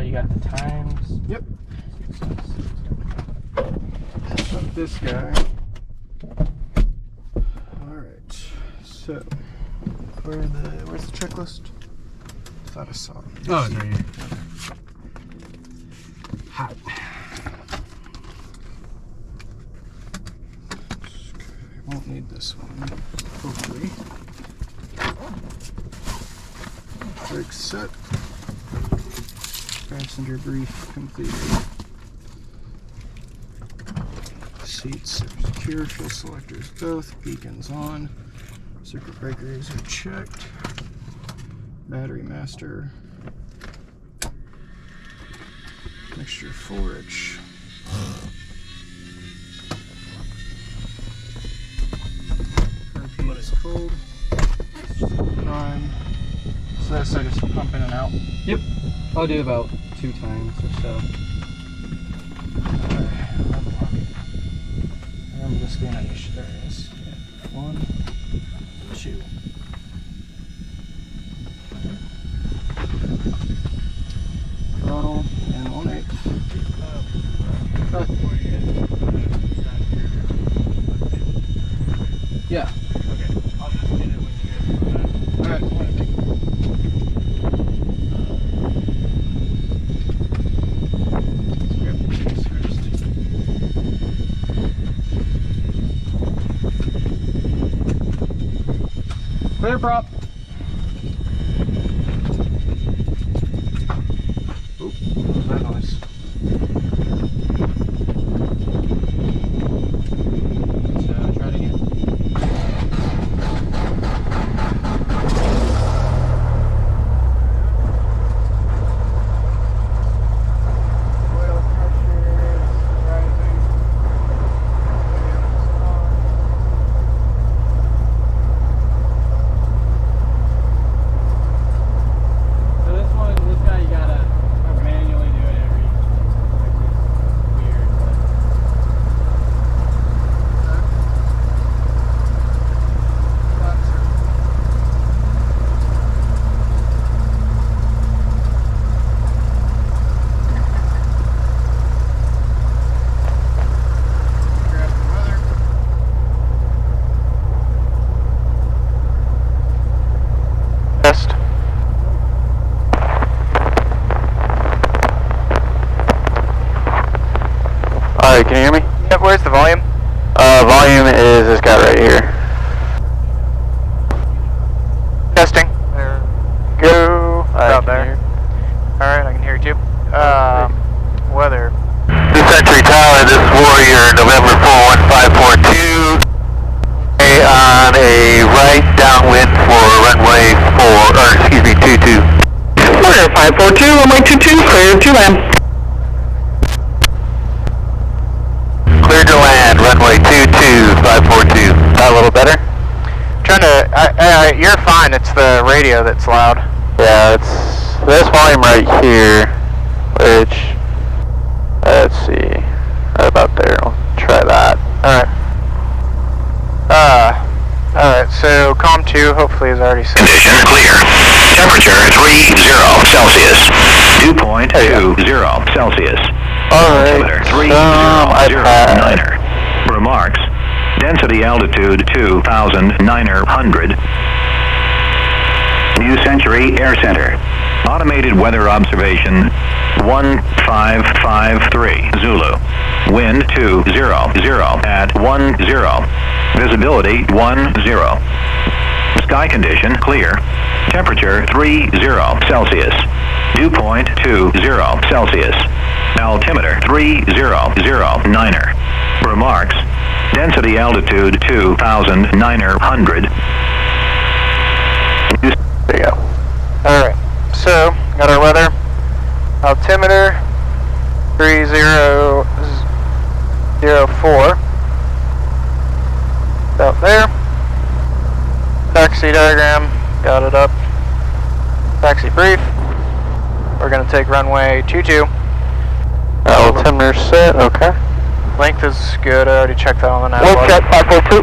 You got the times? Yep. Got this guy. Alright, so where's the checklist? Thought I saw it. Oh, it's right here. Hot. Won't need this one, hopefully. Brakes set. Passenger brief completed. Seats are secure, fuel selectors both, beacons on, circuit breakers are checked, battery master, mixture forage. RP is cold, prime. So that's I just pump in and out. Yep. I'll do about 2 times or so. I'm just being unusual. There it is. Yeah. 1, 2. Throttle and 1/8. Yeah. Okay. I'll just get it when you get it. Alright. Let's grab the keys first. Clear prop. Oop, what was that noise? Let's try it again. Oil pressure is rising. So this guy you gotta manually do it every, which is weird, but Grab the weather. Test. Alright, can you hear me? Yep, where's the volume? Volume is this guy right here. Testing. There. Go. About there. Alright, I can hear you too. Weather. New Century Tower, this is Warrior, November 41542. On a right downwind for runway 22. Warrior 542, runway 22, clear to land. Clear to land, runway 542. That a little better? Trying to. You're fine. It's the radio that's loud. Yeah, it's this volume right here, which, let's see, right about there. I'll try that. Alright. Alright, so COM 2 hopefully is already set. Condition clear. Temperature 30 Celsius. Dew point 20 Celsius. Alright, 3009er. Remarks. Density altitude 2,900. New Century Air Center. Automated weather observation 1553 Zulu. Wind 20 at 10. Visibility 10. Sky condition clear. Temperature 30 Celsius. Dew point 20 Celsius. Altimeter 3009er. Remarks. Density altitude 2,900. There you go. Alright, so, got our weather. Altimeter 3004. Out there. Taxi diagram, got it up. Taxi brief. We're going to take runway 22. altimeter set, okay. Length is good, I already checked that on the nav. Wind check 542.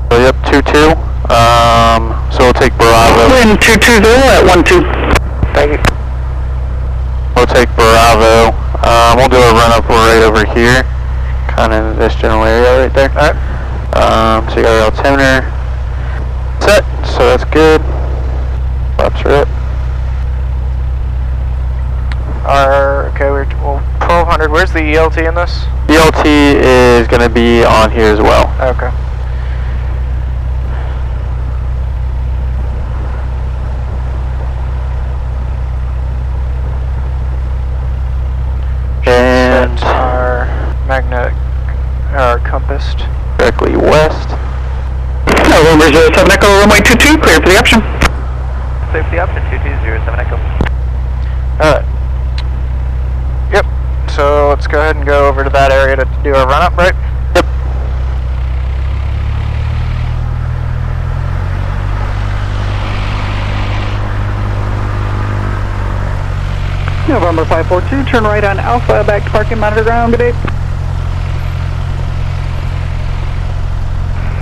So yep, 22. So we'll take Bravo. Wind 220 at 12. Thank you. We'll take Bravo. We'll do a run up right over here, kind of in this general area right there. Alright. So you got our altimeter set, so that's good. Flaps are up. Okay, we're 1200. Where's the ELT in this? ELT is going to be on here as well. Okay. And Set our magnetic, our compass. directly west. November 07 Echo, runway 22, clear for the option. Safety option 2207 Echo. Alright. Yep. So let's go ahead and go over to that area to do a run up, right? Yep. November 542, turn right on Alpha, back to parking, monitor ground, good day.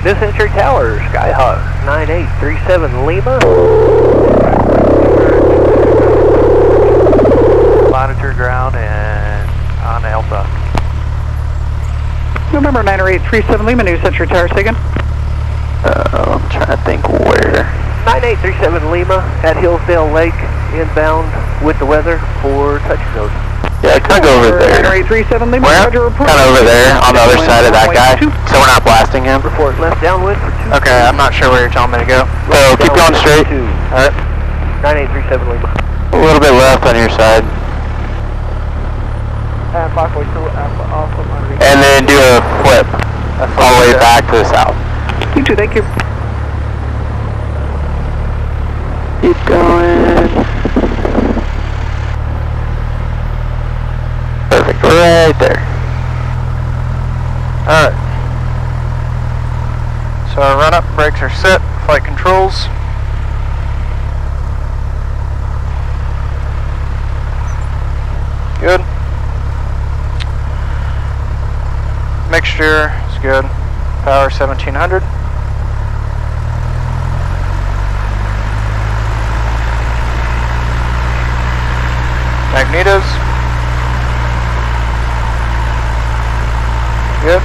This entry tower, Skyhawk 9837 Lima. Monitor ground and on Alpha. November 9837 Lima, New Century Tower, second. I'm trying to think where. 9837 Lima at Hillsdale Lake, inbound with the weather for touch and goes. Yeah, kind of go over there. 9837 Lima, Where? Roger, report. Kind of over there, on the other side of that guy, so we're not blasting him. Report left downwind for 2. Okay, I'm not sure where you're telling me to go. So keep going straight. Alright. 9837 Lima. A little bit left on your side. And 542 Alpha, Alpha, monitor. And then do a flip all the way back to the south. You too, thank you. Keep going. Perfect, right there. Alright. So our run up brakes are set, flight controls. Good. Mixture is good. Power 1700. Magnetos. Good.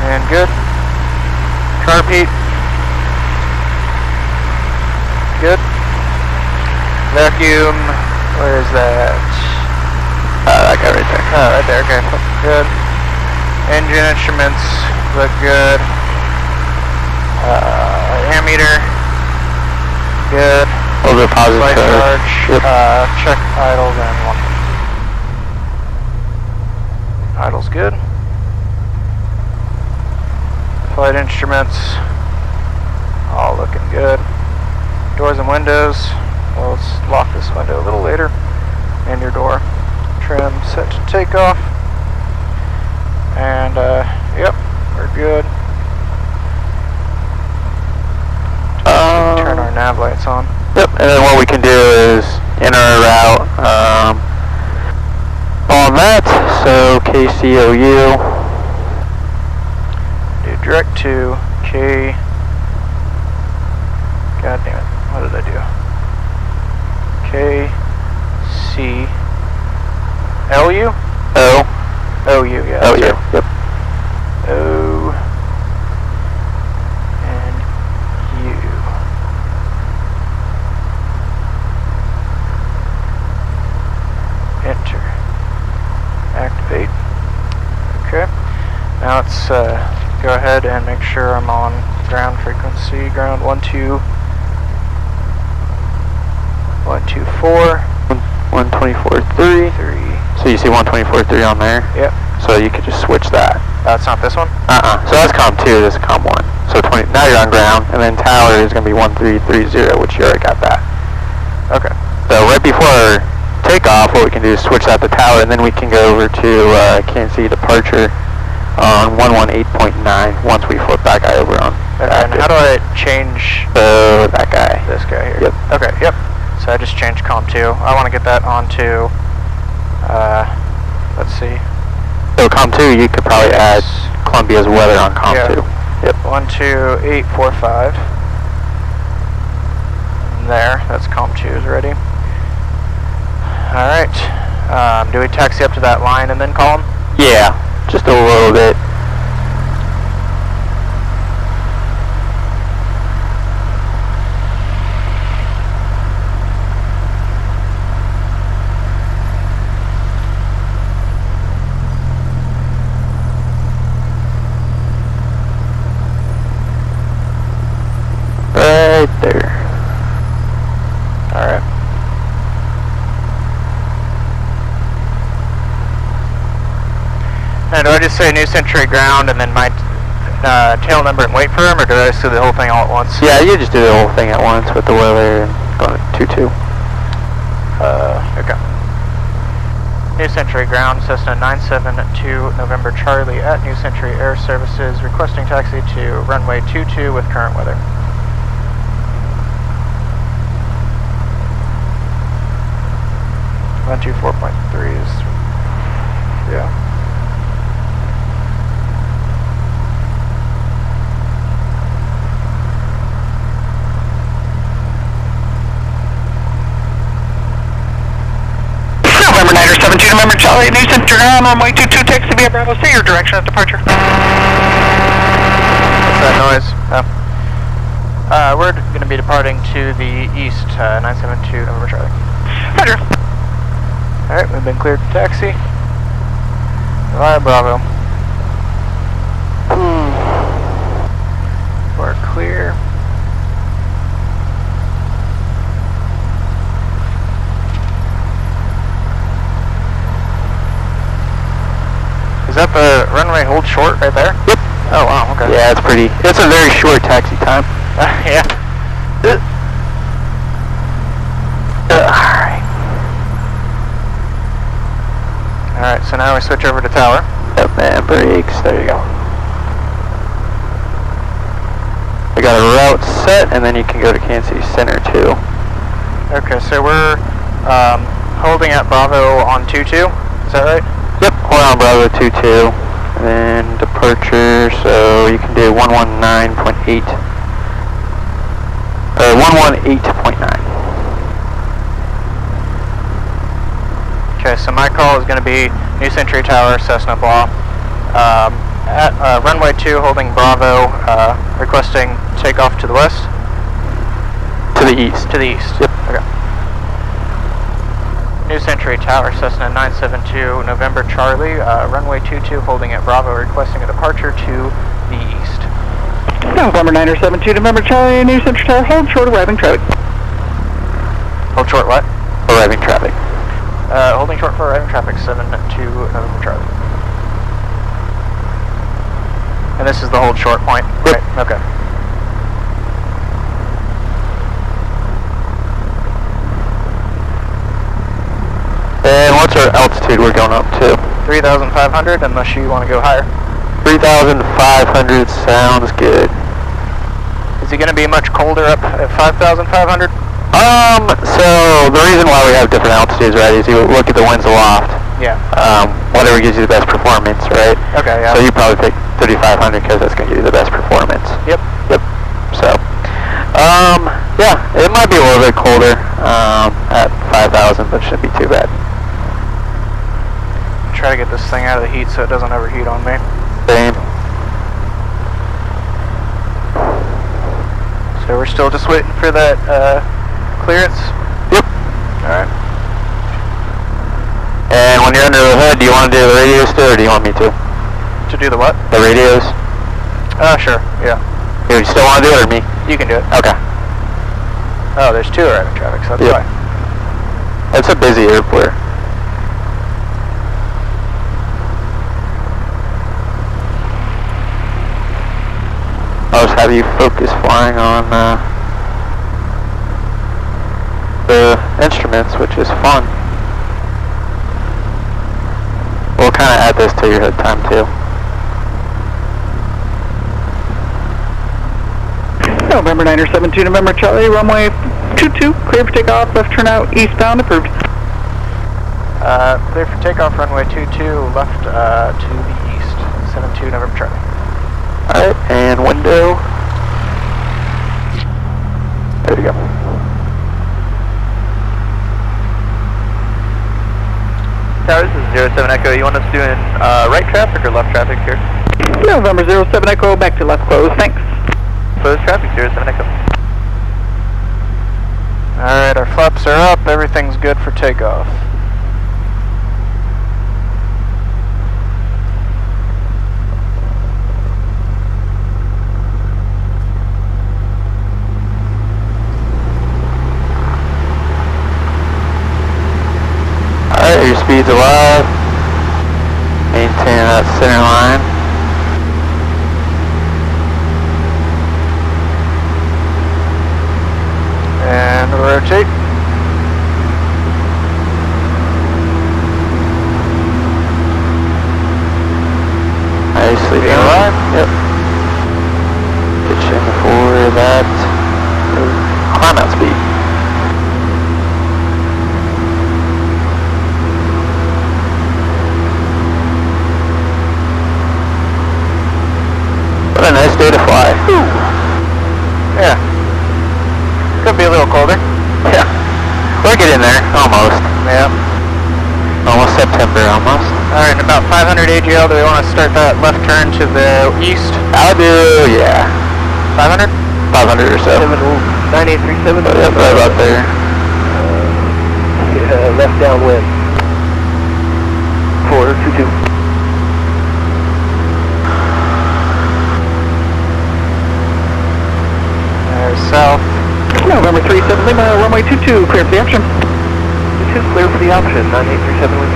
And good. Carb heat. Good. Vacuum. Where is that? That guy right there. Oh, right there. Okay. Good. Engine instruments look good. Ammeter. Good. A little bit positive Flight charge. charge. Check idles and one. Idle's good. Flight instruments, all looking good. Doors and windows, well, let's lock this window a little later. And your door. Trim set to takeoff. And, yep, we're good. Turn our nav lights on. Yep, and then what we can do is enter our route on that, so KCOU. Do direct to K. God damn it, what did I do? KCLU? OU, yeah. Oh, that's yeah. right. Yep. O and U. Enter. Activate. Okay. Now let's go ahead and make sure I'm on ground frequency. Ground 124. 124.3. 3. So you see 124.3 on there? Yep. So you could just switch that. That's not this one? So that's COM 2, this is COM 1. So 20, now you're on ground, and then tower is going to be 1330, which you already got that. Okay. So right before takeoff, what we can do is switch that to tower, and then we can go over to KNC departure on 118.9 once we flip that guy over on. And how do I change So that guy. this guy here? Yep. Okay, yep. So I just changed COM 2. I want to get that onto, let's see. So COM 2, you could probably add Columbia's weather on COM 2. Yep. 12845. And there. That's COM 2 is ready. Alright. Do we taxi up to that line and then call him? Yeah, just a little bit. Right there. Alright. Now, do I just say New Century ground and then my tail number and wait for him, or do I just do the whole thing all at once? Yeah, you just do the whole thing at once with the weather and going to 22. Okay. New Century ground, Cessna 972 November Charlie at New Century Air Services, requesting taxi to runway 22 with current weather. Runway 4.3 is, yeah. November 972, November Charlie, New Century ground, runway 22, taxi via Bravo, say your direction of departure. What's that noise? Oh. We're going to be departing to the east, 972 November Charlie. Roger. Alright, we've been cleared to taxi. Via Bravo. We're clear. Is that the runway hold short right there? Yep. Oh wow, okay. Yeah, it's a very short taxi time. Yeah. Alright. Alright, so now we switch over to tower. Yep, and brakes. There you go. We got a route set, and then you can go to Kansas City Center too. Okay, so we're holding at Bravo on 22. Is that right? Yep, hold on Bravo 22. And then departure, so you can do 119.8. Or 118.9. Okay, so my call is going to be New Century Tower, Cessna blah. At runway 2, holding Bravo, requesting takeoff to the west? To the east. To the east. Yep. Okay. New Century Tower, Cessna 972 November Charlie, runway 22, holding at Bravo, requesting a departure to the east. November 972, November Charlie, New Century Tower, hold short arriving traffic. Hold short what? Arriving traffic. Holding short for arriving traffic, 72 November Charlie. And this is the hold short point? Yep. Right, okay. And what's our altitude we're going up to? 3,500 unless you want to go higher. 3,500 sounds good. Is it going to be much colder up at 5,500? So the reason why we have different altitudes, right, is you look at the winds aloft. Yeah. Whatever gives you the best performance, right? Okay, yeah. So you probably pick 3,500 because that's going to give you the best performance. Yep. Yep. So, yeah, it might be a little bit colder at 5,000, but shouldn't be too bad. Try to get this thing out of the heat so it doesn't overheat on me. Same. So we're still just waiting for that clearance? Yep. Alright. And when you're under the hood, do you want to do the radios still, or do you want me to? To do the what? The radios? Sure, yeah. You still want to do it, or me? You can do it. Okay. Oh, there's 2 arriving traffic, so that's Yep. fine. It's a busy airport. I'll just have you focus flying on the instruments, which is fun. We'll kind of add this to your head time too. November 972, November Charlie, runway 22, clear for takeoff, left turn out, eastbound, approved. Clear for takeoff, runway 22, left to the east, 72 November Charlie. Alright, and window. There we go. Towers, this is 07 Echo. You want us doing right traffic or left traffic here? November 07 Echo, back to left close, thanks. Closed traffic, 07 Echo. Alright, our flaps are up, everything's good for takeoff. Alright, your speed's alive. Maintain that center line. And rotate. Nicely Being done. alive? Yep. Pitch in for that climb out speed. What a nice day to fly. Whew. Yeah. Could be a little colder. Yeah. We're getting there, almost. Yeah. Almost September, almost. Alright, in about 500 AGL, do we want to start that left turn to the east? I'll do, yeah. 500? 500 or so. 9837. But yeah, right about there. Left downwind. 422. There's south. November 37 Lima, runway 22, clear for the option. 22, clear for the option, 9837 wind.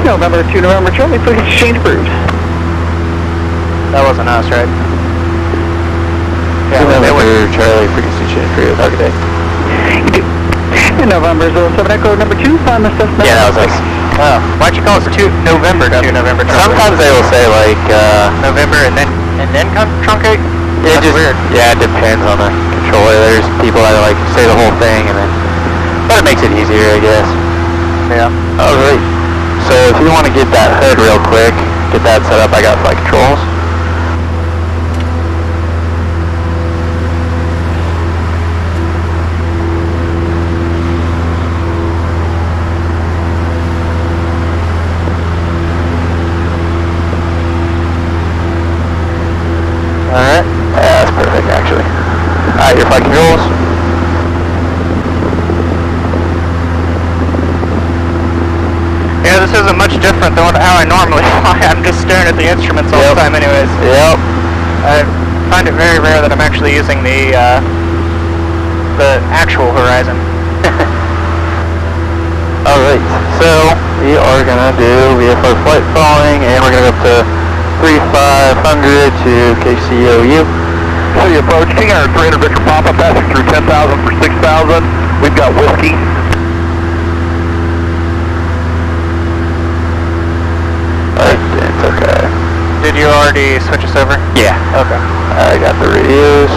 November 2 November Charlie, please change approved. That wasn't us, right? Yeah, November Charlie, frequency change approved. Okay. You do. And November 07 Echo number 2, on the Cessna. Yeah, that was us. Oh, why'd you call us November 2 November? Sometimes they will say like, November and then come truncate? yeah, That's just, weird. yeah, it depends on the controller. There's people that like say the whole thing and then, but it makes it easier, I guess. Yeah. Alright. So if you want to get that hood real quick, get that set up, I got flight controls. Alright. Yeah, that's perfect actually. Alright, your flight controls. Yeah, this isn't much different than how I normally fly. I'm just staring at the instruments all the time anyways. Yep. I find it very rare that I'm actually using the actual horizon. Alright, so we are gonna do VFR flight following and we're gonna go up to 3500 to KCOU. So you approach King Iron 300 Victor Papa, passing through 10,000 for 6,000. We've got whiskey. It's okay. Did you already switch us over? Yeah. Okay. I got the radios.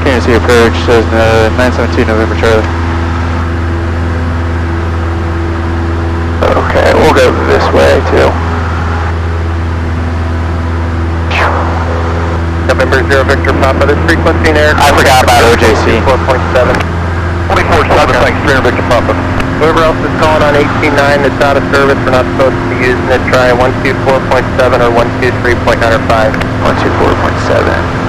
Can't see approach, says 972 November Charlie. Okay, we'll go this way too. November 0 Victor Papa, this frequency in air. I forgot about OJC. 4.7. 24.7, thanks, 300 Victor Papa. Whoever else is calling on 189 that's out of service, we're not supposed to be using it. Try 124.7 or 123.95. 124.7.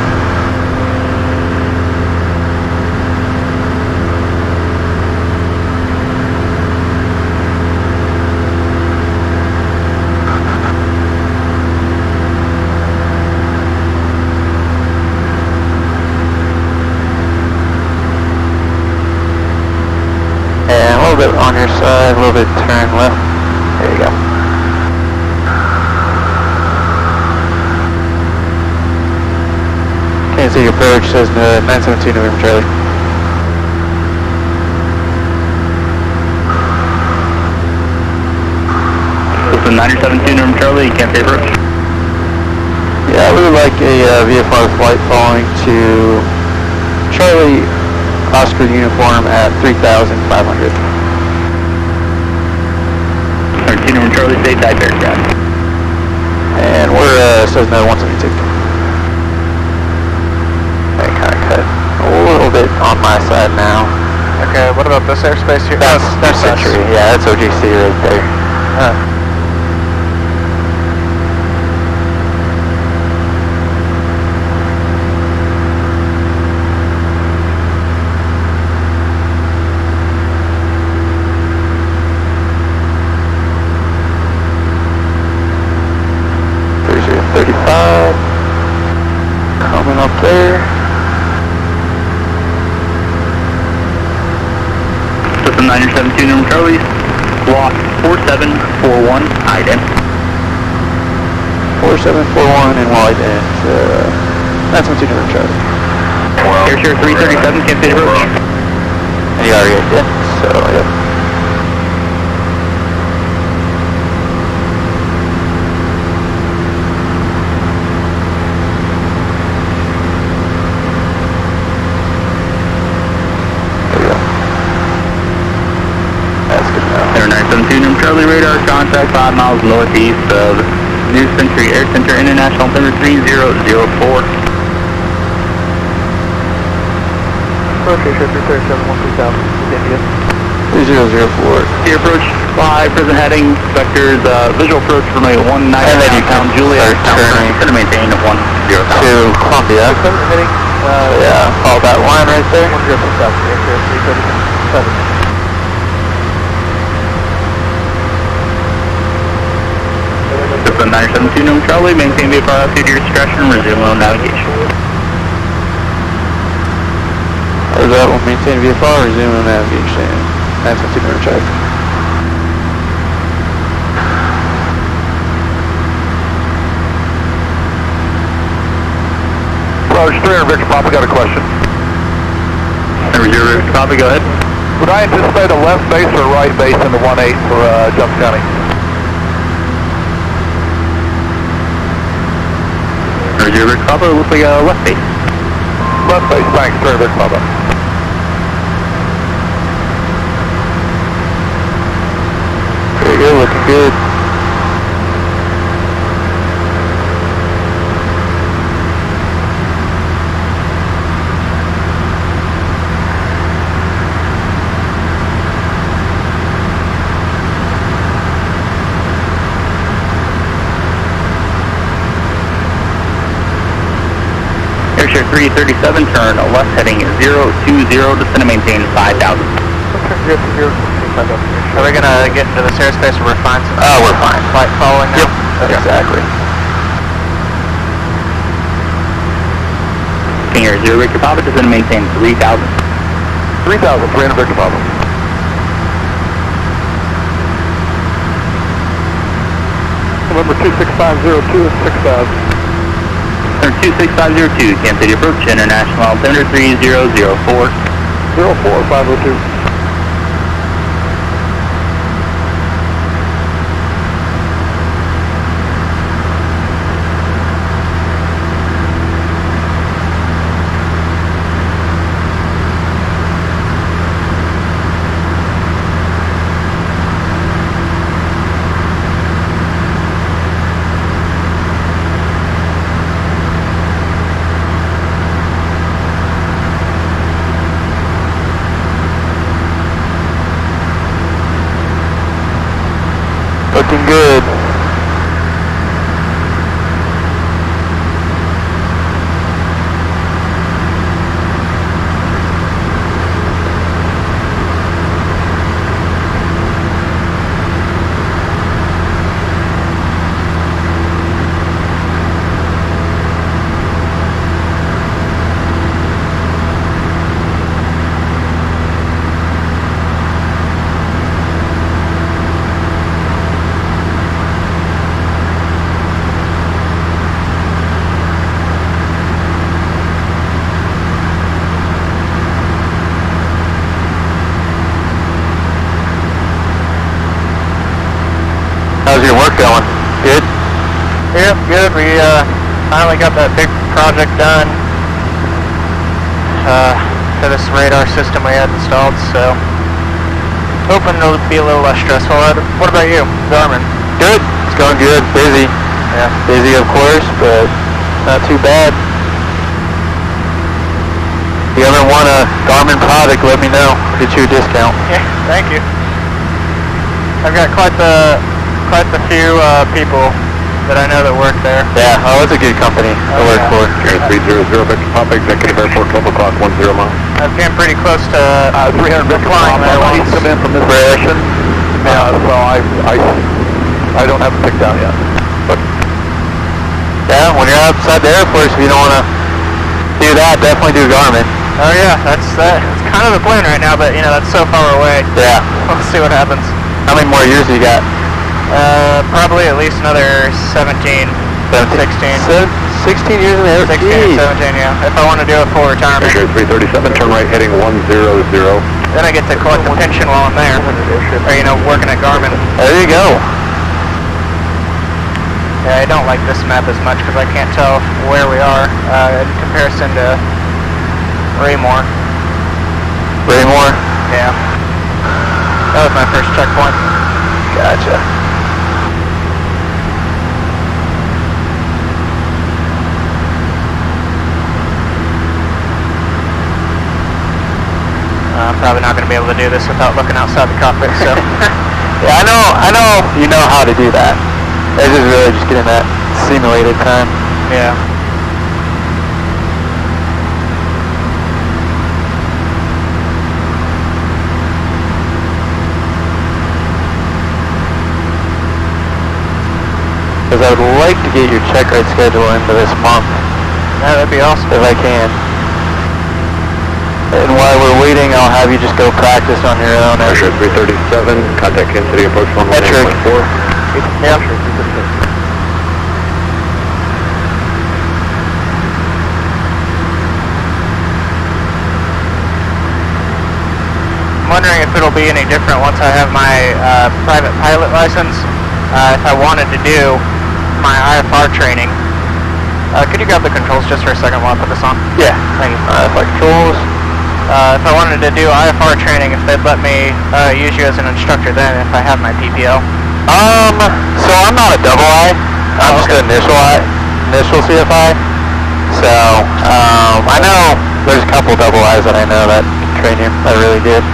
On your side, a little bit turn left. There you go. Can't see your approach, says 972 November Charlie. This is 972 November Charlie, you can't see approach. Yeah, I would like a VFR flight following to Charlie Oscar uniform at 3,500. 13 November Charlie, stay type aircraft. And we're Cessna 172. They kind of cut a little bit on my side now. Okay, what about this airspace here? That's Century. Yeah, that's OGC right there. There's your 35. Coming up there. System 972, number Charlie, lock 4741, ident. 4741 and wide end. That's what's number Charlie. Air 337, can't see the approach. And you already did, so yep. Air 972, number Charlie, radar contact 5 miles northeast of New Century Air Center International, number 3004. Approach Air 337, 13000, India. 3004. The approach 5, present heading, vectors, visual approach for my 19 And then you pound can Juliet, start turning going to maintain 10,000. To Columbia. Heading, Yeah, follow that line right there. 107, Air 337. System 972, number Charlie, maintain VFR up to your discretion, resume on navigation. How's that one? Maintain VFR, resume on navigation. That's what's number Charlie. Roger 300, Victor Papa, got a question. Number 0, Victor Papa, go ahead. Would I anticipate a left base or a right base in the 1-8 for Jeppsen County? Number 0, Victor Papa, looks like a left base. Left base, thanks, 300, Victor Papa. Very good, looking good. Airshare 337, turn left heading 020, descend and maintain 5,000. Are we gonna get into this airspace or we're fine? Oh, we're fine. Flight following now? Yep, exactly. King Air 0, Victor Papa, descend and maintain 3,000. 3,000, 300, Victor Papa. November 26502 is 6,000. Turn 26502, Kansas City approach, international altimeter 3004. 04502. Looking good. How's your work going? Good? Yep, good. We finally got that big project done for this radar system we had installed, so hoping it'll be a little less stressful. What about you, Garmin? Good. It's going good. Busy. Yeah. Busy, of course, but not too bad. If you ever want a Garmin product, let me know. Get you a discount. Yeah, thank you. I've got quite the few people that I know that work there. Yeah, it's a good company to work for. Air 300 Victor Papa, Executive Airport, 12 o'clock, 10 miles. I've been pretty close to 300 Victor flying Papa, there he's once. come in from this direction. So I don't have it picked out yet. But Yeah, when you're outside the Air Force, if you don't want to do that, definitely do Garmin. Oh yeah, that's kind of the plan right now, but you know, that's so far away. Yeah. We'll see what happens. How many more years do you got? Probably at least another 17, 16. 16 years in the Air 16 or 17, yeah. If I want to do it full retirement. Air 337, turn right heading 100. Then I get to collect the pension while I'm there. Or, you know, working at Garmin. There you go. Yeah, I don't like this map as much because I can't tell where we are in comparison to Raymore. Raymore? Yeah. That was my first checkpoint. Gotcha. I'm probably not going to be able to do this without looking outside the cockpit, so. Yeah, I know you know how to do that. It's just really just getting that simulated time. Yeah. Because I would like to get your check ride schedule into this month. Yeah, that'd be awesome. If I can. And while we're waiting, I'll have you just go practice on your own. Air 337, contact Kansas City approach 118.4. Yeah. I'm wondering if it'll be any different once I have my private pilot license. If I wanted to do my IFR training. Could you grab the controls just for a second while I put this on? Yeah. Thank you. IFR controls. If I wanted to do IFR training, if they'd let me use you as an instructor then if I have my PPO. So I'm not a double I. I'm just an initial CFI. So, I know there's a couple double I's that I know that can train you. That really good.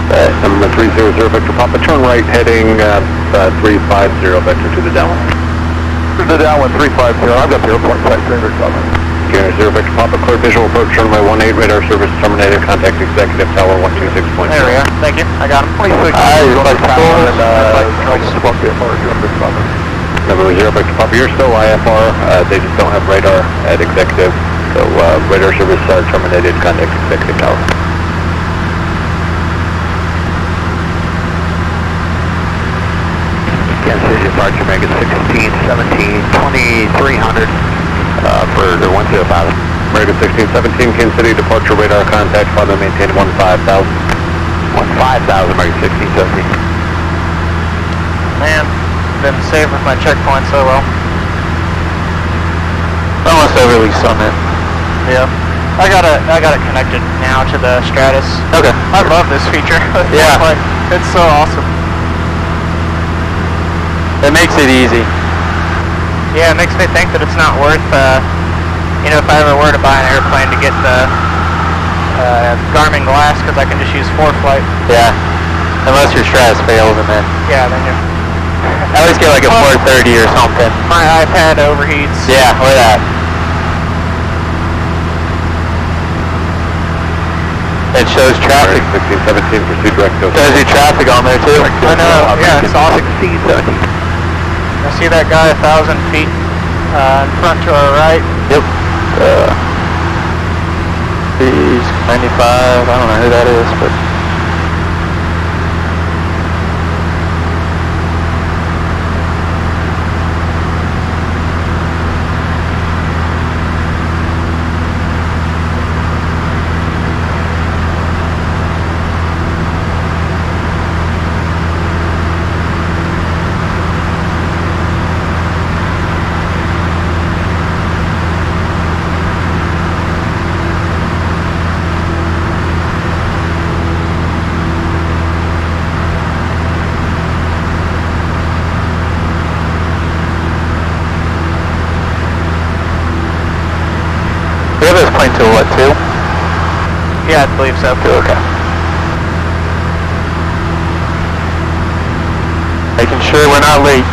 But Number 300 Victor Papa, turn right heading 350 Victor to the downwind. To the downwind 350, I've got the airport flight 300 Air 0 Victor Papa, clear visual approach, runway 18, radar service terminated, contact executive tower 126.0. There we are. Thank you. I got him. 26. Number 0 Victor Papa, you're still IFR, they just don't have radar at executive, so radar service terminated, contact executive tower. Kansas City departure, Mega 16, 17, 2300 for the 105. Mega 16, 17, Kansas City departure radar contact, father maintain 15,000. 15,000, Mega 16, 17. Man, didn't save with my checkpoint so well. almost over-released on it. Yeah. I got it connected now to the Stratus. Okay. I love this feature. Yeah. It's so awesome. It makes it easy. Yeah, it makes me think that it's not worth, you know, if I ever were to buy an airplane to get the Garmin Glass, because I can just use ForeFlight. Yeah. Unless your Stratus fails and then... Yeah, then you're... At least get like a 430 or something. My iPad overheats. Yeah, look at that. It shows traffic. 1617, proceed direct to... Shows you traffic on there too. I know, yeah, it's awesome. 1617. I see that guy 1,000 feet in front to our right. Yep. He's 95, I don't know who that is, but... We have this plane till what, 2? Yeah, I believe so. Okay. Making sure we're not late.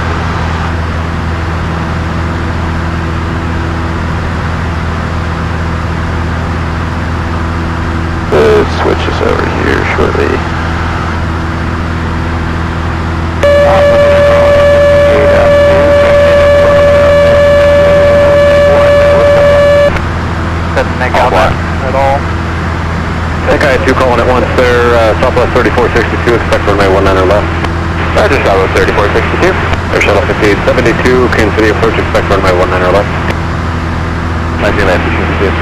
The switch is over here shortly. Doesn't make out that at all. I think I had two calling at once there, Southwest 3462, expect runway 19 or left. Roger, Southwest 3462. Air Shuttle 5872, Kansas City approach, expect runway 19 or left. Nice to meet you.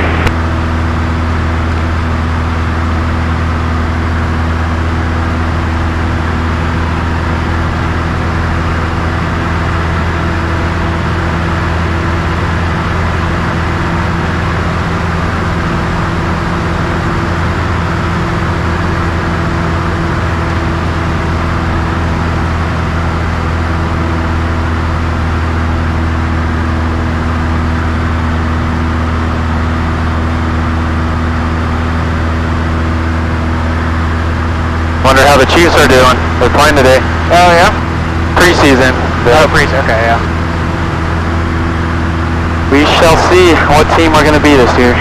Wonder how the Chiefs are doing. They're playing today. Oh, yeah? Preseason. Oh, preseason. Okay, yeah. We shall see what team we're going to be this year.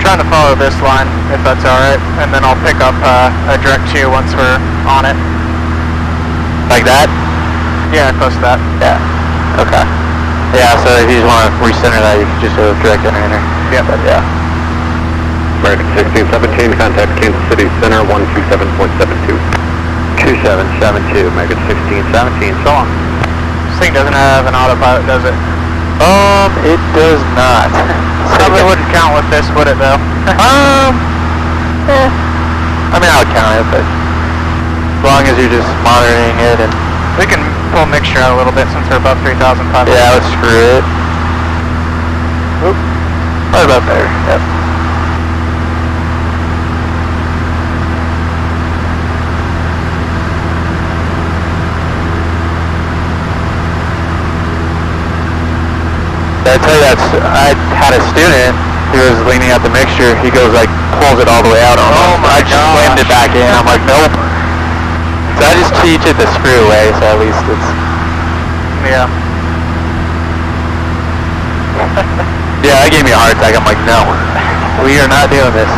Trying to follow this line, if that's alright, and then I'll pick up a direct 2 once we're on it. Like that? Yeah, close to that. Yeah. Okay. Yeah, so if you just want to recenter that, you can just go direct enter. Yeah. But yeah. American 1617, contact Kansas City Center 127.72. 2772, American 1617, so on. This thing doesn't have an autopilot, does it? It does not. Probably wouldn't count with this, would it, though? I mean, I would count it, but as long as you're just monitoring it and... We can pull mixture out a little bit since we're above 3,500. Yeah, let's screw it. Oop. Right about there, yep. I tell you, I had a student who was leaning out the mixture. He goes like, pulls it all the way out on Oh my I just slammed it back in. I'm like, nope. So I just teach it the screw away, so at least it's... Yeah. Yeah, that gave me a heart attack. I'm like, no. We are not doing this.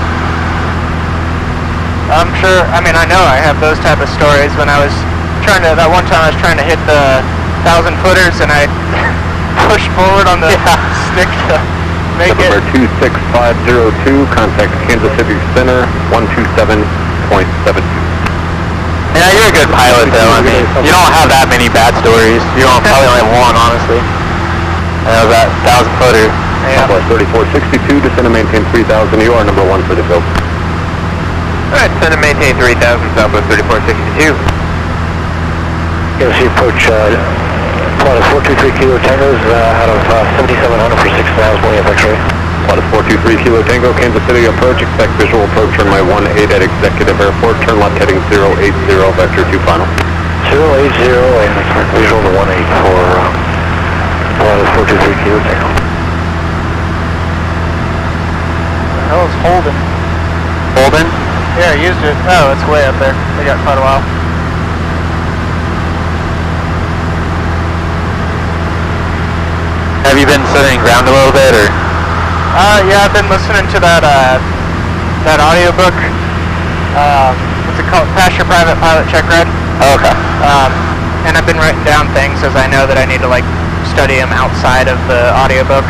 I'm sure, I mean, I know I have those type of stories when I was trying to, that one time I was trying to hit the 1,000 footers and I pushed forward on the stick to make it. Number 26502, contact Kansas City Center 127.72. Yeah, you're a good pilot though. I mean, you don't have that many bad stories. You don't probably only have one, honestly. That 1,000 footer. Yeah. Southwest 3462, descend and maintain 3000. You are number 1 for the field. Alright, descend and maintain 3000, Southwest 3462. Yes, you approach Plotted 423 Kilo Tangos out of 7700 for 6 miles, one X-ray. Plotted 423 Kilo Tango, Kansas City approach, expect visual approach runway 18 at Executive Airport, turn left heading 080, vector 2 final. 080 and visual to 18 for Plotted 423 Kilo Tango. That was Holden. Holden? Yeah, I used it. Oh, it's way up there. They got quite a while. Have you been studying ground a little bit, or? Yeah, I've been listening to that that audiobook. What's it called? Pass Your Private Pilot Check Ride. Oh, okay. And I've been writing down things as I know that I need to like study them outside of the audiobook.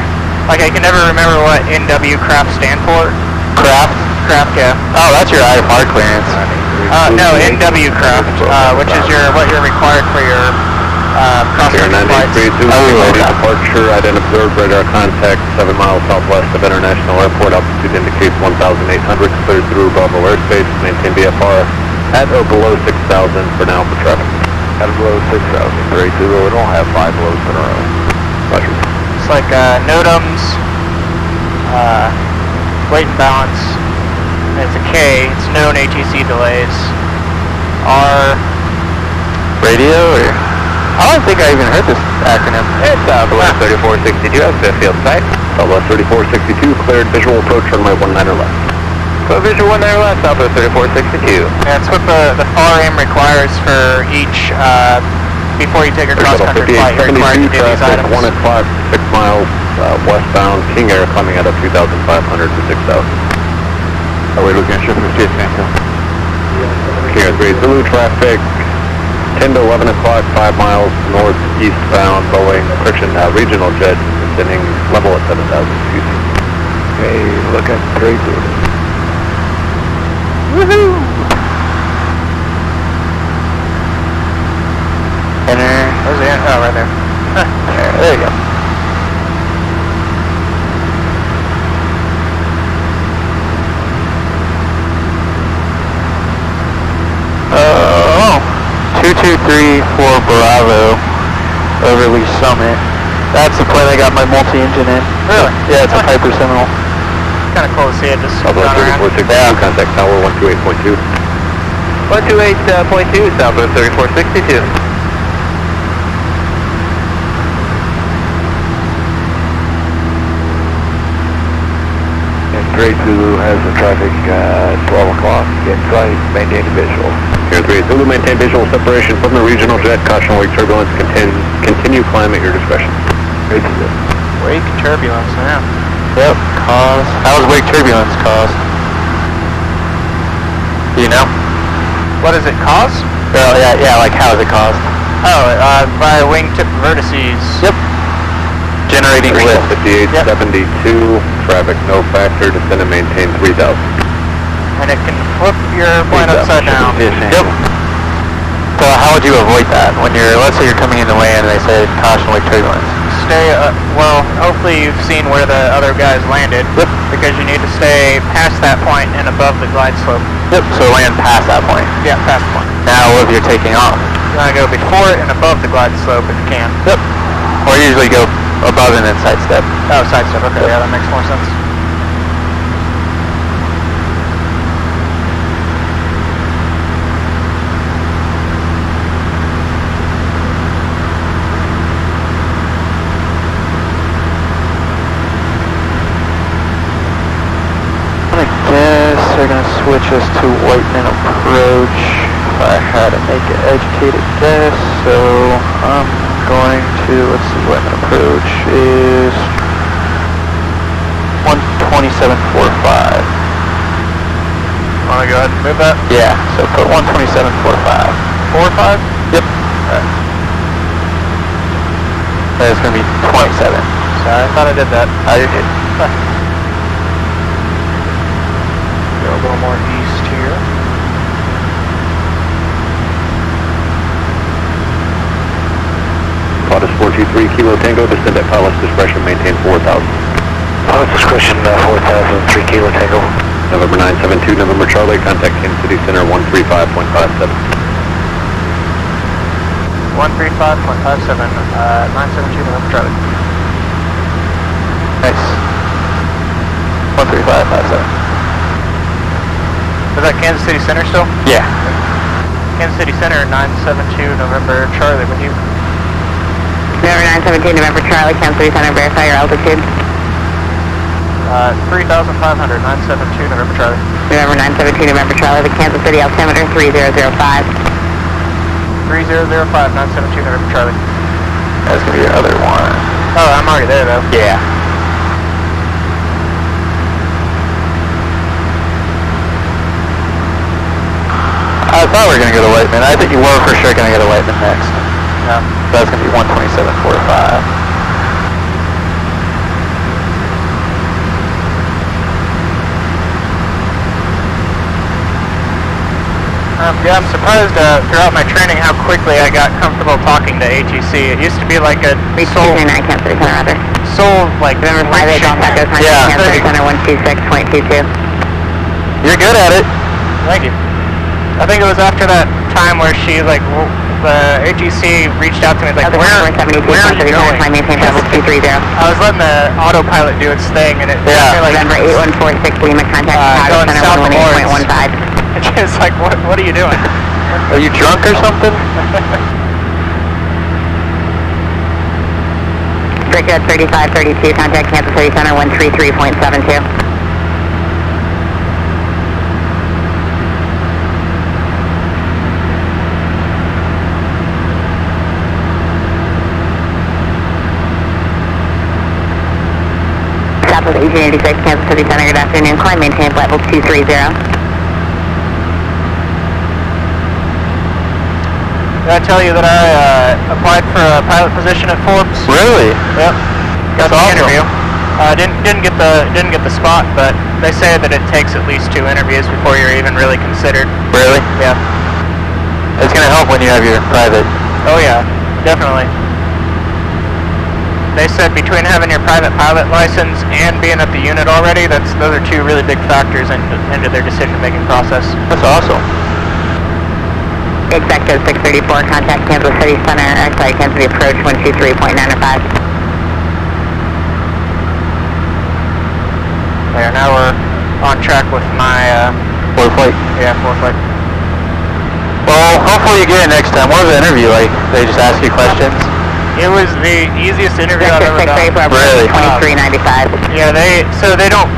Like I can never remember what NW craft stand for. Craft? Craft, yeah. Oh, that's your IFR clearance. No, NW craft, which is what you're required for your cross-country flights. Departure, identified radar contact 7 miles southwest of International Airport, altitude indicates 1,800, cleared through Bravo airspace, maintain VFR at or below 6,000 for now for traffic. Out of load 6,000. 3 Zulu, it'll have 5 loads in a row. Roger. It's like NOTAMs, weight and balance. And it's a K. It's known ATC delays. R. Radio or? I don't think I even heard this acronym. It's Southwest 3462, that's the field site. Southwest 3462, cleared visual approach runway 19 left. So visual 19 left, Southwest 3462. Yeah, it's what the FAR aim requires for each, before you take a cross-country flight, you're required to do these items. 1 o'clock, 6 miles westbound, King Air climbing out of 2,500 to 6,000. Are we looking at shift 58, King Air 3 Zulu traffic, 10 to 11 o'clock, 5 miles northeastbound, Boeing friction regional jet, descending level at 7,000 feet. Okay, look at 3 Zulu. Woohoo! Enter. Where's the end? Oh, right there. There you go. Oh, 2234 Bravo, Overly Summit. That's the plane I got my multi-engine in. Really? Yeah, it's a Piper Seminole. Kind of cool to see it just Southwest run around. 3462, contact tower 128.2. 128.2, Southwest 3462. And 3 Zulu has the traffic 12 o'clock, inside, maintain visual. Here 3 Zulu, maintain visual separation from the regional jet, caution wake turbulence, continue climb at your discretion. 3 Zulu. Wake turbulence, yeah. Yep, cause. How was wake turbulence caused? Do you know? What does it cause? Well, yeah, like how is it caused? Oh, by wingtip vertices. Yep. Generating lift. 5872, traffic no factor, descend and maintain 3,000. And it can flip your plane upside down. Yep. So how would you avoid that when you're, let's say you're coming into land and they say caution wake turbulence? Stay, well, hopefully you've seen where the other guys landed. Yep. Because you need to stay past that point and above the glide slope. Yep, so land past that point. Yeah, past the point. Now if you're taking off. You want to go before it and above the glide slope if you can. Yep. Or usually go above and then side step. Oh, side step, okay, yeah, that makes more sense. I guess they're going to switch us to Whiteman approach if I had to make an educated guess. So I'm going to, let's see, Whiteman approach is 127.45. Want to go ahead and move that? Yeah, so put 127.45. 4-5? Yep. That's going to be 27. Sorry, I thought I did that. Oh, you did. Go a little more east here. Pilot's 423 Kilo Tango, descend at pilot's discretion, maintain 4,000. Pilot's discretion 4,000, 3 Kilo Tango. November 972, November Charlie, contact Kansas City Center 135.57. 135.57, 972 November Charlie. Nice. 135.57. Is that Kansas City Center still? Yeah. Kansas City Center, 972 November Charlie with you. November 917 November Charlie, Kansas City Center, verify your altitude. 3,500, 972 November Charlie. November 917 November Charlie, the Kansas City altimeter 3005. 3005, 972 November Charlie. That's going to be your other one. Oh, I'm already there though. Yeah. I thought we were going to go to Whiteman. I think you were for sure going to go to Whiteman next. Yeah. So that's going to be 127.45. Yeah, I'm surprised throughout my training how quickly I got comfortable talking to ATC. It used to be like a soul, Kansas City Center, Roger. soul like November 58 contact goes Yeah. Kansas City Center 126.22. You're good at it. Thank you. I think it was after that time where she like the AGC reached out to me like, where are you going? Climb maintain level 230. I was letting the autopilot do its thing, and it like November 8146 Lima, contact going Center south of Lawrence. 118.15. And it's like, what are you doing? Are you drunk or something? Brickyard 3532, contact Kansas City Center 133.72. Southwest 1886, Kansas City Center, good afternoon. Climb maintain level 230. Did I tell you that I applied for a pilot position at Forbes? Really? Yep. Got the awesome. interview. Didn't get the spot, but they say that it takes at least 2 interviews before you're even really considered. Really? Yeah. It's gonna help when you have your private. Oh yeah, definitely. They said between having your private pilot license and being at the unit already, those are 2 really big factors into their decision-making process. That's awesome. Exacto 634, contact Kansas City Center, Kansas City approach 123.905. There, now we're on track with my, Fourth flight. yeah, 4th flight. Well, hopefully you get it next time. What was the interview like? They just ask you questions? It was the easiest interview I've ever done. Really? 2395. Yeah, they don't,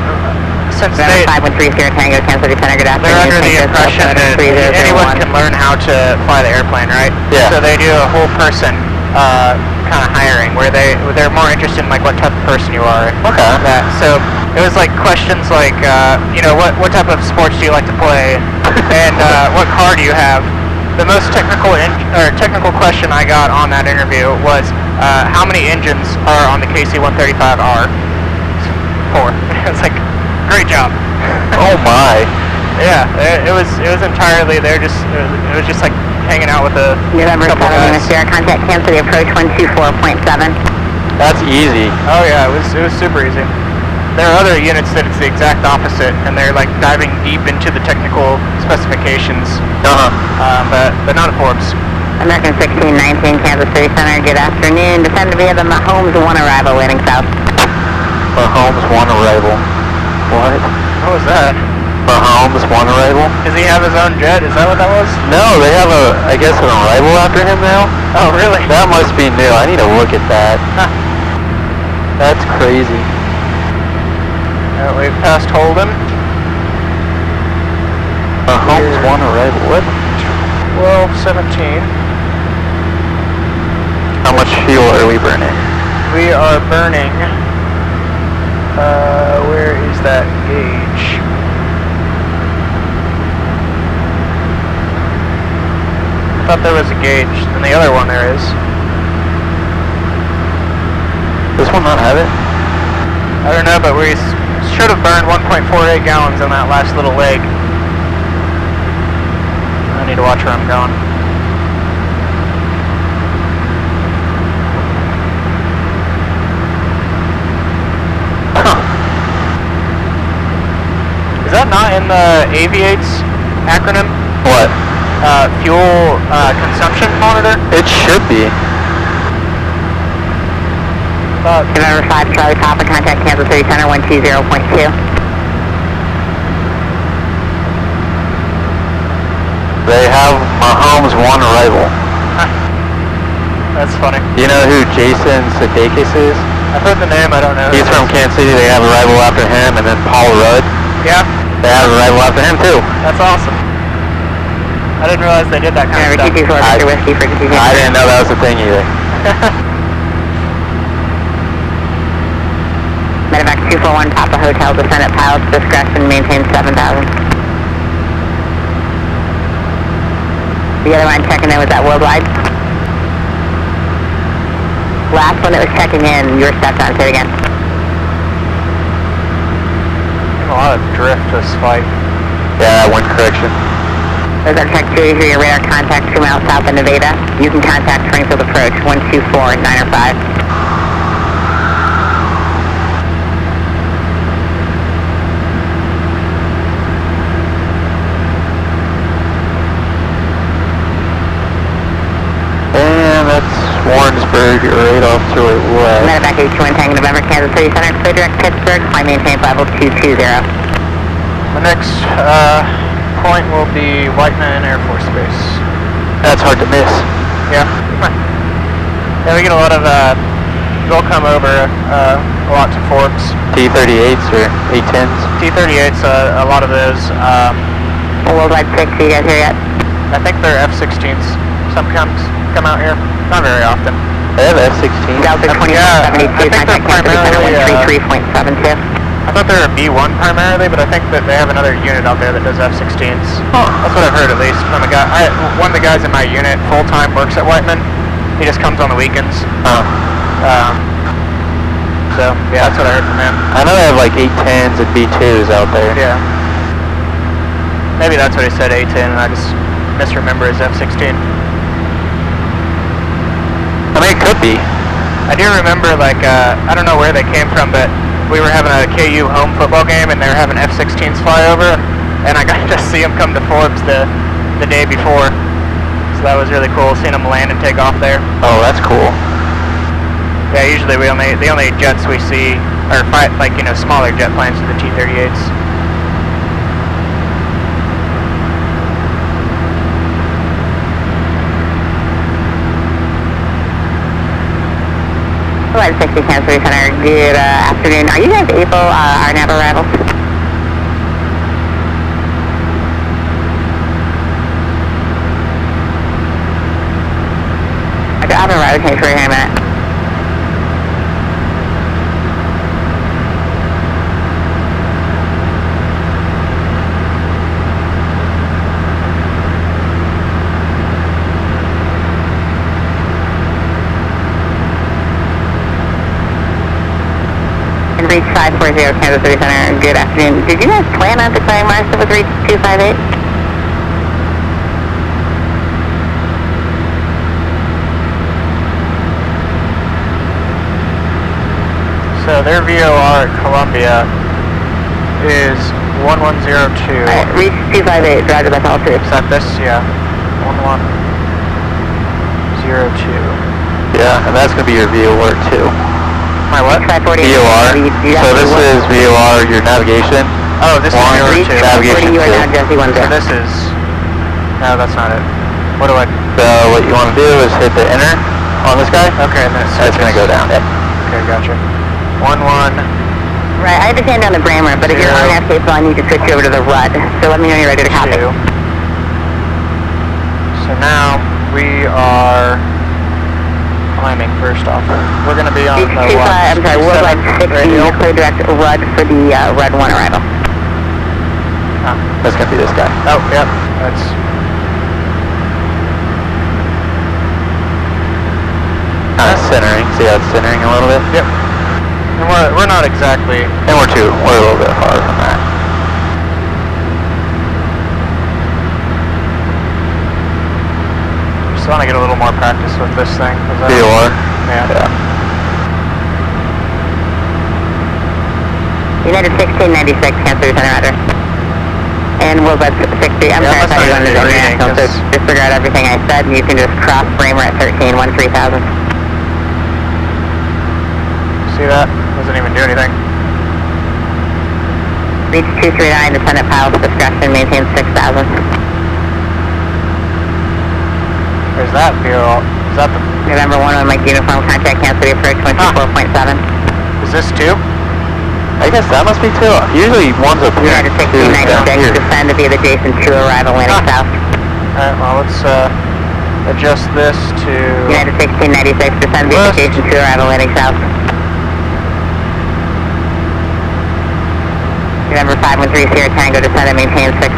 since they, 5130 Tango, Kansas City Center, good afternoon. they're under the impression that anyone can learn how to fly the airplane, right? Yeah. So they do a whole person kind of hiring, where they're more interested in like what type of person you are. Okay. So it was like questions like, what type of sports do you like to play, and what car do you have? The most technical question I got on that interview was how many engines are on the KC-135R? 4. It's like, great job. Oh my. Yeah, it was entirely, it was just like hanging out with a November couple 7, guys. Sierra, contact Kansas City approach 124.7. That's easy. Oh yeah, it was super easy. There are other units that it's the exact opposite, and they're like diving deep into the technical specifications. But not at Forbes. American 1619, Kansas City Center, good afternoon. Descend via the Mahomes 1 arrival, landing south. Mahomes 1 arrival. What? What was that? Mahomes 1 arrival? Does he have his own jet? Is that what that was? No, they have I guess an arrival after him now? Oh really? That must be new. I need to look at that. That's crazy. We've passed Holden. Mahomes 1 arrival. What? 12:17. How much fuel are we burning? We are burning, where is that gauge? I thought there was a gauge, and the other one there is. This one not have it? I don't know, but we should have burned 1.48 gallons on that last little leg. I need to watch where I'm going. Is that not in the Aviates acronym? What? Fuel consumption monitor? It should be. November 5, Charlie Papa, contact Kansas City Center 120.2. They have Mahomes 1 arrival. That's funny. You know who Jason Sudeikis is? I've heard the name, I don't know. He's from Kansas City. They have arrival after him, and then Paul Rudd. Yeah, They have arrival after him too. that's awesome. I didn't realize they did that kind of November stuff. 224, Victor Whiskey for decision. I didn't know that was a thing either. Medevac 241, Papa Hotel, descend at pilot's discretion, maintain 7,000. The other one checking in was that worldwide. Last one that was checking in, you were stepped on, say it again. A lot of drift this flight. Yeah, wind correction. Those are check 2 your radar contact 2 miles south of Nevada. You can contact Springfield approach 124.905. heard your radar to it west. Medevac H1 Tango November, Kansas City Center, clear direct Pittsburgh, climb maintain level 220. The next point will be Whiteman Air Force Base. That's hard to miss. Yeah. Yeah, we get a lot of, they'll come over a lot to Forbes. T-38s or A-10s? T-38s, a lot of those. Worldwide 6, you guys here yet? I think they're F-16s. Some come out here. Not very often. They have F-16s. Delta 2472, contact Kansas City Center 133.72. I thought they were a B1 primarily, but I think that they have another unit out there that does F-16s. That's what I've heard at least from a guy. One of the guys in my unit full-time works at Whiteman. He just comes on the weekends. So, yeah, that's what I heard from him. I know they have like A-10s and B2s out there. Yeah. Maybe that's what he said, A-10, and I just misremember his F-16. I mean, it could be. I do remember, like, I don't know where they came from, but we were having a KU home football game, and they were having F-16s fly over, and I got to see them come to Forbes the day before. So that was really cool, seeing them land and take off there. Oh, that's cool. Yeah, usually the only jets we see are smaller jet planes are the T-38s. Flight 60 Kansas City Center, good afternoon. Are you guys able, RNAV arrivals? I have a router change for you here in a minute. And reach 540 Kansas City Center, good afternoon. Did you guys plan on declaring Mars with reach 258? So their VOR at Columbia is 1102. Alright, reach 258, roger, that's all true. Is that this? Yeah. 1102. Yeah, and that's going to be your VOR too. My what? 540. VOR. So this is VOR, your navigation. Oh, this is VOR Reach 2. 540, Navigation you are now 2. Jesse 10. So this is... No, that's not it. What do I... So what you want to do is hit the enter on this guy. Okay, and then That's going to go down. Yep. Okay, gotcha. 11... Right, I understand on the Brammer, but if you're on that cable, I need to switch you over to the RUD. So let me know you're ready to copy. 2. So now we are climbing first off. We're going to be on the I'm sorry, Worldwide 60, clear direct RUD for the RUD 1 arrival. That's going to be this guy. Oh, yep. That's... Kind of centering. See how it's centering a little bit? Yep. And we're not exactly... And we're a little bit far from that. Just want to get a little more practice with this thing. VOR? Yeah. United 1696, Kansas City Center, roger. And Worldwide 60, I'm sorry, I thought you wanted to go international, so disregard everything I said, and you can just cross Brammer at 13, 13,000. See that? Doesn't even do anything. Reach 239, descend at pilot's discretion, maintain 6,000. There's that VOR. Is that the... November 1 Mike Uniform, contact Kansas City approach 24.7. Is this 2? I guess that must be 2. Usually one's up here. United 2's down 1696, here. descend to be the Jason 2 arrival, landing south. Alright, well, let's adjust this to... United 1696, descend to be the Jason 2 arrival, landing south. November 513 Sierra Tango, descend and maintain 6,000.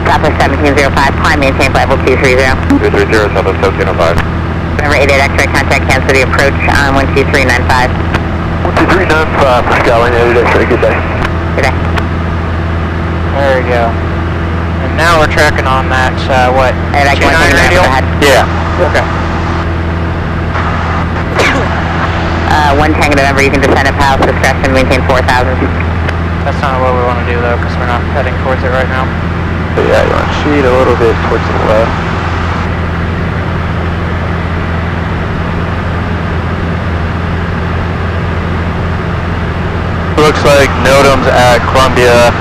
Southwest 1705, climb, maintain level 230. 230, Southwest 1705. November 88 X-ray, contact Kansas City approach on 12395. 12395 for Skyline 88 X-ray, good day. Good day. There we go. And now we're tracking on that, what? I'd like 29 radial? Yeah. Okay. 1 Tango November, you can descend at pilot's discretion, maintain 4,000. That's not what we want to do though, because we're not heading towards it right now. But yeah, you want to cheat a little bit towards the left. looks like NOTAM's at Columbia.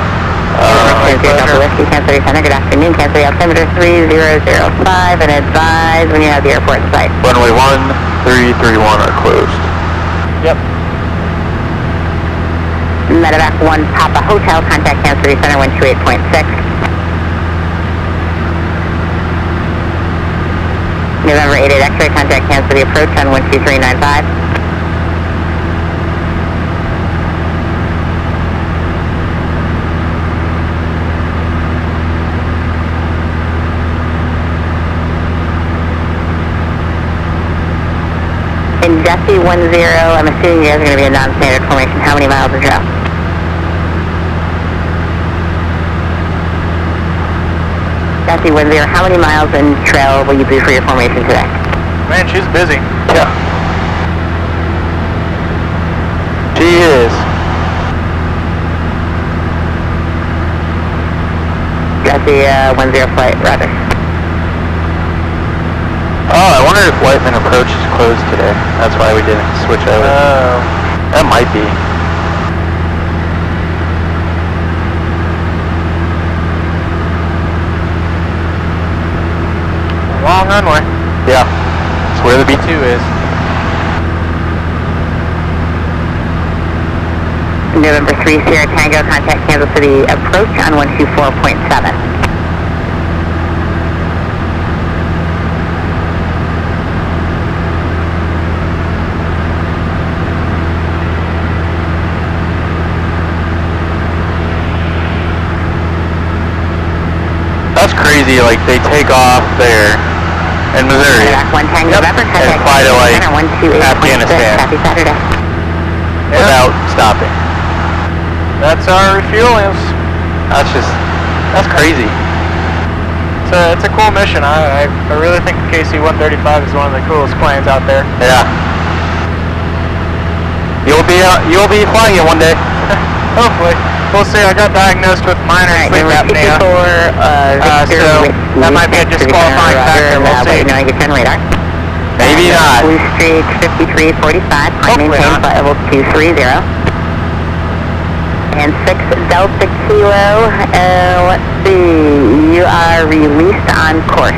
Whiskey, Kansas City Center. Good afternoon, Kansas City altimeter 3005, and advise when you have the airport in sight. Runway 1331 are closed. Yep. Medevac 1 Papa Hotel, contact Kansas City Center 128.6. November 88 X-ray, contact Kansas City approach on 12395. In Jesse 10, I'm assuming you guys are going to be in non-standard formation. How many miles of trail? Jesse 10, how many miles in trail will you be for your formation today? Man, she's busy. Yeah. She is. Jesse 10 flight, roger. Oh, I wonder if Whiteman approach is closed today. That's why we didn't switch over. Oh. That might be. Long runway. Yeah. It's where the B2 is. November 3 Sierra Tango, contact Kansas City approach on 124.7. That's crazy, like they take off there in Missouri Medevac 1 Tango, November, and contact fly to like Center 128.6. Afghanistan Happy Saturday. without stopping. That's our refueling. That's crazy. It's a cool mission. I really think the KC-135 is one of the coolest planes out there. Yeah. You'll be flying it one day. Hopefully. We'll see. I got diagnosed with minor sleep apnea. So that might be a disqualifying factor. We'll see. Now you get 10 radar. Maybe not. Blue Streak 5345, climb maintain flight level 230. And 6 Delta Kilo, let's see, you are released on course.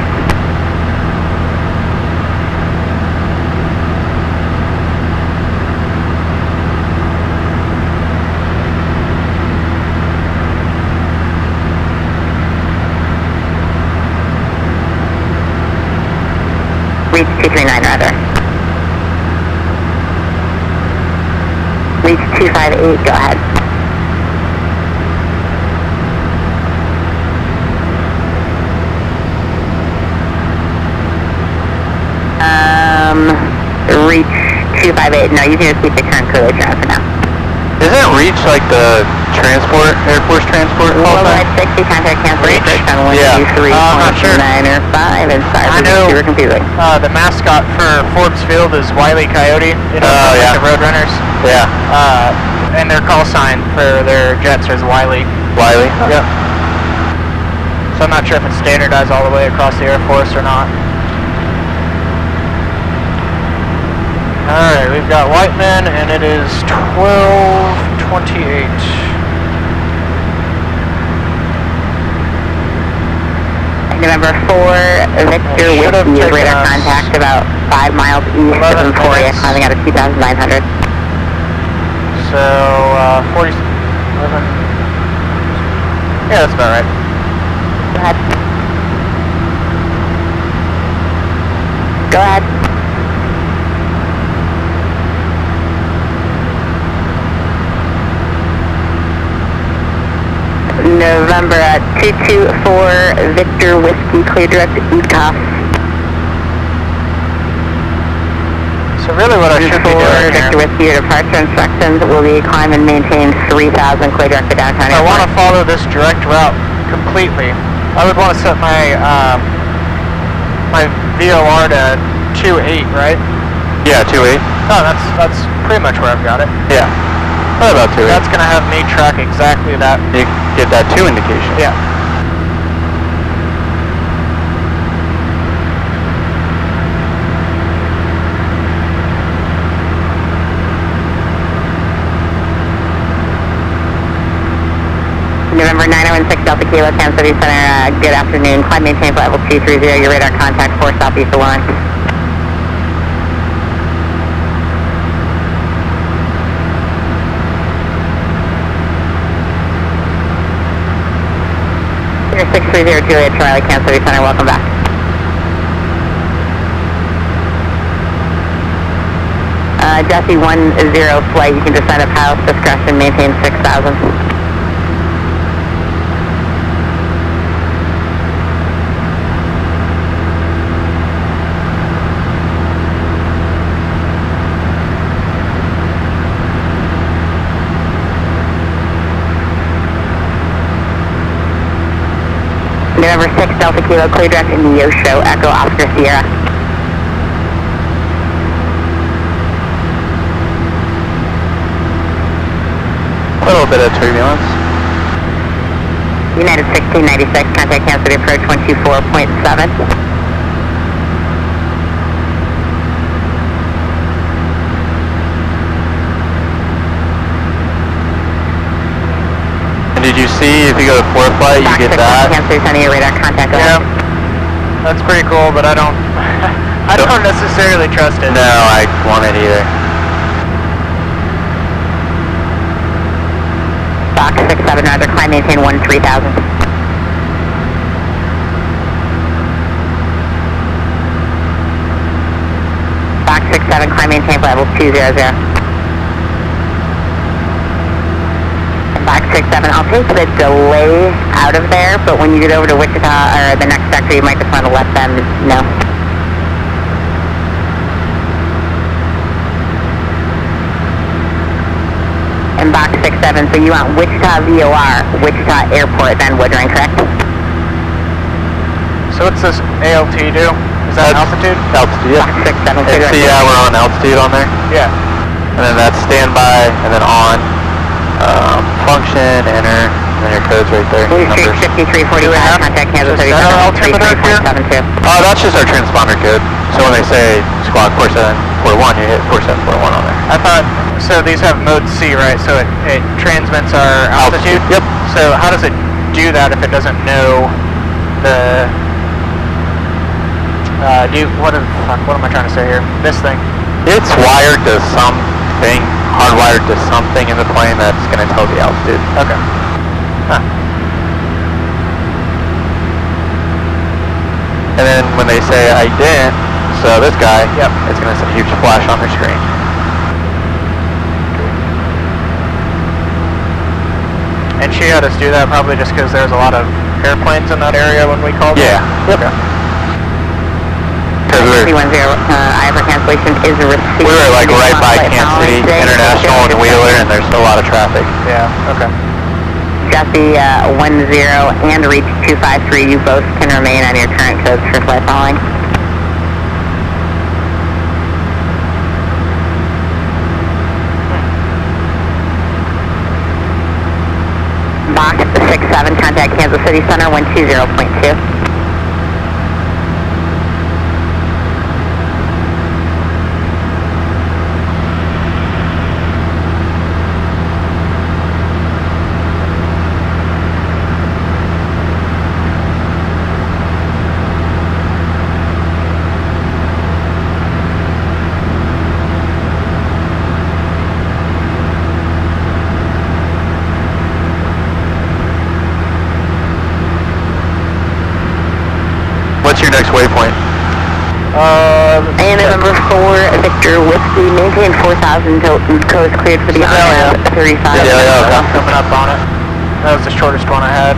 Reach 239 rather. Reach 258, go ahead. Reach 258, no, you can just keep the current clear turn for now. Isn't Reach like the transport, Air Force transport call sign? Worldwide 60, contact cancel Reach? on 123.9 not sure. or 5, and I cyber know. super confusing. The mascot for Forbes Field is Wile E. Coyote, you know, from, like, the Roadrunners. Yeah. And their call sign for their jets is Wiley. Wiley? Yep. So I'm not sure if it's standardized all the way across the Air Force or not. Alright, we've got Whiteman, and it is 12:28. November 4, Victor Whiskey is radar contact about 5 miles east of Emporia, climbing out of 2,900. So, 47. Yeah, that's about right. Go ahead. Go ahead. November 224 Victor Whiskey, clear direct to ECOF. So really what I should be doing Victor here, Whiskey, your departure instructions will be climb and maintain 3,000, clear direct to downtown I airport. want to follow this direct route completely. I would want to set my my VOR to 2.8, right? Yeah, 2.8. Oh, that's pretty much where I've got it. Yeah. What about 2.8? That's gonna have me track exactly that. You get that 2 indication. Yeah. maintain 6 Delta Kilo, Kansas City Center, good afternoon. Climb maintain level 230, your radar contact 4 southeast of Lawrence. Your 630 Juliet Charlie, Kansas City Center, welcome back. Jesse 10 flight, you can descend up house, discretion, maintain 6,000. November 6 Delta Kilo, clear direct in Neosho, Echo Oscar Sierra. A little bit of turbulence. United 1696, contact Kansas City approach 124.7. And did you see if you go to 4 flight, you get that? Kansas City Center, your radar contact. Yeah, that's pretty cool, but I don't, I don't necessarily trust it. No, I want it either. Box 67, roger, climb maintain 13,000. Box 67, climb maintain level 200. Box 67, I'll take the delay out of there, but when you get over to Wichita, or the next sector, you might just want to let them know. And box 67, so you want Wichita VOR, Wichita Airport, then Woodring, correct? So what's this ALT do? Is that altitude? Altitude, yeah. Box 67, And see, yeah, we're on altitude on there. Yeah. And then that's standby, and then on. Function, enter, and then your code's right there. Blue Street Numbers. 5345, contact Kansas City Center, 33.72. Oh, that's just our transponder code. So when they say squawk 4741, you hit 4741 on there. I thought, so these have mode C, right? So it transmits our altitude? Yep. So how does it do that if it doesn't know the, what am I trying to say here? This thing. It's wired to something, hardwired to something in the plane that's going to tell the altitude. Okay. Huh. And then when they say I didn't, so this guy, yep, it's going to send a huge flash on their screen. And she had us do that probably just because there's a lot of airplanes in that area when we called them? Yeah. Yep. Okay. Because 310, I have a cancellation is received. we were like right by Kansas City International and Wheeler, and there's a lot of traffic. Yeah, okay. Jesse 10 and reach 253, you both can remain on your current codes for flight following. Box 67, contact Kansas City Center 120.2. What's your next waypoint? And November 4, Victor Whiskey, maintain 4,000 until codes cleared for the Sedalia. 35. Sedalia, okay. I'm coming up on it. That was the shortest one I had.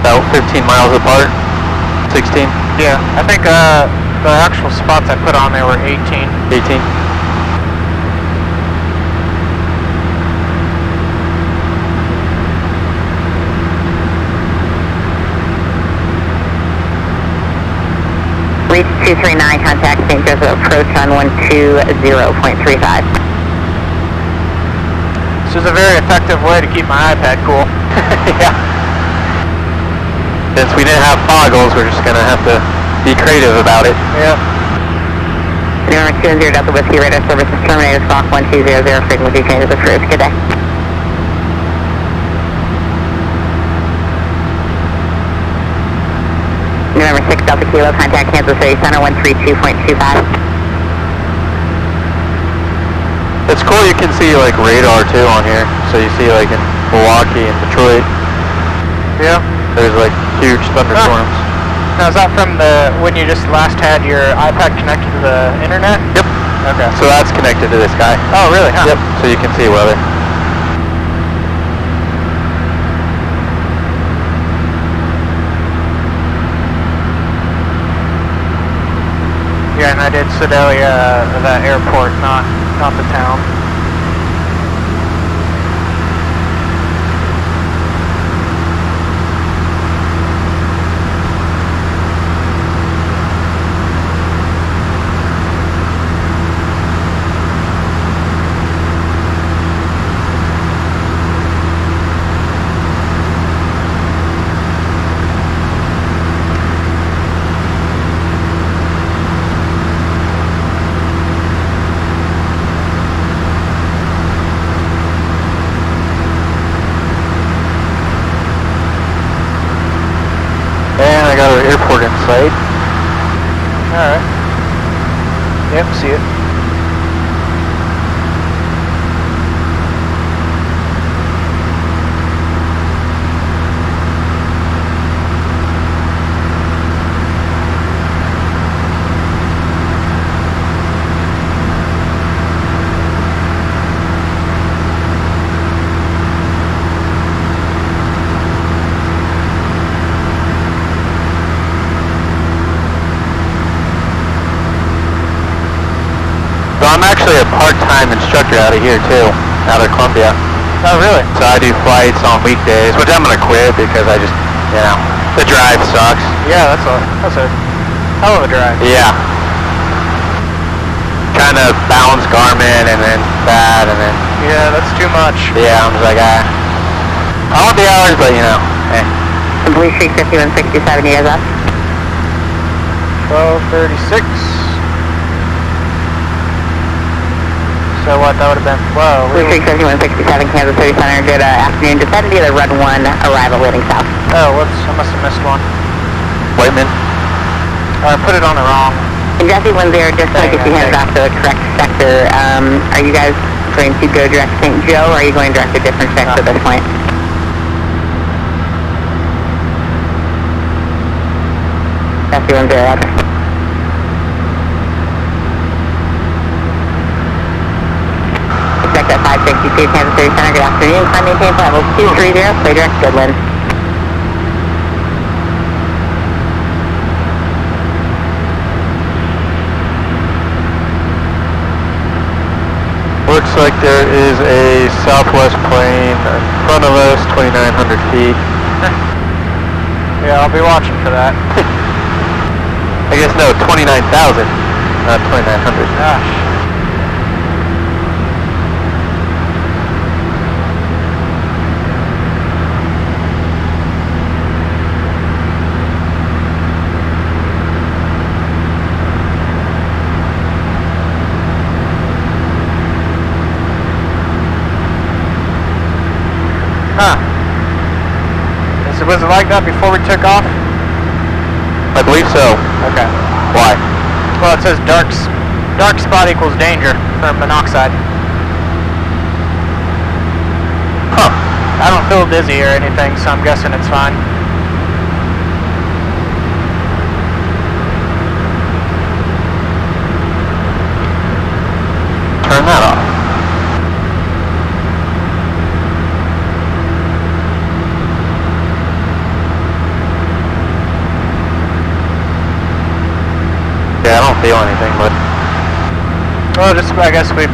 About 15 miles apart? 16? Yeah, I think the actual spots I put on there were 18. 18? Reach 239, contact St. Joseph approach on 120.35. This is a very effective way to keep my iPad cool. Yeah. Since we didn't have foggles, we're just going to have to be creative about it. Yeah. November 20 Delta Whiskey radar service is terminated. Squawk 1200, frequency changes approved. Good day. November 6 Delta Kilo, contact Kansas City Center 132.25. It's cool you can see like radar too on here. So you see like in Milwaukee and Detroit. Yeah. There's like huge thunderstorms. Now is that from the when you just last had your iPad connected to the internet? Yep. Okay. So that's connected to this guy. Oh really? Huh. Yep. So you can see weather. Yeah, and I did Sedalia, the airport, not the town. And I got our airport in sight. Alright. Yep, see it. So I'm actually a part-time instructor out of here too, out of Columbia. Oh really? So I do flights on weekdays, which I'm gonna quit because I just, you know, the drive sucks. Yeah, that's a hell of a drive. Yeah. Trying to balance Garmin and then that and then, Yeah, that's too much. yeah, I'm just like, I want the hours, but you know, eh. Blue Street 5167, you guys up? 12:36. So what, that would have been, whoa. Blue Street 5167, Kansas City Center, good afternoon. Descend to the run 1, arrival leading south. Oh, whoops, I must have missed one. Whiteman. I put it on the wrong. And Jesse 10, just to get you headed off to the correct sector, are you guys going to go direct to St. Joe, or are you going direct to different sector at this point? Jesse 10, roger. Expect at 562 Kansas City Center, good afternoon. Climb maintain level 230, play direct Goodland. Looks like there is a southwest plane in front of us, 2,900 feet. Yeah, I'll be watching for that. I guess no, 29,000, not 2,900. Gosh. Huh. So was it like that before we took off? I believe so. Okay. Why? Well, it says dark spot equals danger for monoxide. Huh. I don't feel dizzy or anything, so I'm guessing it's fine. Turn that off. Yeah, I don't feel anything, but Well, just I guess we'd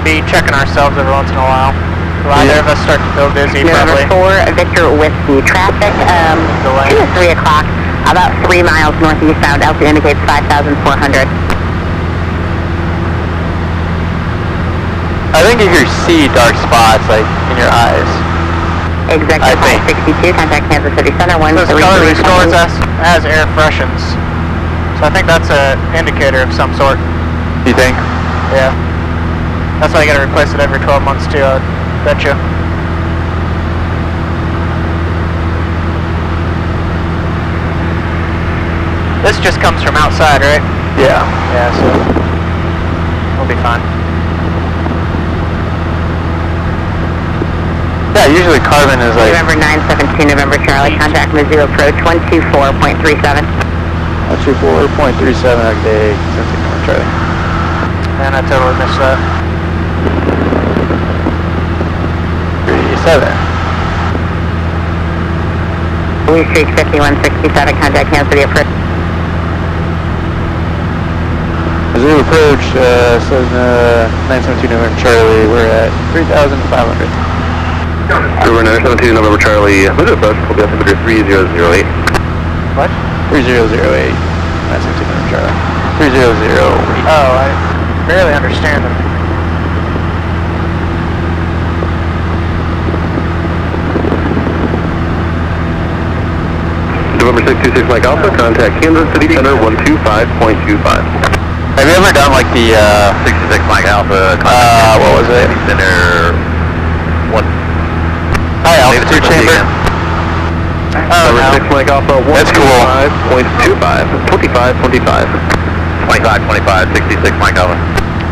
be checking ourselves every once in a while. Will either of us start to feel dizzy, Number probably. 4, Victor Whiskey. Traffic, 2 to 3 o'clock, about 3 miles northeastbound. Altitude indicates 5,400. I think if you see dark spots, like, in your eyes. Executive 562, contact Kansas City Center, This color 133. restores as air freshens. So I think that's an indicator of some sort. You think? Yeah. That's why you gotta replace it every 12 months too, I bet you. This just comes from outside, right? Yeah. Yeah, so we'll be fine. Yeah, usually carbon is like... November 917, November Charlie, contact Mizzou approach 124.37. 124.37, okay, sensing number Charlie. Man, I totally missed that. 37. Louis Creek 5167, contact cancel the approach. Mizzou approach, Cessna 917 November Charlie, we're at 3,500. River 917 November Charlie, Mizzou approach, will be up to 3008. What? 3008. 917 November Charlie. 3008. Oh, I barely understand them. November 626 Mike Alpha, contact Kansas City Center 125.25. Have you ever done like the 66 Mike Alpha, what was it? Center, High altitude chamber? Oh, Number no. 6 Mike Alpha, That's cool. 125.25. 25.25. 25, 66 Mike Alpha.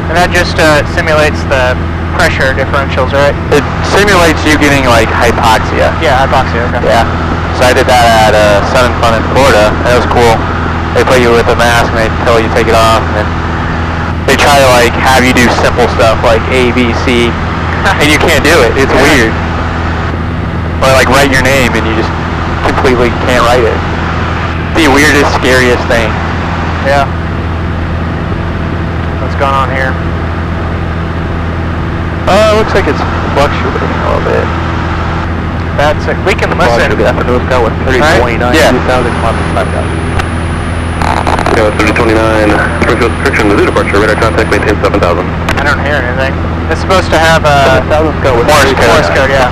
And that just simulates the pressure differentials, right? It simulates you getting like hypoxia. Yeah, hypoxia, okay. Yeah. So I did that at Sun and Fun in Florida. That was cool. They put you with a mask and they tell you to take it off, and then they try to like have you do simple stuff like A, B, C, and you can't do it. It's weird. Or like write your name and you just completely can't write it. The weirdest, scariest thing. Yeah. What's going on here? Looks like it's fluctuating a little bit. That's it. We can listen. Right? Yeah. 2,000 kilometers, 5,000. Go 3029, Springfield restriction, Mizzou departure, radar contact, maintain 7,000. I don't hear anything. It's supposed to have a Morse code, yeah.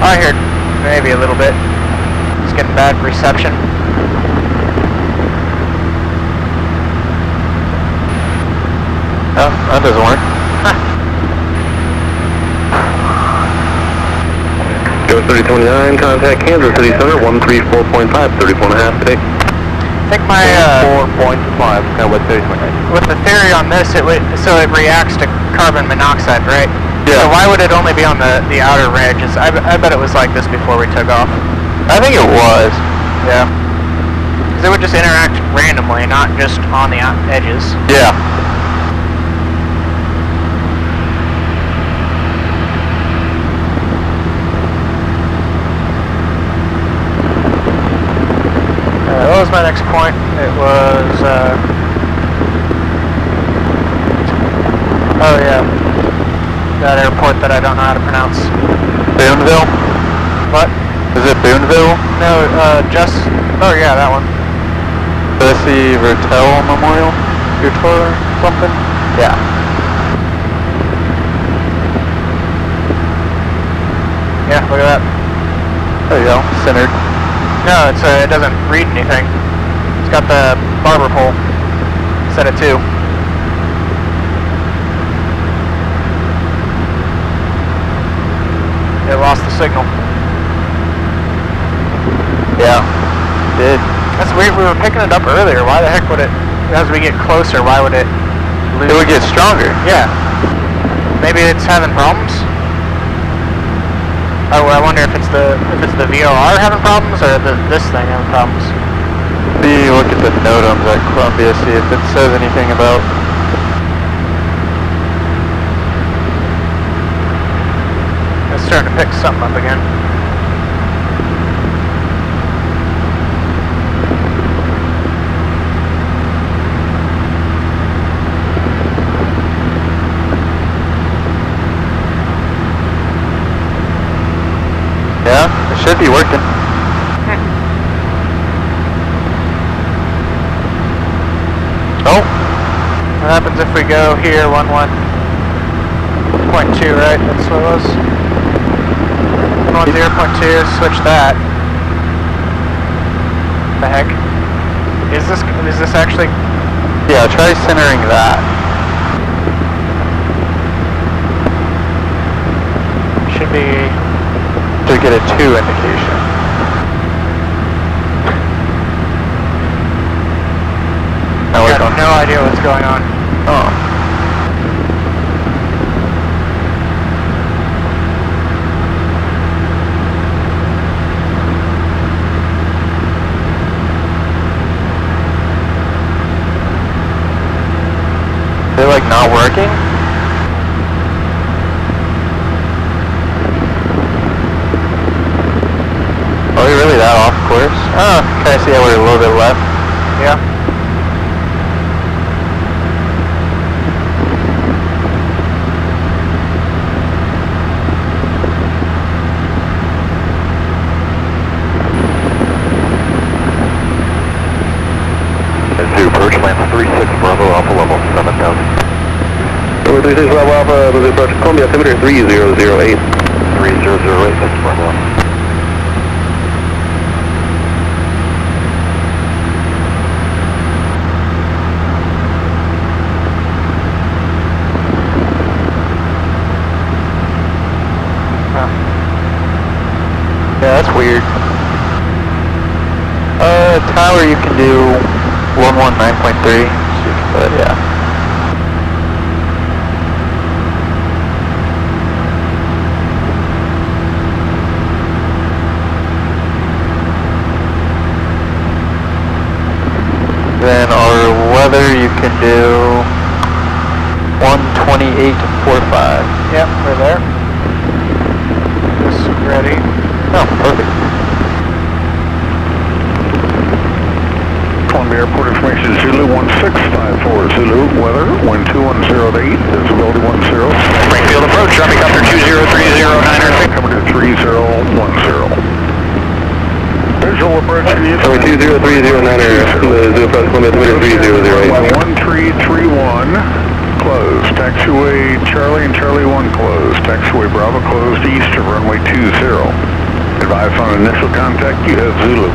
I heard maybe a little bit. It's getting bad reception. Oh, that doesn't work. Go 3029, contact Kansas City Center 134.5, 34.5 today. I think my 4.5, okay, what's 3029? with the theory on this, it reacts to carbon monoxide, right? Yeah. So why would it only be on the outer ridges? I bet it was like this before we took off. I think it was. Yeah. Because it would just interact randomly, not just on the edges. Yeah. What was my next point? It was, oh yeah, that airport that I don't know how to pronounce. Boonville? What? Is it Boonville? No, oh yeah, that one. Bessie Vertel Memorial? Vertel something? Yeah. Yeah, look at that. There you go, centered. No, it doesn't read anything. It's got the barber pole set at 2. It lost the signal. Yeah, it did. That's weird. We were picking it up earlier. Why the heck would it? As we get closer, why would it lose? It would get stronger. Yeah. Maybe it's having problems. Oh, I wonder if it's the VOR having problems or this thing having problems. Look at the NOTAMs at Columbia, see if it says anything about... It's starting to pick something up again. Yeah, it should be working. Oh. What happens if we go here, 11.2, right? That's what it was. 710.2, switch that. The heck? Is this actually? Yeah, try centering that. Should be. To get a 2 indication. Now I we're got going. no idea what's going on. Oh. They're like not working? Are we really that off course? Oh, can I see how we're a little bit left? Yeah. Zoo approach, land 36 Bravo, Alpha level 7,000. Over 36 Bravo Alpha, Zoo approach, Columbia, altimeter 3008. 3008, that's Bravo. Yeah, that's weird. Tower you can do 119.3. But yeah. Then our weather you can do 128.45. Yep, we're there. Just ready. Oh, perfect. Columbia Airport information, Zulu 1654, Zulu, weather, wind 210 to 8, visibility 10. Springfield approach, traffic after 20309er. Coming to 3010. Visual approach, Over 20309er, Zoo approach, Columbia, altimeter 3008. 1331, closed. Taxiway Charlie and Charlie 1 closed. Taxiway Bravo closed east of runway 20. Advise on initial contact, you have Zulu.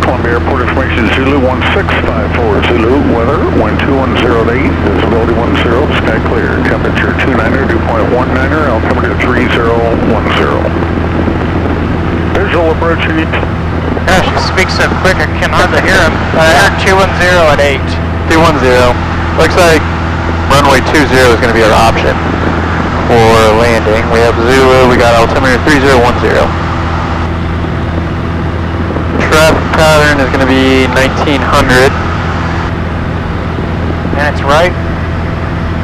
Columbia Airport information, Zulu 1654, Zulu, weather, wind 210 to 8, visibility 10, sky clear, temperature 29er, dew point 19er, altimeter 3010. Visual approach, Gosh, he speaks so quick I can hardly hear him. I heard 210 at 8. 210. Looks like runway 20 is going to be our option for landing. We have Zulu, we got altimeter 3010. Traffic pattern is going to be 1900. And it's right?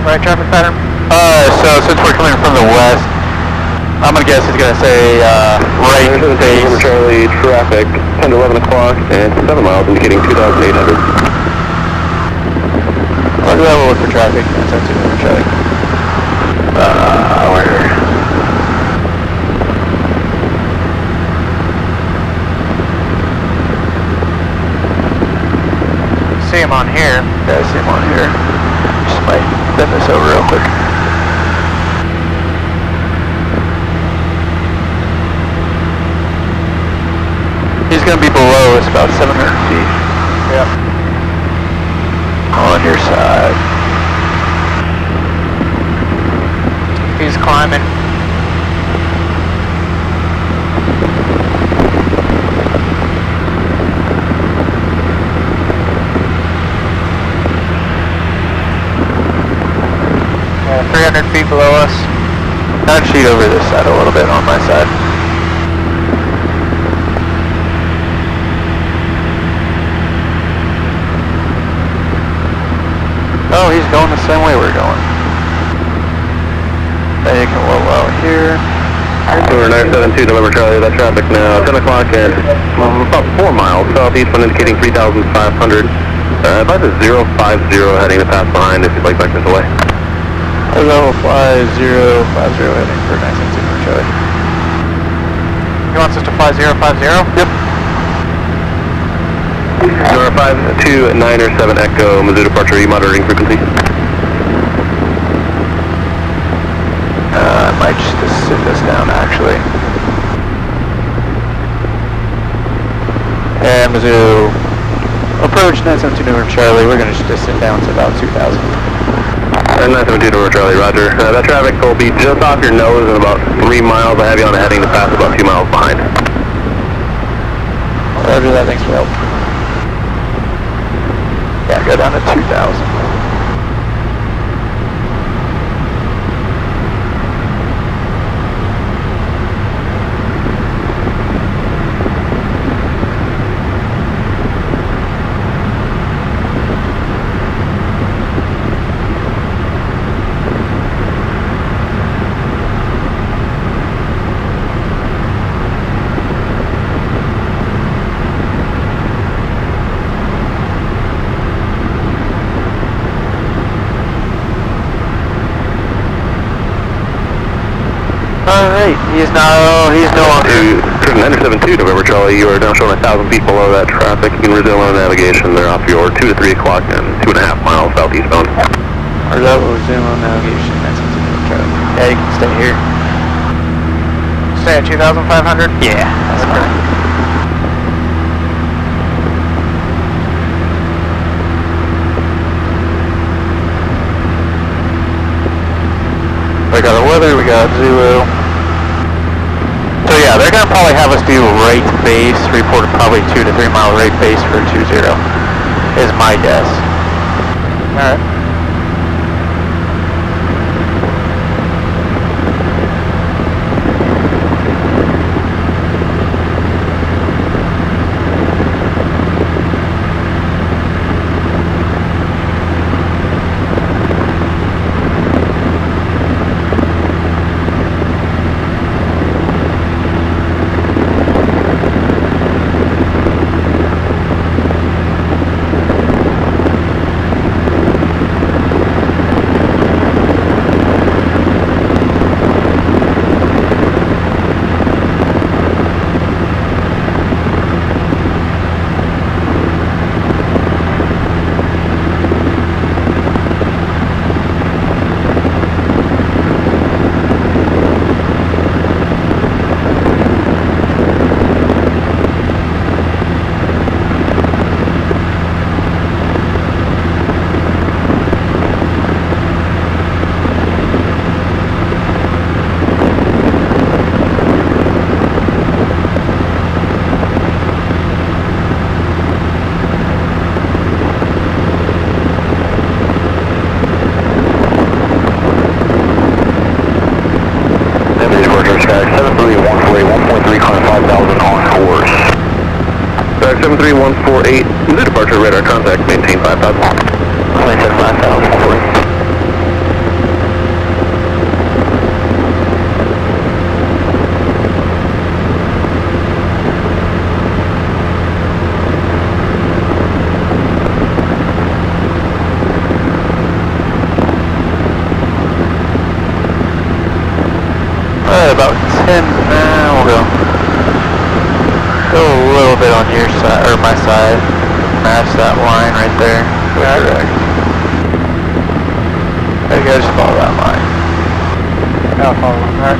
Right traffic pattern? So since we're coming from the west, I'm going to guess it's going to say right base. Charlie, traffic, 10 to 11 o'clock, and 7 miles, indicating 2,800. I'll do that, we'll look for traffic. That's not too much traffic. Where? See him on here. Yeah, I see him on here. Just might bend this over real quick. He's going to be below us about 700 feet. Yep. On your side. He's climbing. Yeah, 300 feet below us. I'd cheat over this side a little bit on my side. Oh, he's going the same way we're going. Then you can low out here. Over 972, November Charlie, that traffic now, 10 o'clock and about 4 miles southeast, when indicating 3,500. About the 050 heading to pass behind if you'd like vectors away. Level fly 050 heading for 972 Charlie. He wants us to fly 050? Yep. 529 or 7 Echo, Mizzou departure, are you monitoring frequency? might just sit this down actually. And Mizzou, approach 972 November Charlie. We're gonna just sit down to about 2,000. 972 November Charlie, roger. That traffic will be just off your nose in about 3 miles. I have you on a heading to pass about 2 miles behind. Roger that, thanks for help. Yeah, go down to 2,000. Alright, he's no longer. 972 November Charlie, you are now showing 1,000 feet below that traffic. You can resume on navigation. They're off your 2 to 3 o'clock and 2.5 miles southeastbound. Or that will resume on navigation. That's Charlie. Yeah, you can stay here. Stay at 2,500? Yeah, that's fine. We got our weather, we got Zulu. So yeah, they're gonna probably have us do rate base, report probably 2 to 3 mile rate base for 20, is my guess. Alright. Track 73148, the departure radar contact, maintain 5,000. Maintain 5,000. About 10 now, we'll go a little bit on your side, or my side, match that line right there. Correct. There you go, just follow that line. I'll follow them, right?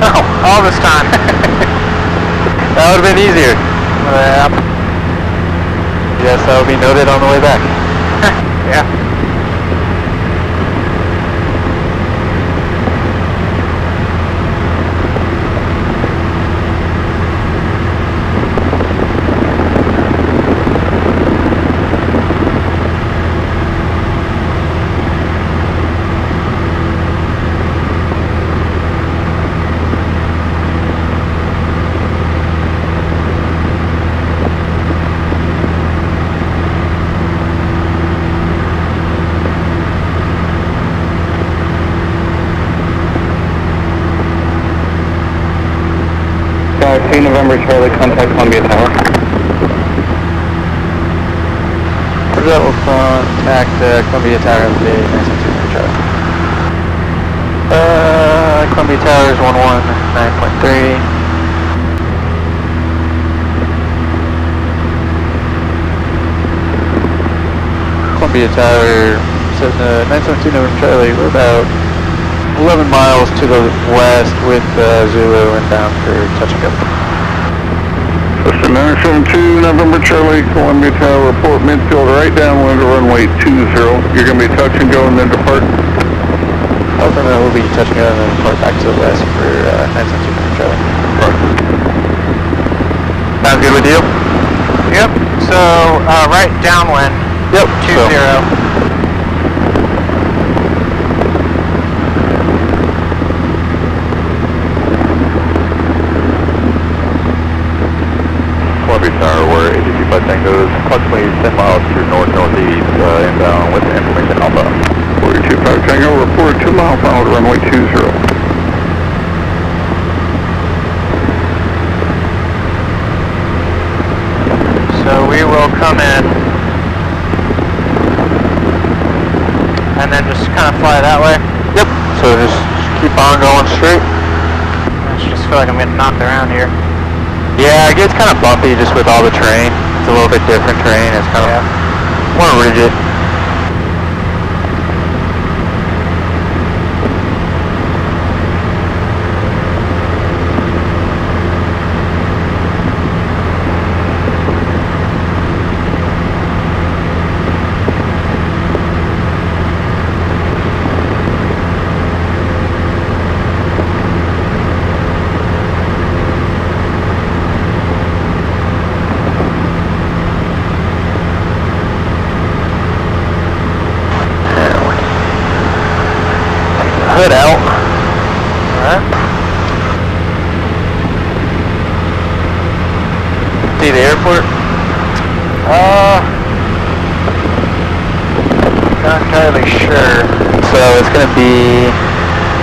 Oh, all this time. That would have been easier. Yes, that will be noted on the way back. Yeah. November Charlie, contact Columbia Tower. That will contact Columbia Tower of the 972 Charlie. Columbia Tower is 119.3. Columbia Tower, Cessna 972 November Charlie. We're about 11 miles to the west with Zulu inbound for touch and go. Cessna 972 November Charlie, Columbia Tower, report midfield right downwind to runway 20. You're going to be touch and go and then depart. Over and we'll be touch and go and then depart back to the west for 972 November Charlie. Sounds good with you? Yep. So, right downwind. Yep. 20. Columbia Tower, we're 825 Tango's, approximately 10 miles to your north-northeast, inbound with information Alpha. 425 Tango, report 2 mile final to runway 20. So we will come in and then just kind of fly that way. Yep. So just keep on going straight. I just feel like I'm getting knocked around here. Yeah, it gets kind of bumpy just with all the terrain. It's a little bit different terrain. It's kind of more rigid. Hood out. Alright. See the airport? Not entirely sure. So it's gonna be,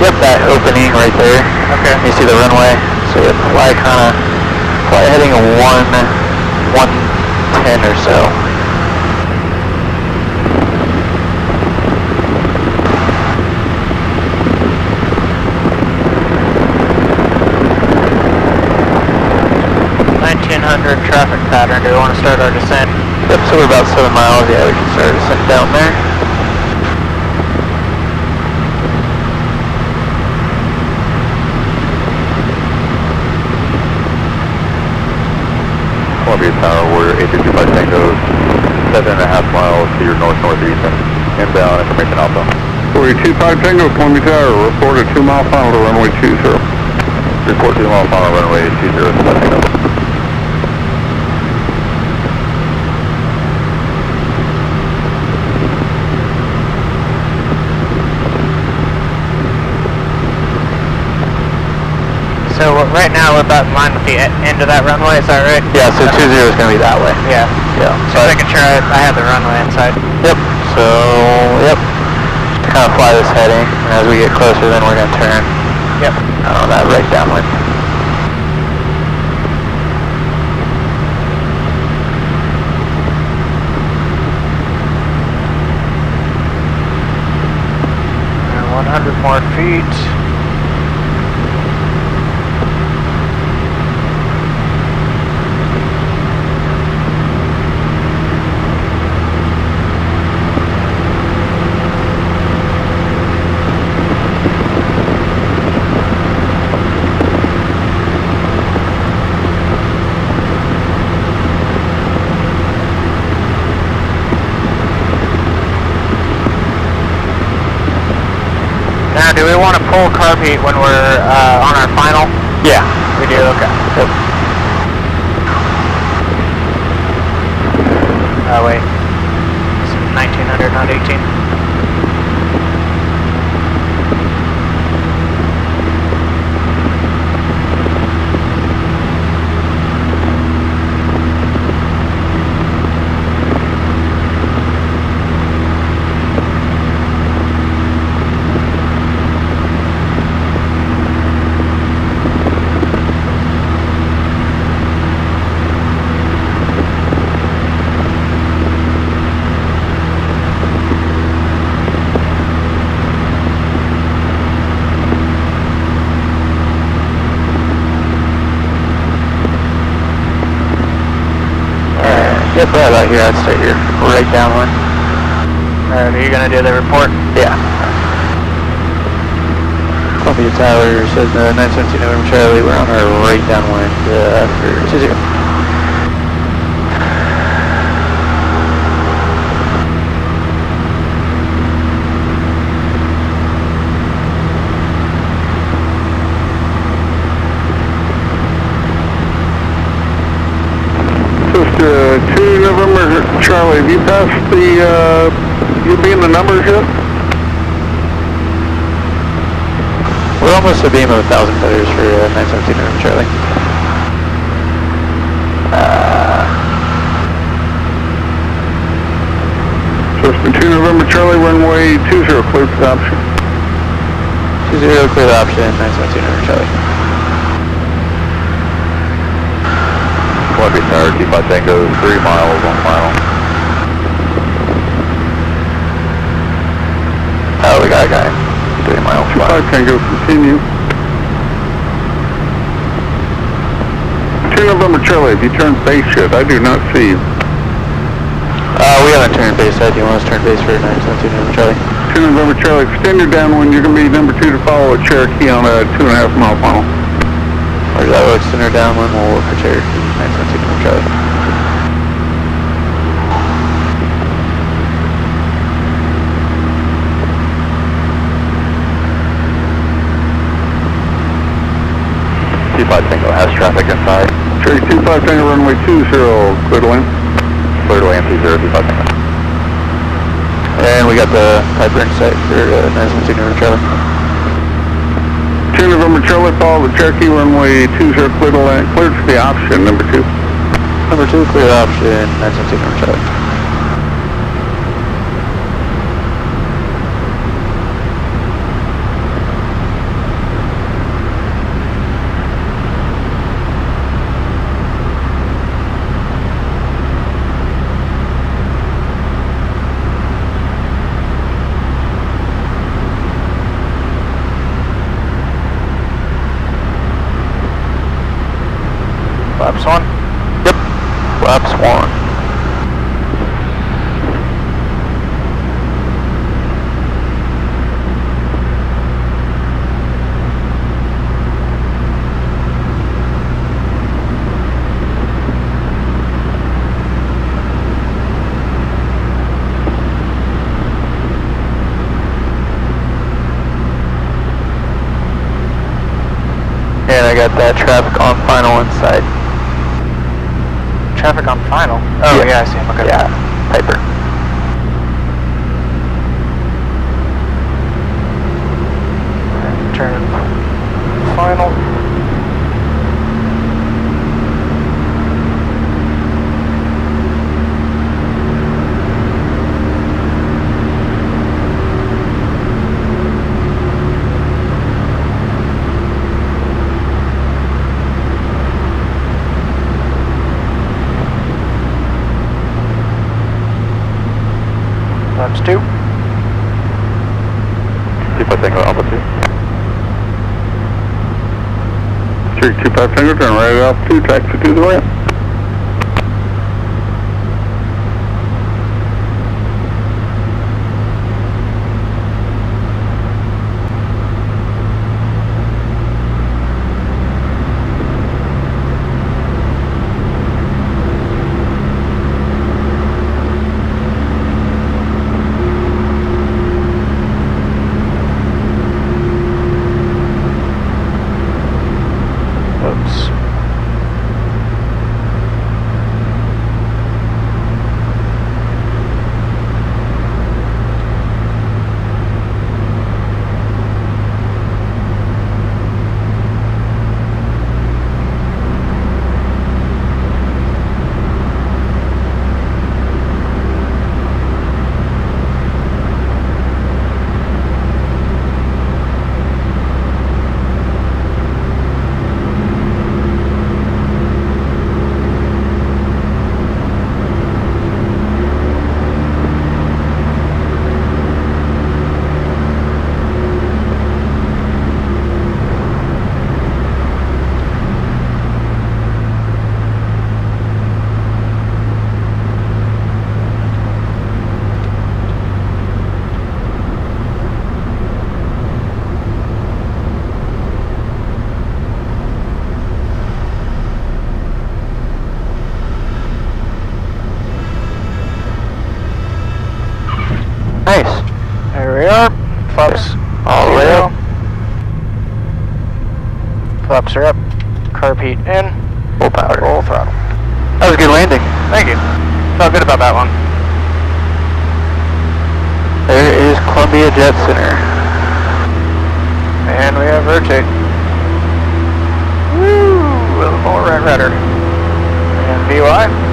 yep, that opening right there. Okay. You see the runway? So you fly heading a 110 or so. Traffic pattern. Do we want to start our descent? Yep, so we're about 7 miles. Yeah, we can start descent down there. Columbia Tower, we're 825 Tango, 7.5 miles to your north-northeast, inbound information Alpha. 425 Tango, Columbia Tower, report a 2 mile final to runway 20. Report 2 mile final runway 20, Tango. So right now we're about in line with the end of that runway, is that right? Yeah, so 20 is going to be that way. Yeah. Yeah. Just making sure I have the runway inside. Yep. So, yep. Kind of fly this heading, and as we get closer, then we're going to turn. Yep. On that right downwind. And 100 more feet. Now, do we want to pull carb heat when we're on our final? Yeah. We do, okay. Yep. Oh, wait. It's 1900, not 18. Yep, right about here. I'd stay here. Right downwind. Alright, are you gonna do the report? Yeah. Columbia Tower, Cessna 917 November Charlie. We're on our right downwind for 20. Just 2 November Charlie, have you passed the, you being the numbers yet? We're almost a beam of 1,000 feathers for 917 November Charlie. Just 2 November Charlie, runway 20, clear for the option. 20, clear the option, 917 November Charlie. Columbia Tower, T5 Tango, 3 miles, 1 mile. Oh, we got a guy. 3 miles. 5 Tango, continue. 2 November Charlie, have you turned base yet? I do not see you. We haven't turned base yet. Do you want us to turn base for 917 November Charlie? 2 November Charlie, extend your downwind. You're going to be number 2 to follow at Cherokee on a 2.5 mile final. Or that will extend her downwind. We'll look for Cherokee 917 November Charlie. T5 Tango has traffic inside. Cherokee 25 Tango, runway 20, clear to land. Clear to land 20, T5 Tango. And we got the Piper in sight for 917 November Charlie. 2 November Charlie, follow the Cherokee, runway 20, clear to land. Cleared for the option, number 2. Number 2, clear the option, 917 November Charlie. Flaps 1? Yep. Flaps 1. And I got that traffic on final inside. Traffic on final? Oh, yeah, I see him. Okay. Yeah, Piper. Turn final. Flaps 2. T5 Tango, Alpha 2. Cherokee 25 Tango, turn right at Alpha 2, taxi to the ramp. Flaps are up. Carb heat in. Full power. Full throttle. That was a good landing. Thank you. Felt good about that one. There is Columbia Jet Center. And we have rotate. Woo! A little more redder. And VY.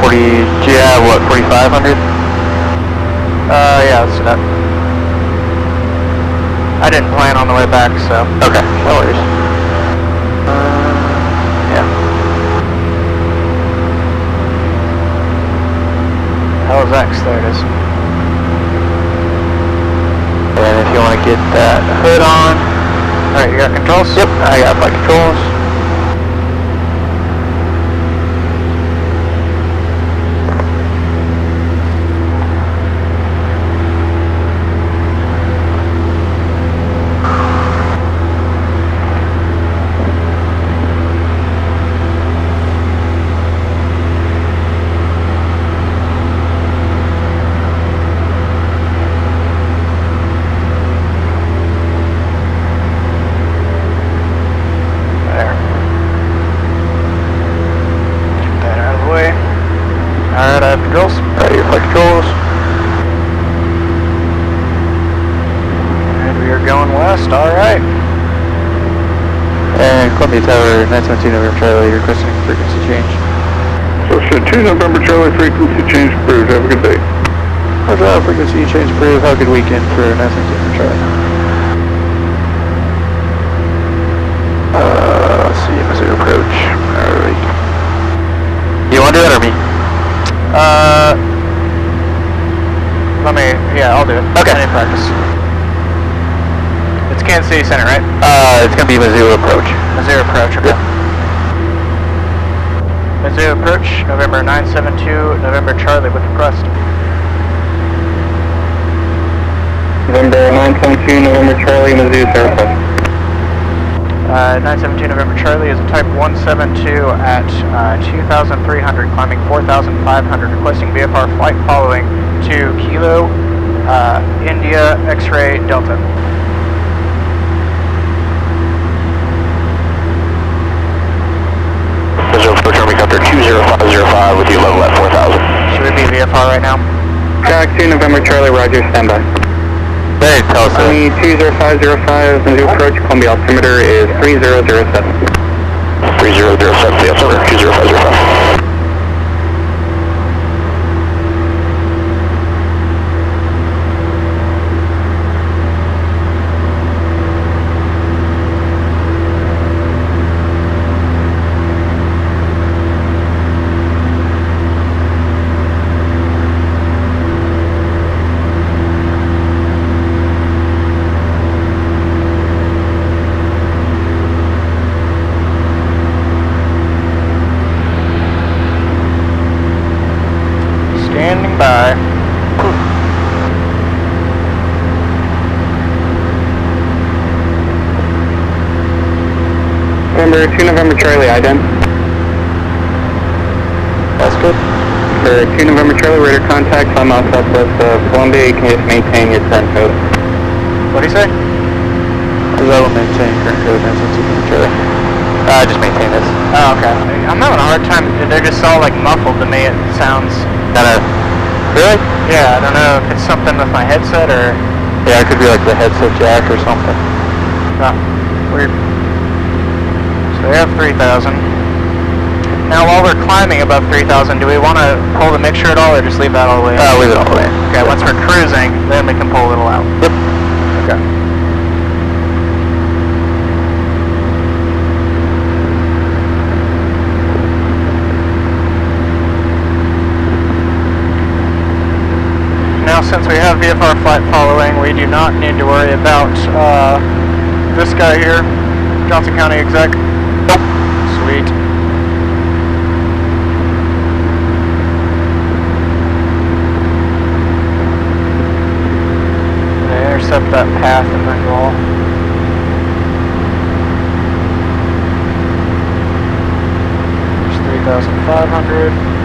Do you have what, 4,500? Yeah, let's do that. I didn't plan on the way back, so. Okay, no worries. Yeah. Hell's X, there it is. And if you want to get that hood on. Alright, you got controls? Yep, I got my controls. Alright, I have controls. Alright, your flight controls. And we are going west, alright. And Columbia Tower, 917 November Charlie, requesting frequency change. So 2 November Charlie, frequency change approved. Have a good day. Roger, frequency change approved. Have a good weekend for 917 November Charlie. Let's see, Missouri approach. Alright. You want to do it or me? I'll do it. Okay. Any practice. It's Kansas City Center, right? It's gonna be Mizzou approach. Mizzou approach, okay. Yep. Mizzou approach, November 972, November Charlie with request. November 972, November Charlie, Mizzou, Sarasota. 972 November Charlie is a type 172 at 2,300, climbing 4,500, requesting VFR flight following to Kilo, India, X-ray, Delta. Mizzou approach Army Copter 20505 with you level at 4,000. Should we be VFR right now? Track 2 November Charlie, Roger, standby. Hey, tell us Army 20505, Mizzou approach, Columbia altimeter is 3007. 3007, yes, over 20505. Standing by. November 2 November Charlie, ident. That's good. For 2 November Charlie, radar contact, I'm off southwest of Columbia, you can just maintain your current code. What'd he say? I will maintain current code 917 Charlie. Just maintain this. Oh, okay. I'm having a hard time. They're just all like muffled to me. It sounds. Really? Yeah, I don't know if it's something with my headset or. Yeah, it could be like the headset jack or something. Oh, weird. So we have 3,000. Now, while we're climbing above 3,000, do we want to pull the mixture at all, or just leave that all the way? Leave it all the way. Okay, once we're cruising, then we can pull a little out. Yep. Okay. Now, since we have VFR flight following, we do not need to worry about this guy here, Johnson County exec. Nope. Sweet. Intercept that path and then roll. There's 3,500.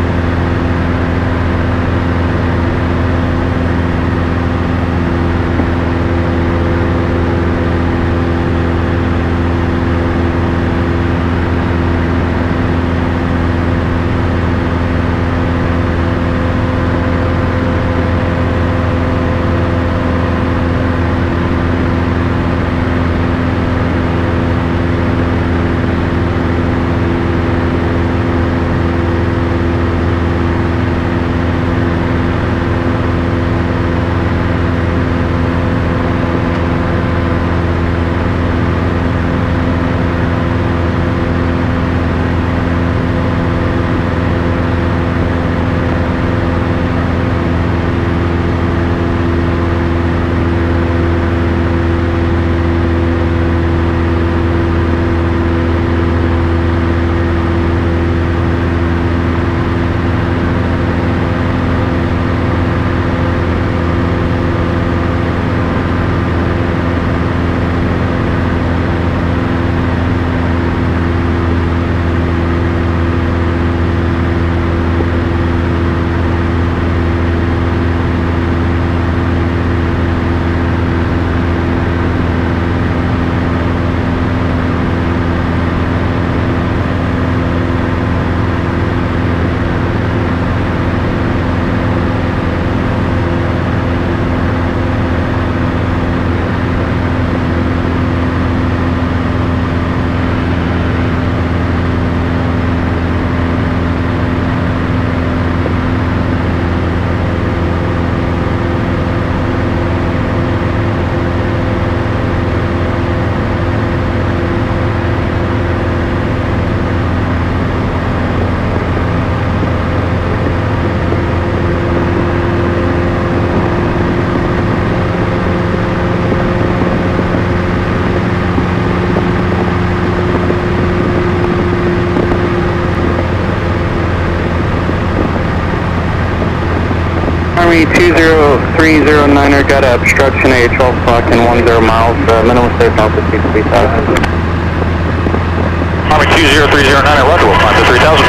Army 20309er got an obstruction at 12 o'clock and 10 miles. Minimum safe altitude 3,000. Army 20309er, roger, we'll climb to 3,000.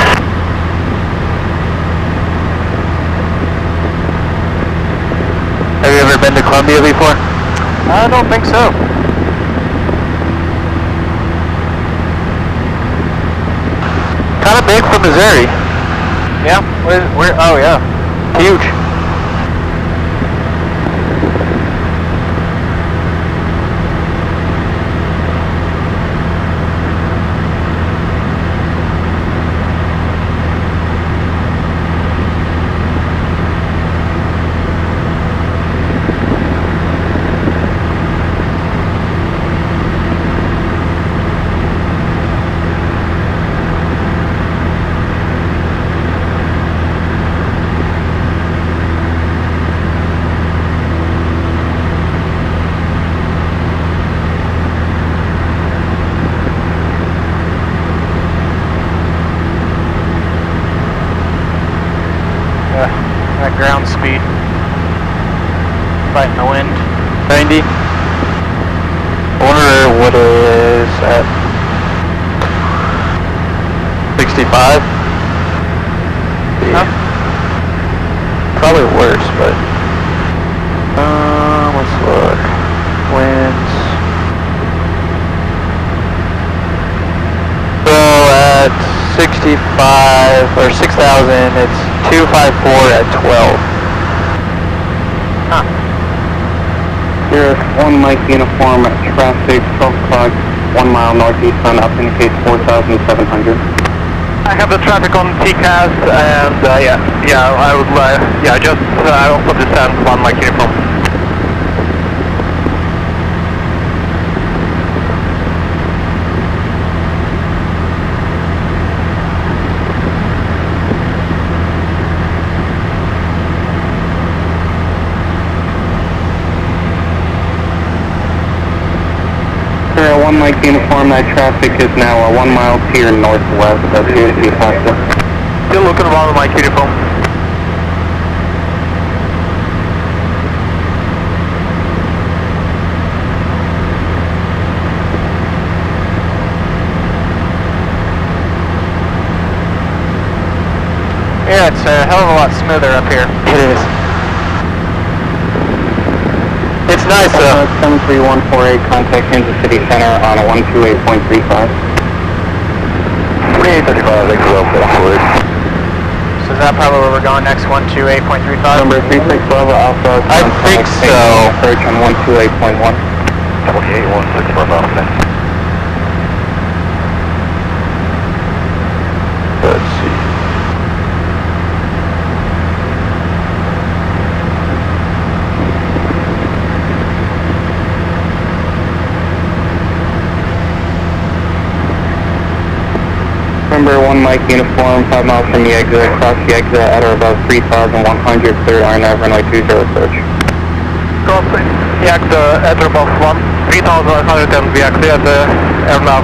Have you ever been to Columbia before? I don't think so. Kind of big for Missouri. Yeah? Where? Oh, yeah. Huge. That ground speed. Fighting the wind. 90. I wonder what it is at 65. Huh? Probably worse, but let's look. Winds. So at 65 or 6,000, it's 254 at 12. Huh. Here's 1 Mike uniform at traffic, 12 o'clock, 1 mile northeast on up indicates 4,700. I have the traffic on TCAS and I would I also descend 1 Mike uniform. Sir, 1 Mike uniform, that traffic is now 1 mile to your northwest of GSP Pasta. Still looking around 1 Mike uniform. Yeah, it's a hell of a lot smoother up here. It is. It's nice though. 73148, contact Kansas City Center on a 128.35. 2835, thanks for the So is that probably where we're going next? 128.35? Number 36 Bravo Alpha. I think so. Approach on 128.1. 2816 Bravo Alpha. Let's see. Number 1 Mike uniform, 5 miles from the exit, cross the exit at or above 3,100, clear RNF, runway 20 approach. Crossing the exit at or above 3,100 and we are clear the airnav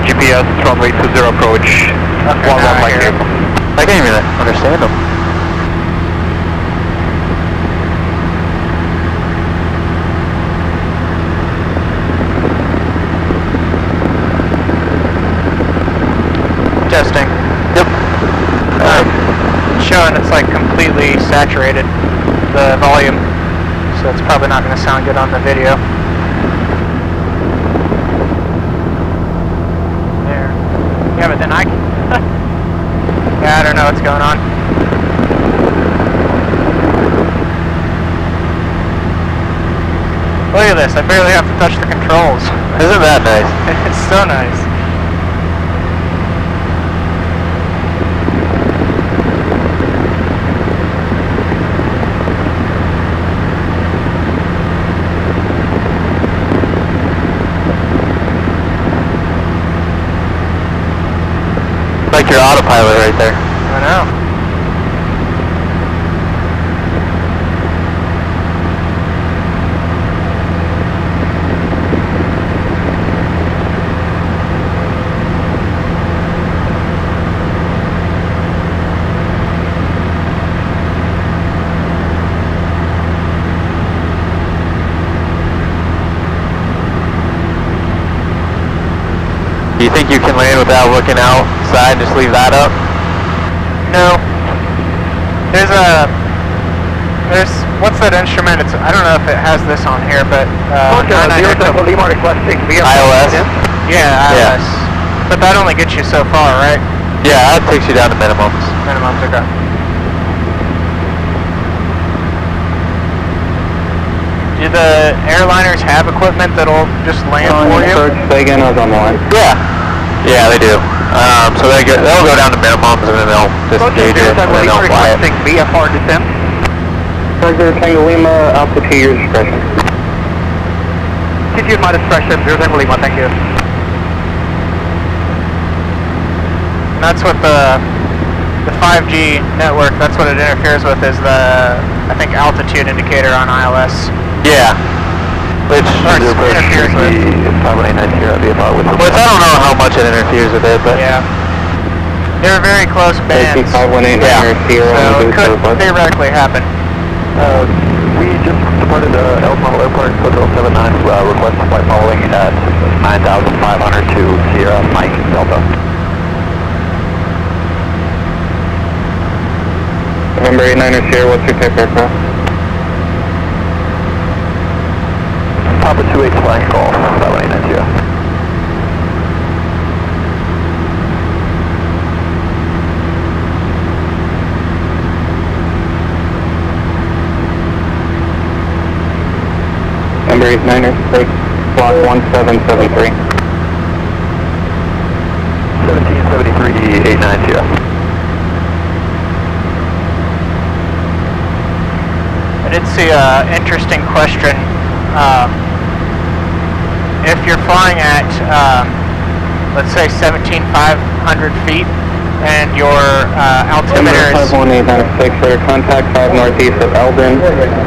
GPS runway 20 approach. 11 Mike uniform. I can't even understand them. Testing. Yep. Showing it's like completely saturated, the volume, so it's probably not going to sound good on the video. There. Yeah, but then I can... yeah, I don't know what's going on. Look at this, I barely have to touch the controls. Isn't that nice? It's so nice. Like your autopilot right there. I know. Do you think you can land without looking outside and just leave that up? No. What's that instrument? I don't know if it has this on here, but requesting iOS? Yeah, iOS. But that only gets you so far, right? Yeah, that takes you down to minimums. Minimums, okay. Do the airliners have equipment that'll just land for you? Say again, I was on the line. Yeah. Yeah, they do. So they'll go down to minimums and then they'll just gauge it and then they'll fly it. VFR descent. Roger, Tango Lima, altitude your discretion. Continue my discretion, 0 Tango Lima, thank you. And that's what the 5G network, that's what it interferes with, is the, I think, altitude indicator on iOS. Yeah. Which interferes with. probably not here. Which I don't know how much it interferes with it, but yeah. They're very close bands. 518 Yeah. So it could theoretically happen. We just departed El Model Airport, Hotel 79, request to fly following at 9,500 to Sierra Mike Delta. November 89er Sierra, what's your type aircraft? Papa 28 flying call, 518 Number 89er, take block 1773. 1773, 890. I did see an interesting question. If you're flying at, let's say 17,500 feet, and your altimeter is... 51896, for contact 5 northeast of Eldon.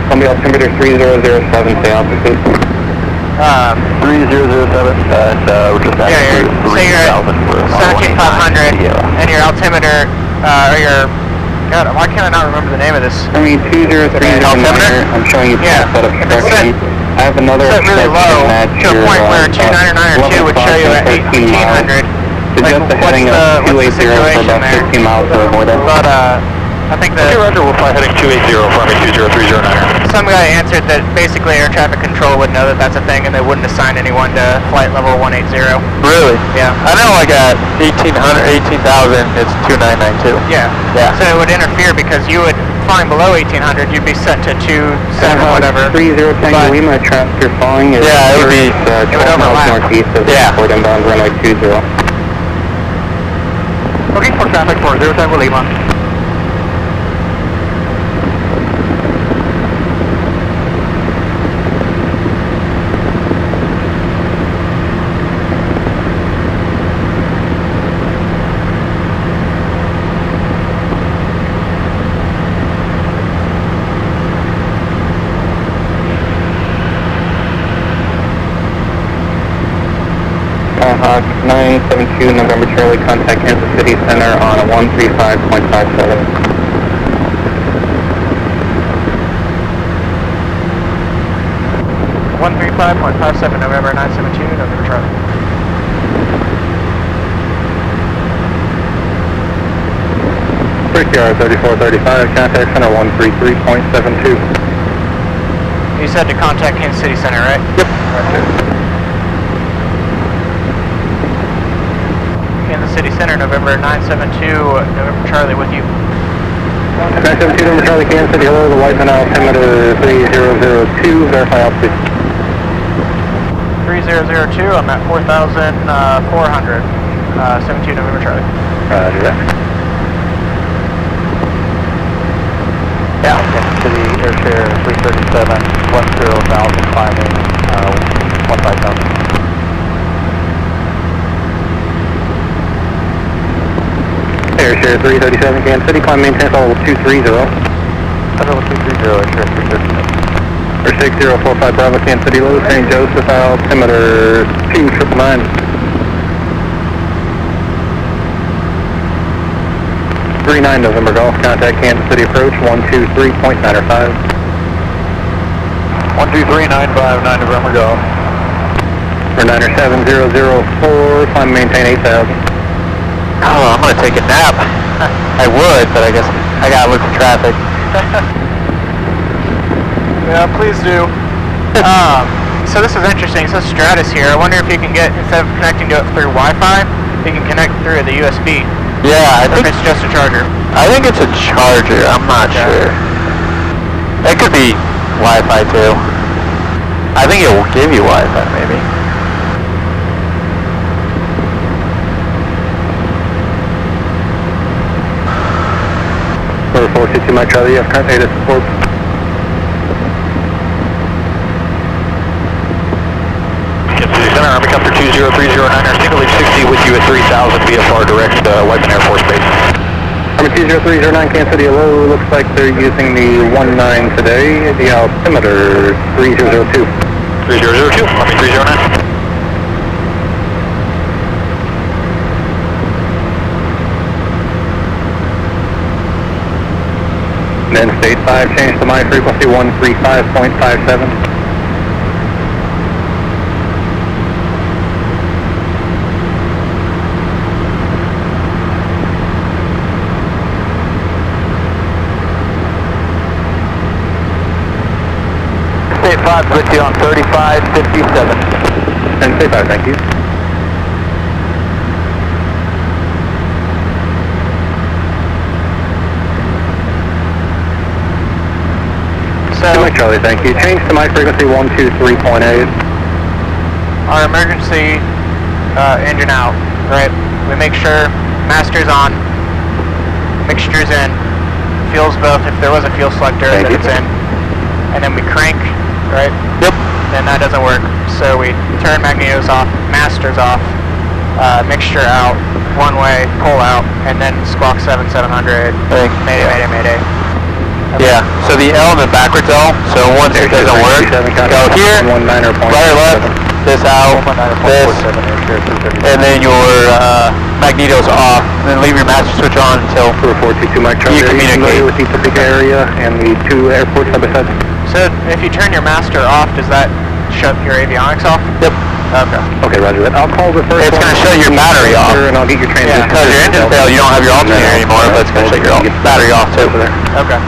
Columbia altimeter 3007, say altitude. 3007, and we're just at Yeah, say you're at 17,500, and your altimeter, or your... God, why can't I not remember the name of this? I mean, 2030 altimeter? I'm showing you Yeah. set of correction. I have another Set really low, to a point where 2992 would show you at 1,800, Like, Suggest a what's heading the of 280 for situation about there? 15 miles to avoid it. But I think that Okay, Roger, we'll fly heading 280 for me 20309. some guy answered that basically air traffic control would know that that's a thing and they wouldn't assign anyone to flight level 180. Really? Yeah. I know like at 18,000, it's 2992. Yeah. Yeah. So it would interfere because you would, flying below 1800, you'd be set to 27 whatever. 30 Tango But- Lima, traffic you're following is Yeah, it would be- 12 miles overlap. northeast of Yeah. Fort inbound runway 20. Okay, for traffic for 0 Tango Lima. Hawk 972 November Charlie, contact Kansas City Center on a 135.57. November 972, November Charlie. Brickyard 3435, contact center 133.72. You said to contact Kansas City Center, right? Yep. Kansas City Center, November 972, November Charlie with you. 972 November Charlie, Kansas City, hello, the Whiteman altimeter 3002, verify altitude. 3002, I'm at 4,400, 72 November Charlie. Roger that. Yeah, Kansas City Airshare 337, 10,000, climbing 15,000. Airshare 337, Kansas City, climb maintain level 230. Level 230, Airshare 337. Or 6045 Bravo, Kansas City, low, St. Joseph, altimeter 2999. November Golf, contact Kansas City approach 123.95. 123.959 November Golf. For 97004, climb maintain 8,000. Oh, I'm gonna take a nap. I would, but I guess I gotta look at traffic. Yeah, please do. So this is interesting. It says Stratus here. I wonder if you can get, instead of connecting to it through Wi-Fi, you can connect through the USB. Yeah, I Or if think it's just a charger. I think it's a charger. I'm not sure. It could be Wi-Fi too. I think it will give you Wi-Fi maybe. Number 422 Mike Charlie, you have current data support. Kansas City Center, Army Copter 20309, single leaf 60 with you at 3,000 VFR direct Whiteman Air Force Base. Army 20309, Kansas City, hello, looks like they're using the 19 today, the altimeter 3002. 3002, Army 309. And then state 5, change to my frequency 135.57. State 5 with you on 3557. And state 5, thank you. So Mike Charlie, thank you. Change to my frequency 123.8. our emergency engine out, right? We make sure master's on, mixture's in, fuel's both, if there was a fuel selector, Thank that you. it's in. And then we crank, right? Yep. Then that doesn't work. So we turn magnetos off, master's off, mixture out, one way, pull out, and then squawk 7700, mayday, mayday, mayday. Yeah, so the L and the backwards L, so once it doesn't work, go here, right or left, this out, this, and then your magneto's off, and then leave your master switch on until For 422 Mike Charlie, you are you familiar communicate. with the Topeka area and the two airports side by side? So if you turn your master off, does that shut your avionics off? Yep. Okay. Okay, roger that. I'll call the first It's going to shut your battery off. and I'll get your transition. Because your engine failed, you don't have your alternator anymore, but it's going to shut your battery off too. Okay.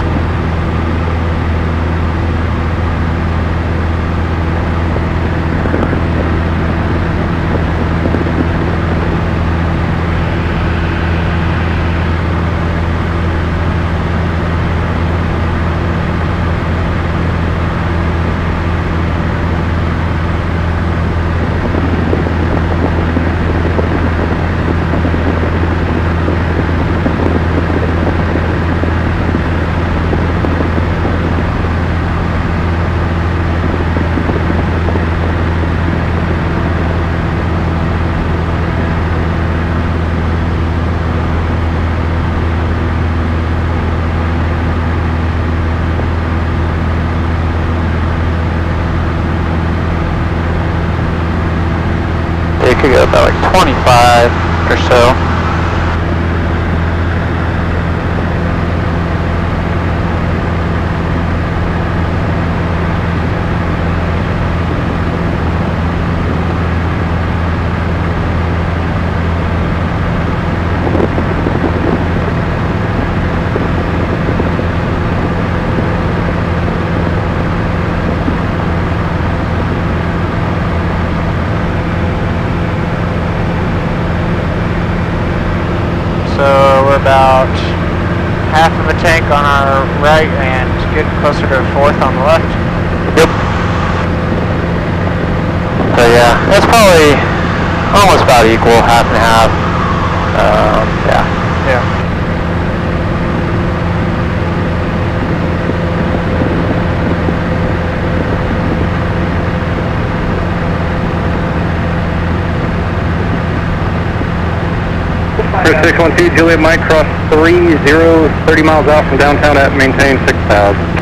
It could go about like 25 or so. So we're about half of a tank on our right and getting closer to a fourth on the left. Yep. So yeah, that's probably almost about equal, half and half. Yeah. Yeah. For 612, Juliet Mike, cross 30, 30 miles out from downtown at maintain 6,000.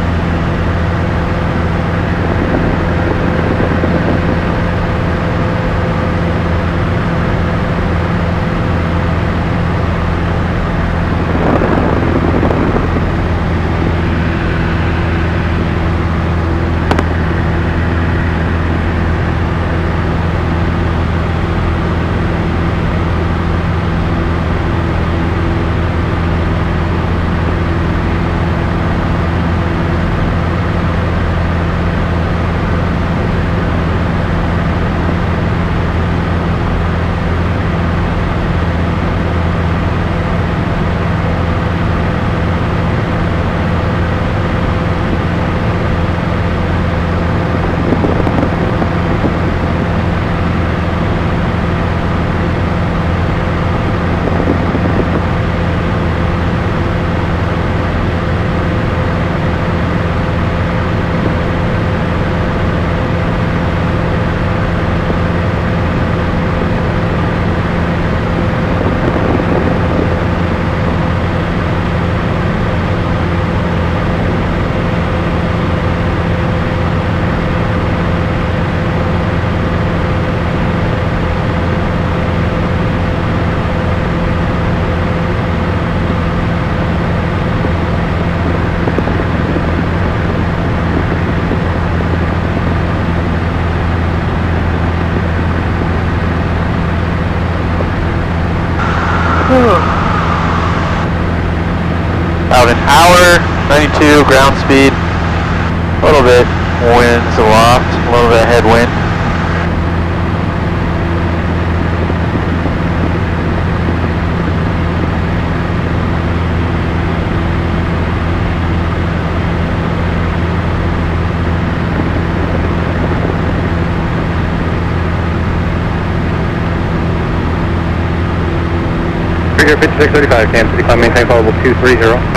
About an hour, 92 ground speed, a little bit winds aloft, a little bit of headwind. Figure 5635, Kansas City, climb maintain followable 230.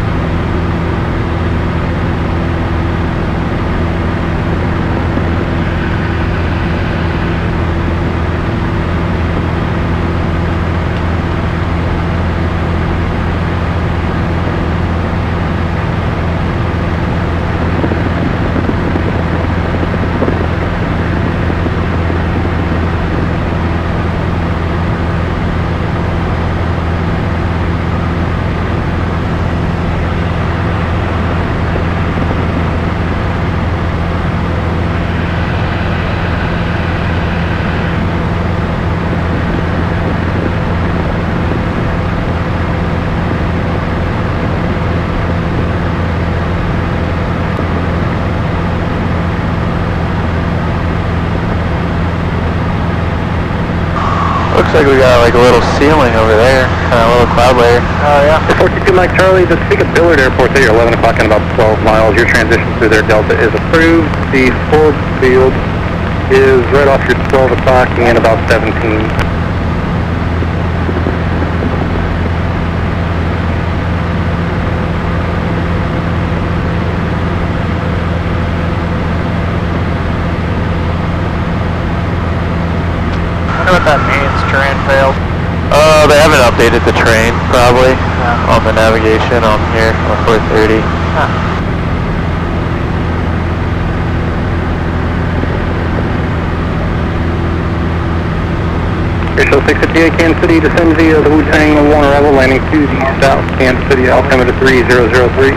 looks like we got like a little ceiling over there, kind of a little cloud layer. Oh yeah. 42 Mike Charlie, the speak of Billard Airport there, 11 o'clock in about 12 miles. Your transition through their Delta is approved. The forward field is right off your 12 o'clock and about 17. I wonder what that means, terrain failed. They haven't updated the train, probably, on the navigation on here, on 430. Huh. Airshell 658 Kansas City, descend via the Wu-Tang 1 arrival, landing to the south, Kansas City, altimeter 3003.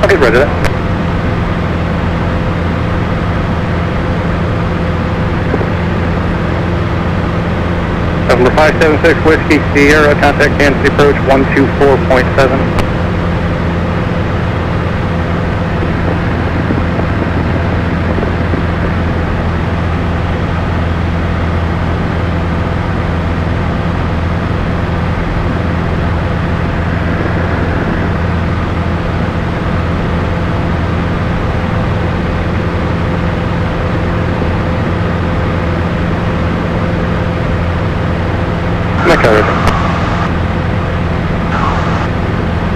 Okay, roger that. Number 576 Whiskey Sierra, contact Kansas City approach 124.7.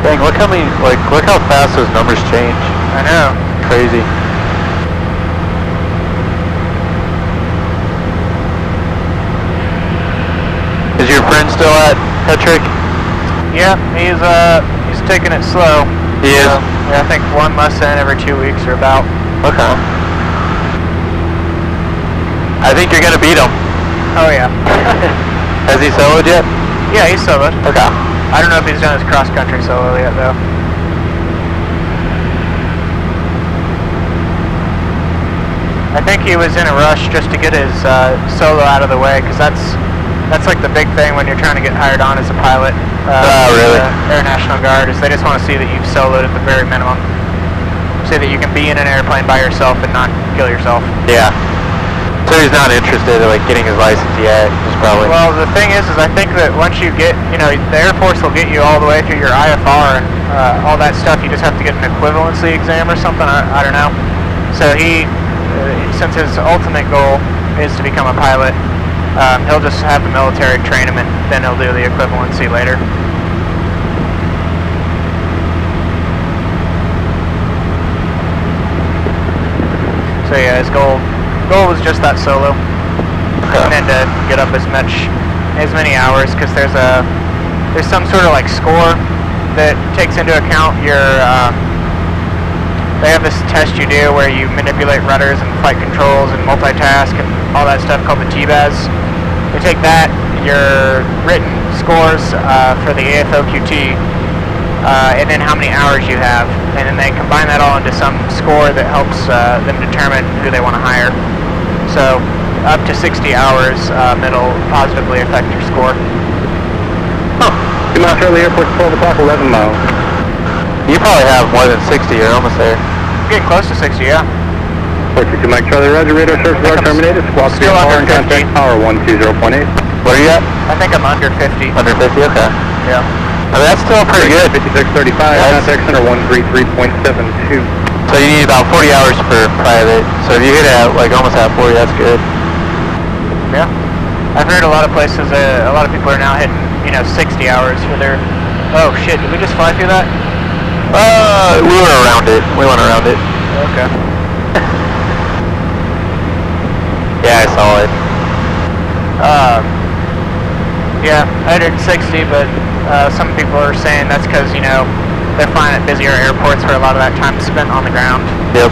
Dang, look how many, like, look how fast those numbers change. I know. Crazy. Is your friend still at Petrick? Yeah, he's taking it slow. He is? Yeah, I think one lesson every 2 weeks or about. Okay. I think you're gonna beat him. Oh yeah. Has he soloed yet? Yeah, he's soloed. Okay. I don't know if he's done his cross-country solo yet, though. I think he was in a rush just to get his solo out of the way, because that's like the big thing when you're trying to get hired on as a pilot. Really? Air National Guard, is they just want to see that you've soloed at the very minimum. So that you can be in an airplane by yourself and not kill yourself. Yeah. So he's not interested in like getting his license yet. He's probably. Well, the thing is I think that once you get, you know, the Air Force will get you all the way through your IFR and all that stuff. You just have to get an equivalency exam or something. I don't know. So he, since his ultimate goal is to become a pilot, he'll just have the military train him, and then he'll do the equivalency later. So yeah, his goal was just that solo, and then to get up as many hours, because there's some sort of like score that takes into account your. They have this test you do where you manipulate rudders and flight controls and multitask and all that stuff called the TBAS. They take that, your written scores for the AFOQT, and then how many hours you have, and then they combine that all into some score that helps them determine who they want to hire. So up to 60 hours, it'll positively affect your score. Huh. 2 miles early, airport 12 o'clock, 11 miles. You probably have more than 60, you're almost there. Getting close to 60, yeah. 42 Mike Charlie, roger, radar services are terminated. Squawk still under 50. Contact power 120.8. What are you at? I think I'm under 50. Under 50, okay. Yeah. I mean, that's still pretty good. 5635, contact center 133.72. So you need about 40 hours per private. So if you hit at like almost at 40, that's good. Yeah. I've heard a lot of places, a lot of people are now hitting, 60 hours for their... Oh shit, did we just fly through that? We went around it. Okay. Yeah, I saw it. Yeah, 160, but some people are saying that's because, they're flying at busier airports where a lot of that time is spent on the ground. Yep.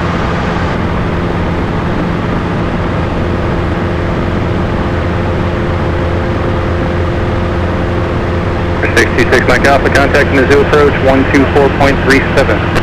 For 66 Mike Alpha, contact Mizzou approach 124.37.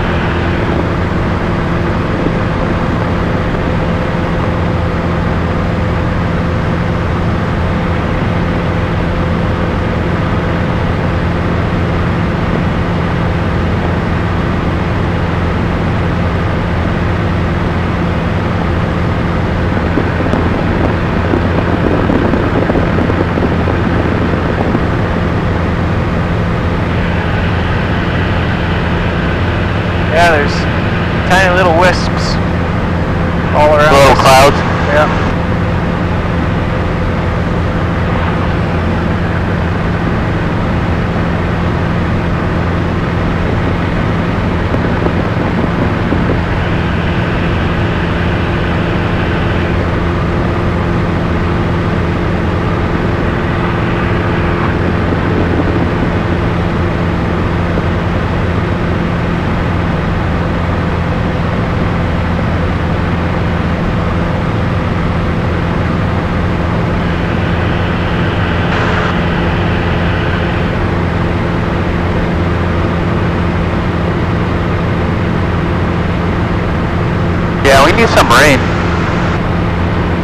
some rain.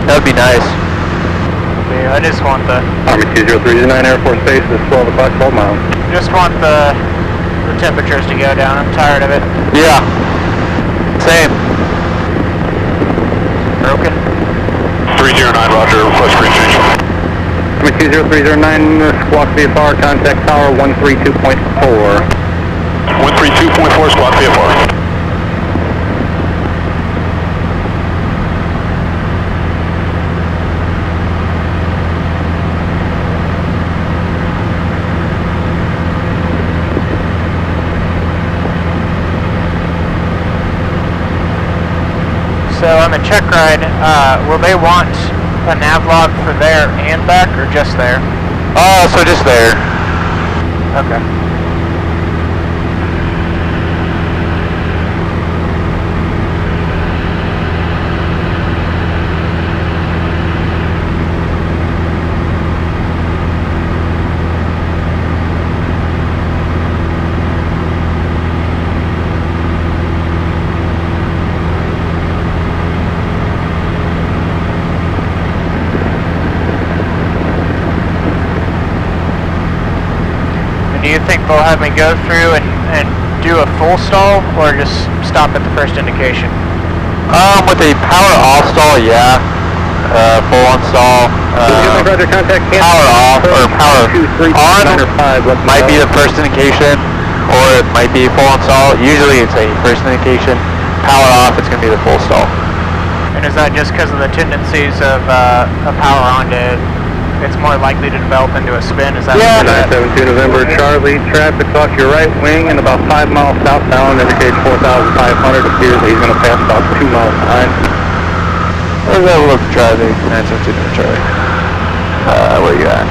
That would be nice. Yeah, I just want the Army 20309 Air Force Base is 12 o'clock, 12 miles. just want the temperatures to go down. I'm tired of it. Yeah. Same. Broken. 309, roger, request green change. Army 20309, squawk VFR, contact tower 132.4. 132.4, squawk VFR. So on the check ride, will they want a nav log for there and back, or just there? Oh, so just there. Okay. Do you think they'll have me go through and do a full stall, or just stop at the first indication? With a power off stall, yeah. Full on stall. Roger, contact Power off or power on might be the first indication, or it might be full on stall. Usually it's a first indication. Power off, it's going to be the full stall. And is that just because of the tendencies of a power on to, it's more likely to develop into a spin? Is that Yeah. 972 November Charlie, traffic off your right wing and about 5 miles southbound, indicates 4,500, appears that he's going to pass about 2 miles behind. Where's that look driving? 972 Charlie. Where you at?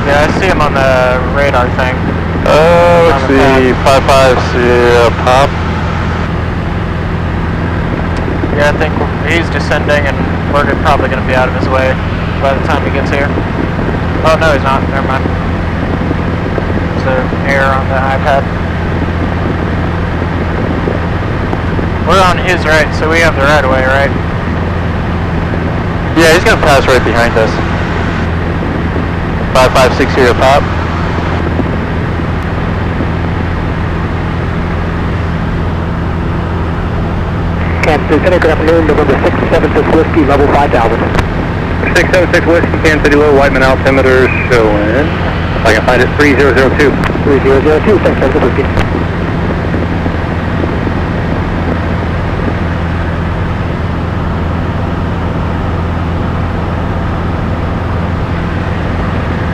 Yeah, I see him on the radar thing. Let's see, 550 pop. Yeah, I think he's descending, and we're probably going to be out of his way by the time he gets here. Oh, no, he's not. Never mind. It's an error on the iPad. We're on his right, so we have the right of way, right? Yeah, he's going to pass right behind us. 5560 pop. Kansas City, good afternoon, November 676 Whiskey, level 5000. 676 Whiskey, Kansas City low, Whiteman altimeter showing, if I can find it, 3002. 3002, thanks, Kansas Whiskey.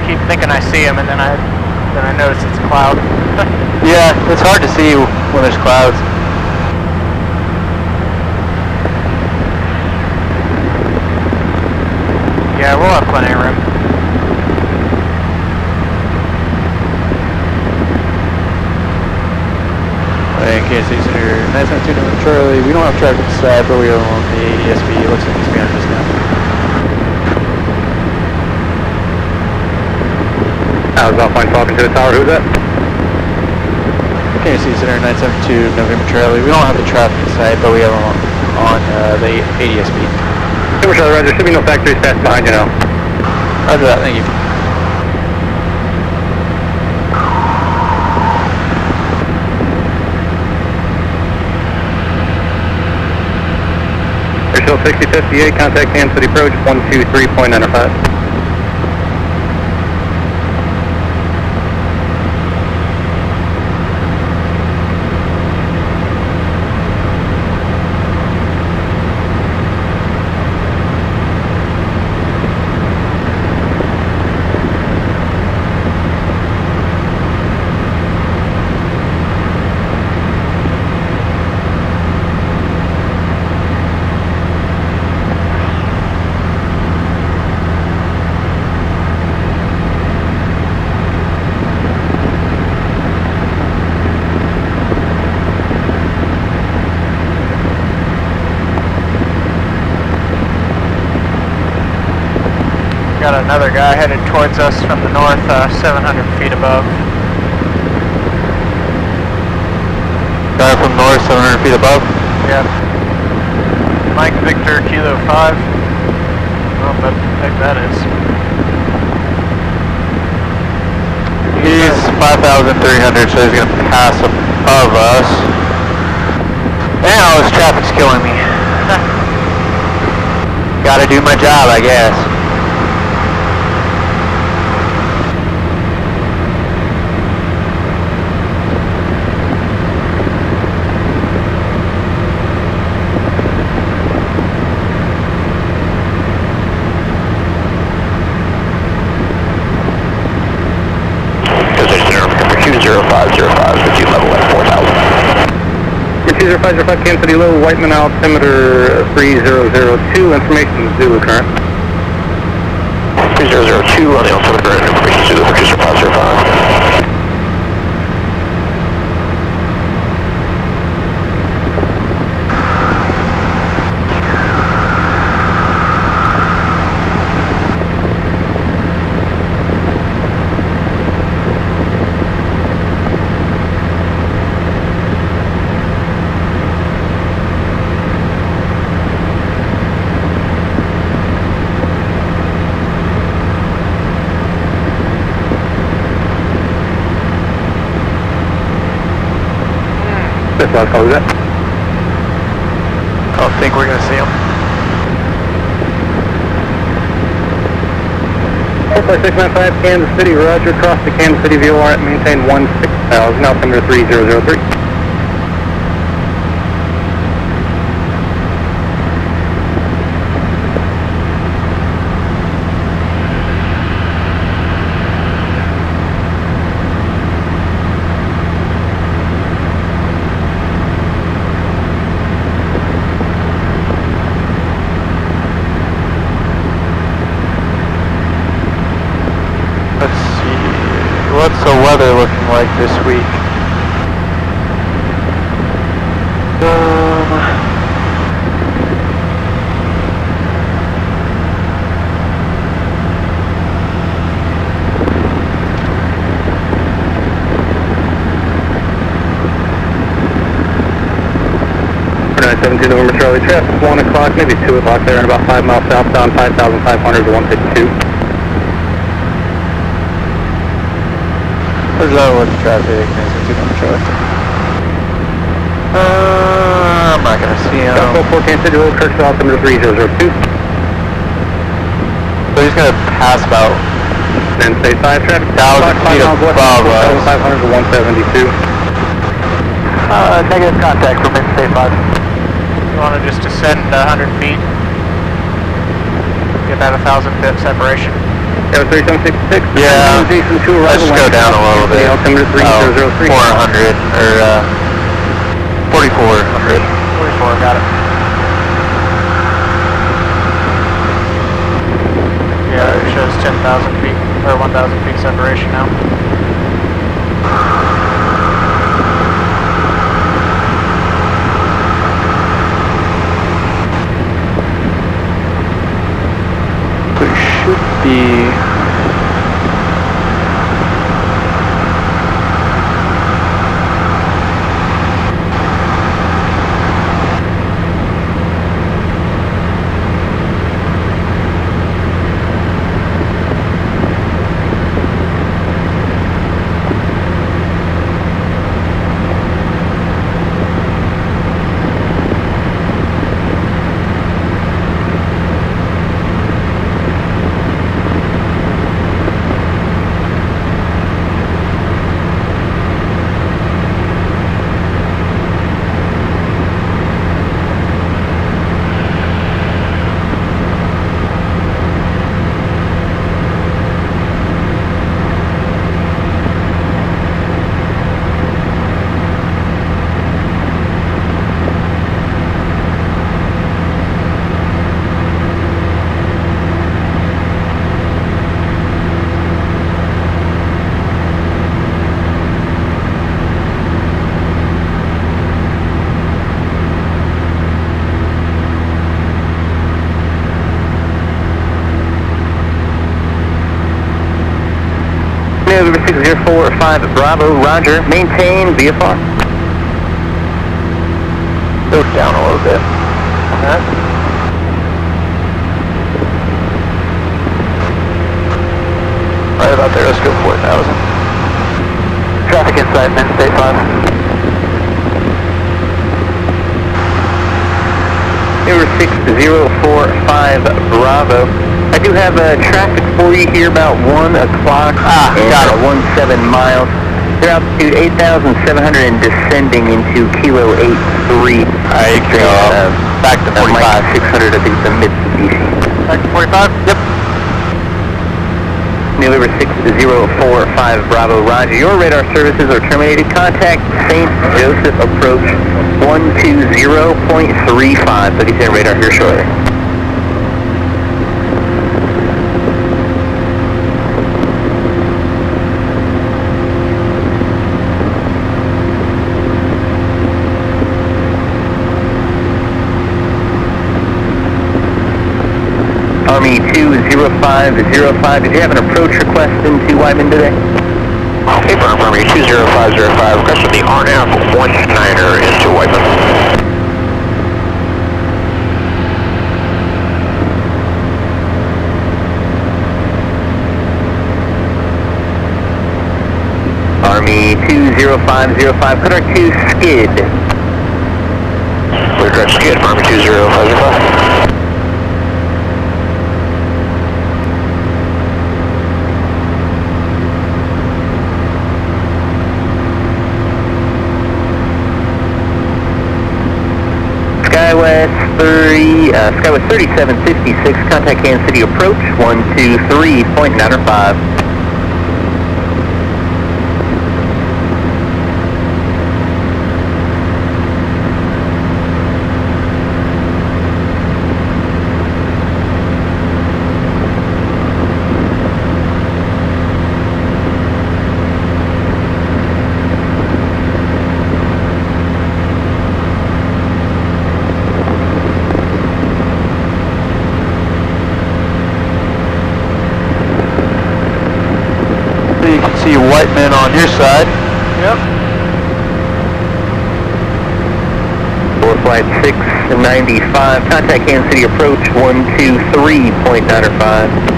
Keep thinking I see him, and then I notice it's a cloud. Yeah, it's hard to see when there's clouds. Yeah, we'll have plenty of room. In Kansas City Center, 972 November Charlie. We don't have traffic inside, but we are on the ADSB. It looks like it's behind us now. I was offline talking to the tower, who's that? Kansas City Center, 972 November Charlie. We don't have the traffic inside, but we have them on the ADSB. Super Charlie, Roger, there should be no factories fast behind you now. Roger that, thank you. Airfield 6058, contact Kansas City approach 123.95. Got another guy headed towards us from the north, 700 feet above. 700 feet above. Yeah. Mike Victor Kilo 5. I don't know what the heck that is. He's 5,300, so he's going to pass above us. Now this traffic's killing me. Gotta do my job, I guess. Your 20505 Kansas City low, Whiteman altimeter 3002, information Zulu current. 3002 on the altimeter, information Zulu for 20505. That's what I don't think we're going to see him. 45695 Kansas City, roger, cross the Kansas City VOR at maintain 16,000, altimeter 3003. What's the weather looking like this week? November Charlie, traffic 1 o'clock, maybe 2 o'clock there, and about 5 miles southbound, 5,500 to 152. Where's that with the traffic? I'm not gonna see him. Gospel 4 Kansas City, Kirk altimeter 3002. So he's gonna pass about Then say 5 traffic. 1,000 feet above us. 500 to 172. Negative contact from Interstate 5. You want to just descend 100 feet? Get that 1,000 foot separation. 3766. Yeah. Jason 2 Let's arrival. go down a little bit. Altimeter 3003. 400 or 4,400. 44, got it. Yeah, it shows 10,000 feet or 1,000 feet separation now. Should be November 605 Bravo, roger, maintain VFR. Go down a little bit. Alright. Right about there, let's go 4,000. Traffic inside, Interstate 5. Number 6045 Bravo. I do have traffic for you here about 1 o'clock. Got it. 17 miles. Your altitude 8,700 and descending into Kilo 83. Alright, you can go back to 45. Mike 600, I think it's a Mitsubishi. Back to 45? Yep. November 6045 Bravo, roger. Your radar services are terminated. Contact St. Joseph approach 120.35. So get your radar here shortly. Army 20505, did you have an approach request into Wyman today? Okay, firm, Army 20505, request for the RNAV 19er into Wyman. Army 20505, could our 2 skid? Clear direct skid, Army 20505. Skywest 3766, contact Kansas City approach 123.95. You can see Whiteman on your side. Yep. For flight 695, contact Kansas City approach 123.95.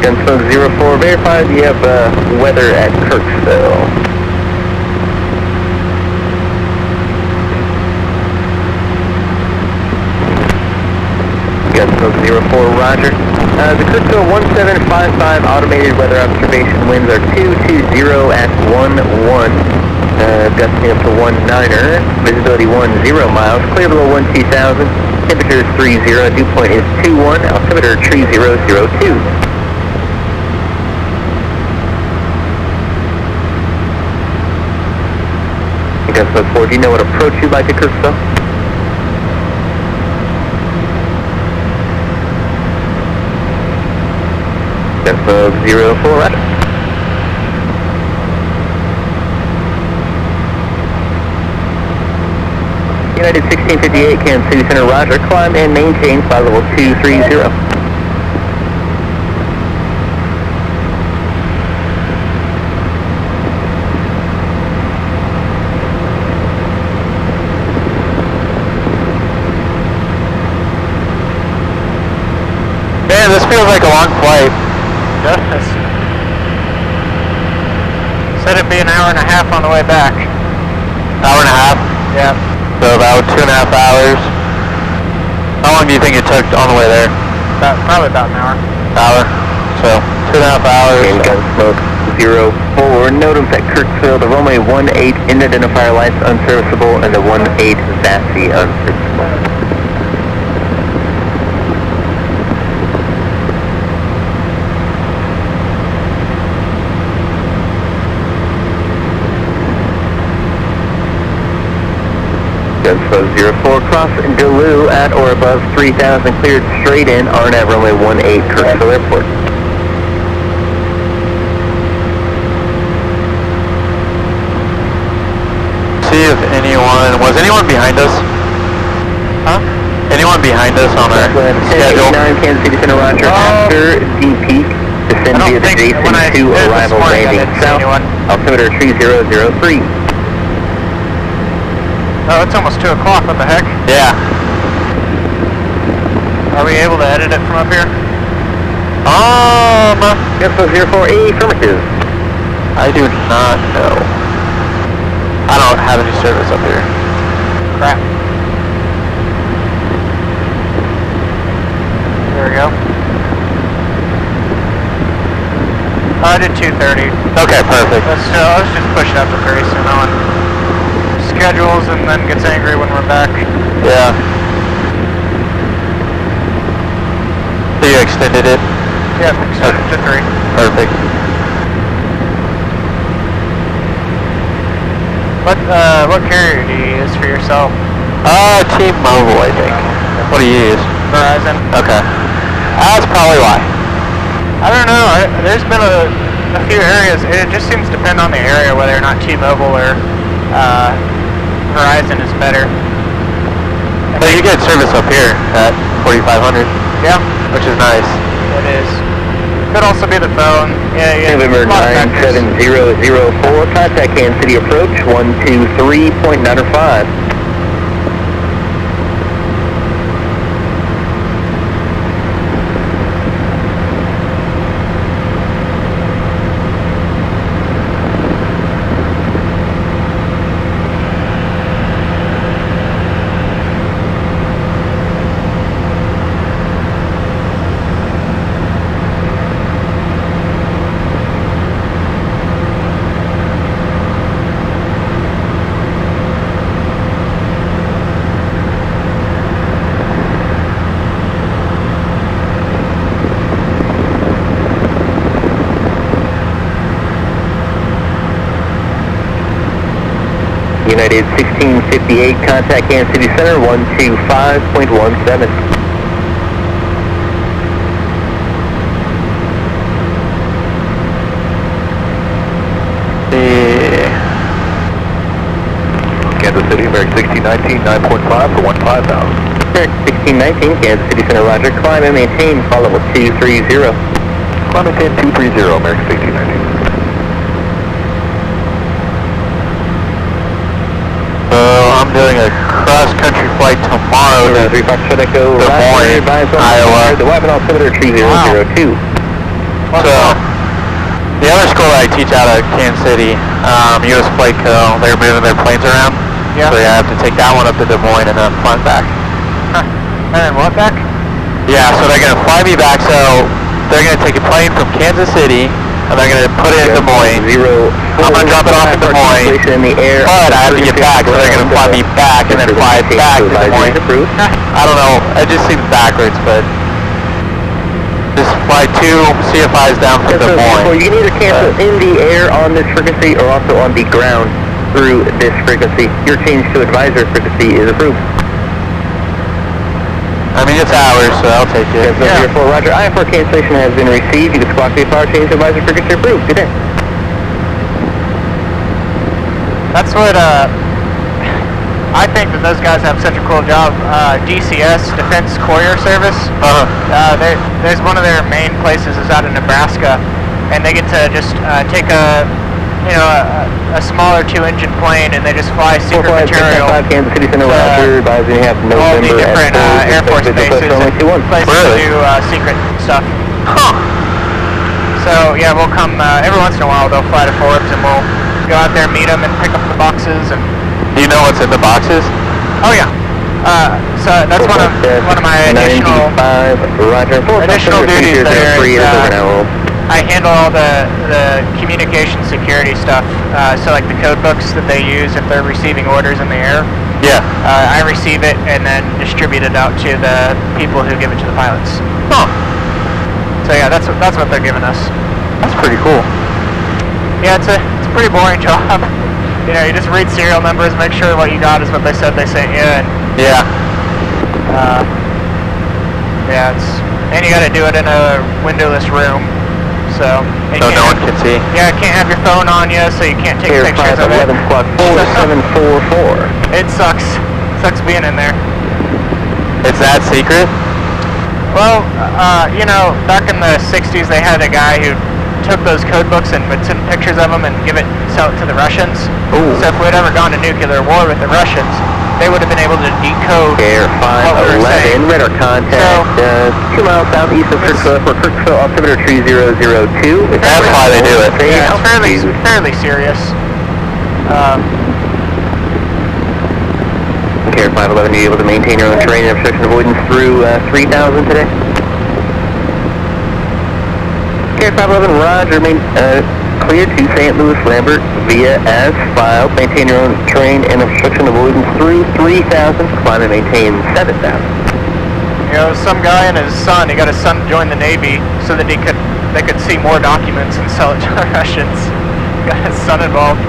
Gunsmoke 04 verified, you have weather at Kirksville. Gunsmoke 04, roger. The Kirksville 1755 automated weather observation winds are 220 at 11. Gusting up to 19er, visibility 10 miles, clear below 12,000, temperature is 30, dew point is 21, altimeter 3002. Gunsmoke 4, do you know what approach you'd like to Kirksville? Gunsmoke 04, roger. United 1658, Kansas City Center, roger. Climb and maintain flight level 230. Man, this feels like a long flight. Yes. Said it'd be an hour and a half on the way back. Hour and a half? Yeah. So about 2.5 hours. How long do you think it took on the way there? Probably about an hour. Hour. So 2.5 hours. And Gunsmoke 04, NOTAMs at Kirksville, the runway 18 in identifier lights unserviceable and the 18 VASI unserviceable. Gunsmoke 04, cross Duluth at or above 3,000, cleared straight in, RNAV runway 18, Kirksville Airport. Was anyone behind us? Huh? Anyone behind us on our schedule? 1089 Kansas City Center, roger. After D peak, descend via the Jeppsen to arrival landing south. Altimeter 3003. Oh, it's almost 2 o'clock. What the heck? Yeah. Are we able to edit it from up here? Jeppsen 04A, affirmative. I do not know. I don't have any service up here. Crap. There we go. I did 2:30. Okay, perfect. Let's just push it up to 3 so no one schedules and then gets angry when we're back. Yeah. So you extended it? Yeah, extended to 3. Perfect. What carrier do you use for yourself? T-Mobile, I think. What do you use? Verizon. Okay. That's probably why. I don't know. There's been a few areas. It just seems to depend on the area whether or not T-Mobile or Verizon is better. So you get service up here at 4500. Yeah. Which is nice. It is. Could also be the phone. Yeah. November 9704, contact Kansas City approach 123.905. United 1658, contact Kansas City Center 125.17. Kansas City, American 1619, 9.5 for 15,000. American 1619, Kansas City Center, roger. Climb and maintain, call level 230. Climb and maintain 230, American 1619. I'm doing a cross-country flight tomorrow to Des Moines, Iowa. The weapon altimeter 3002. So, the other school that I teach out of Kansas City, U.S. Flight Co., they're moving their planes around. Yeah. So I have to take that one up to Des Moines and then fly back. And then what back? Yeah, so they're going to fly me back, so they're going to take a plane from Kansas City, and they're going to put it in Des Moines. I'm going to drop it off in Des Moines, but I have to get back, so they're going to fly me back and then fly back to Des Moines. I don't know, it just seems backwards, but just fly 2 CFIs down from Des Moines. You can either cancel in the air on this frequency or also on the ground through this frequency. Your change to advisor frequency is approved. I mean, it's hours, so I'll take it. Yeah. Roger. IF4 cancellation has been received. You can squawk the power change to advisor frequency approved. Good day. That's what, I think that those guys have such a cool job. DCS, Defense Courier Service, there's one of their main places is out in Nebraska, and they get to just take a smaller 2-engine plane, and they just fly secret material to Kansas City Center, roger. Advising you have all the different Air Force bases and places to do secret stuff. Huh. So yeah, we'll come every once in a while. They'll fly to Forbes, and we'll go out there, meet them, and pick up the boxes. And do you know what's in the boxes? Oh yeah. So that's one of my additional duties there. I handle all the communication security stuff. So like the code books that they use if they're receiving orders in the air. Yeah. I receive it and then distribute it out to the people who give it to the pilots. Huh. So yeah, that's what they're giving us. That's pretty cool. Yeah, it's a pretty boring job. You know, you just read serial numbers, make sure what you got is what they said they sent you, and yeah. And you got to do it in a windowless room. So, So no one can see. Yeah, can't have your phone on you, so you can't take Air pictures of it. 11 squawk 4744. It sucks. Sucks being in there. It's that secret? Well, you know, back in the 60s, they had a guy who took those code books and would send pictures of them and sell it to the Russians. Ooh. So if we'd ever gone to nuclear war with the Russians, they would have been able to decode Air what we were saying. 511, radar contact, 2 miles southeast of Kirksville for Kirksville, altimeter 3002. That's why they do it. Yeah, it's fairly serious. Air 511, you able to maintain your own terrain and obstruction avoidance through 3000 today? Air 511, roger, clear to St. Louis Lambert via as filed. Maintain your own terrain and obstruction avoidance through 3000. Climb and maintain 7000. You know, some guy and his son, he got his son to join the Navy so that they could see more documents and sell it to the Russians. Got his son involved.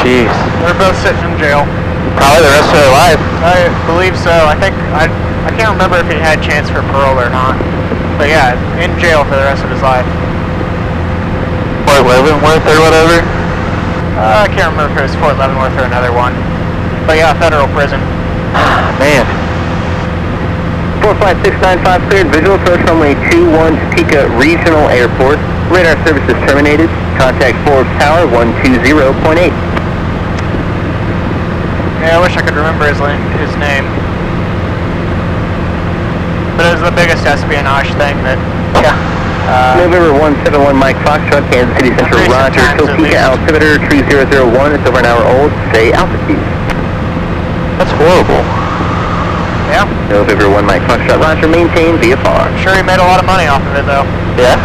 Jeez. They're both sitting in jail. Probably the rest of their life. I believe so. I can't remember if he had a chance for parole or not. But yeah, in jail for the rest of his life. Fort Leavenworth or whatever? I can't remember if it was Fort Leavenworth or another one. But yeah, federal prison. Man. 45695 cleared. Visual approach runway 21 Topeka Regional Airport. Radar service is terminated. Contact Forbes Tower 120.8. Yeah, I wish I could remember his name. But it was the biggest espionage thing that... Yeah. November 171 Mike Foxtrot, Kansas City Central, roger. Topeka altimeter 3001. It's over an hour old. Stay altitude. That's horrible. Yeah. November 1 Mike Foxtrot, roger. Maintain VFR. I'm sure he made a lot of money off of it, though. Yeah?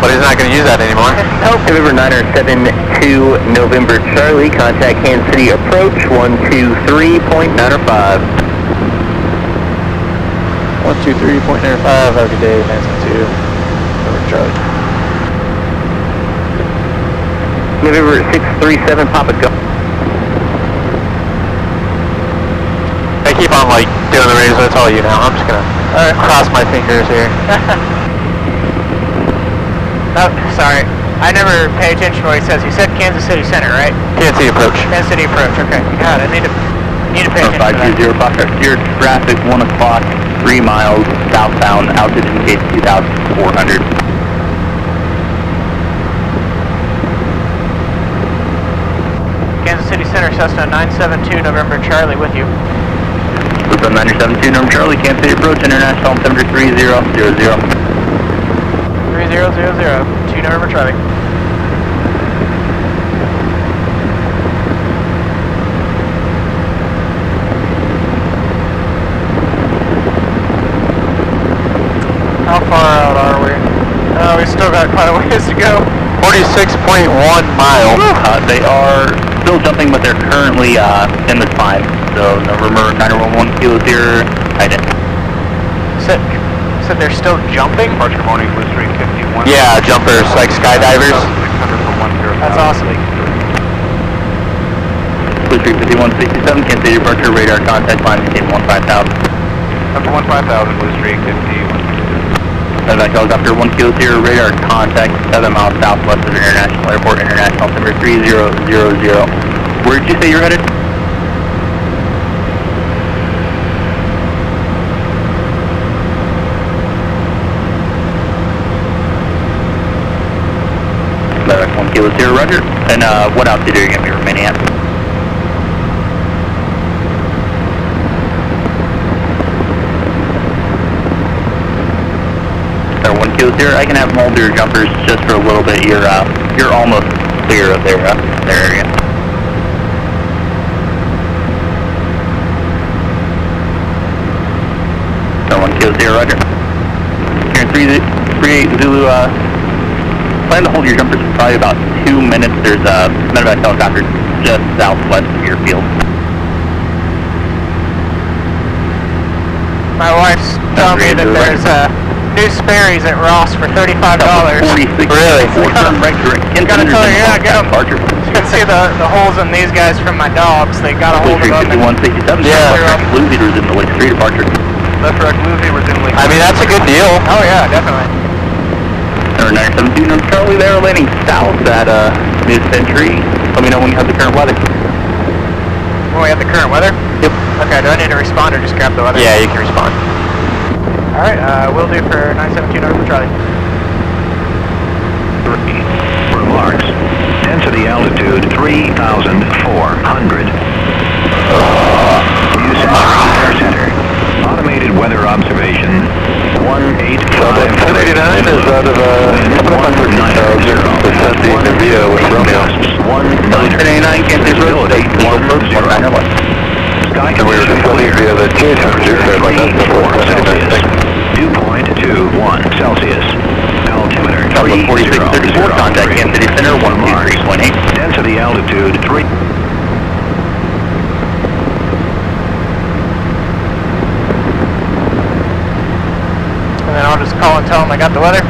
But he's not going to use that anymore. Nope. November 972 November Charlie, contact Kansas City approach 123.905. 123.95, have a good day, 972. Over Charlie. November 637 Papa Go. I keep on like doing the radio, so it's all you now. I'm just gonna cross my fingers here. Oh, sorry. I never pay attention to what he says. He said Kansas City Center, right? Kansas City approach. Kansas City approach, okay. God, I need to pay attention to that. 520 cleared traffic 1 o'clock, 3 miles southbound, altitude indicates 2,400. Kansas City Center, Cessna 972 November Charlie with you. From 972 November Charlie, Kansas City approach, international altimeter 3000. 3000, 2 November Charlie. How far out are we? We still got quite a ways to go. 46.1 miles. They are still jumping, but they're currently in the climb. So November 911 kilo here, tight end. Said they're still jumping? Departure morning, Blue Street 51. Yeah, jumpers, like skydivers. 600 for 10. That's awesome. Blue Street 5167, Kansas City departure, radar contact, line maintain 15,000. Number 15,000, Blue Street 51. Medevac helicopter 1 kilo here, radar contact 7 miles southwest of International Airport, international altimeter 3000. Where did you say you're headed? Medevac 1 kilo here, roger. And what altitude are you going to be remaining at? Here, I can have them hold your jumpers just for a little bit. You're almost clear of their area. So 1 kilo 0, roger. Here 38 Zulu, plan to hold your jumpers for probably about 2 minutes. There's a medevac helicopter just southwest of your field. My wife's telling me that there's new Sperry's at Ross for $35. Really? Gotta tell you, yeah, get them. You can see the holes in these guys from my dogs. They got a hold of them. 5167. Yeah. Blue leaders in the Lake 3 departure. Left track Blue leaders in Lake 3. I mean, that's a good deal. Oh yeah, definitely. Number Number 972, number Charlie there, landing south at mid-century. Let me know when you have the current weather. When we have the current weather? Yep. Okay, do I need to respond or just grab the weather? Yeah, you can respond. Alright, will do for 972 November Charlie. Remarks. Density altitude 3,400. New Air Center. Automated weather observation 185. 1089 is out of 700,000% the Navia with Romeo. 1089 Kansas Road, 810. And we were just running via the change temperature, so like that's Celsius. Dew point 21 Celsius. Altimeter 4634, contact Kansas City Center 123.8. Density altitude 3. And then I'll just call and tell them I got the weather.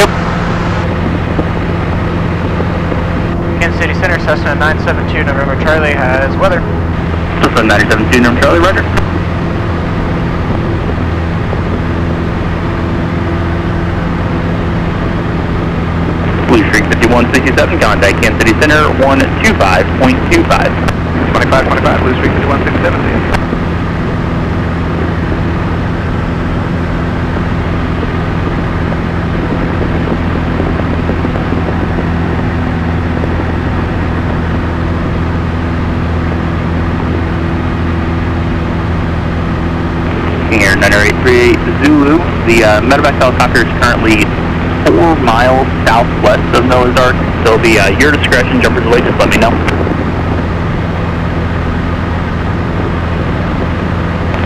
Yep. Kansas City Center, Cessna 972 November Charlie has weather. Cessna 972 November Charlie, roger. Blue Streak 5167, contact Kansas City Center 125.25. 25, Blue Streak 5167. Here, 90838 Zulu. The medevac helicopter is currently 4 miles southwest of Noah's Ark. So it'll be your discretion, jumpers away, just let me know.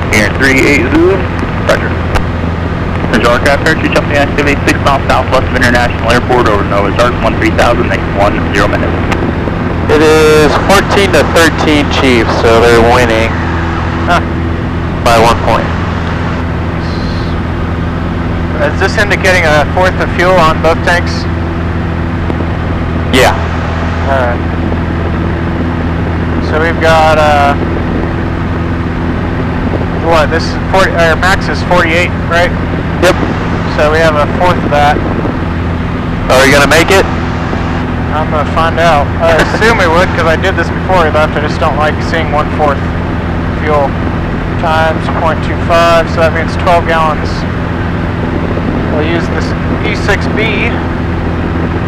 Here, 38 Zulu, roger. There's aircraft parachute jumping activity 6 miles southwest of International Airport over Noah's Ark, 13,000, next 10 minutes. It is 14 to 13 Chiefs, so they're winning by 1 point. Is this indicating a fourth of fuel on both tanks? Yeah. Alright. So we've got, what, this is 40, or max is 48, right? Yep. So we have a fourth of that. Are you gonna make it? I'm gonna find out. I assume we would, because I did this before we left. I just don't like seeing 1/4 fuel times 0.25, so that means 12 gallons. We'll use this E6B.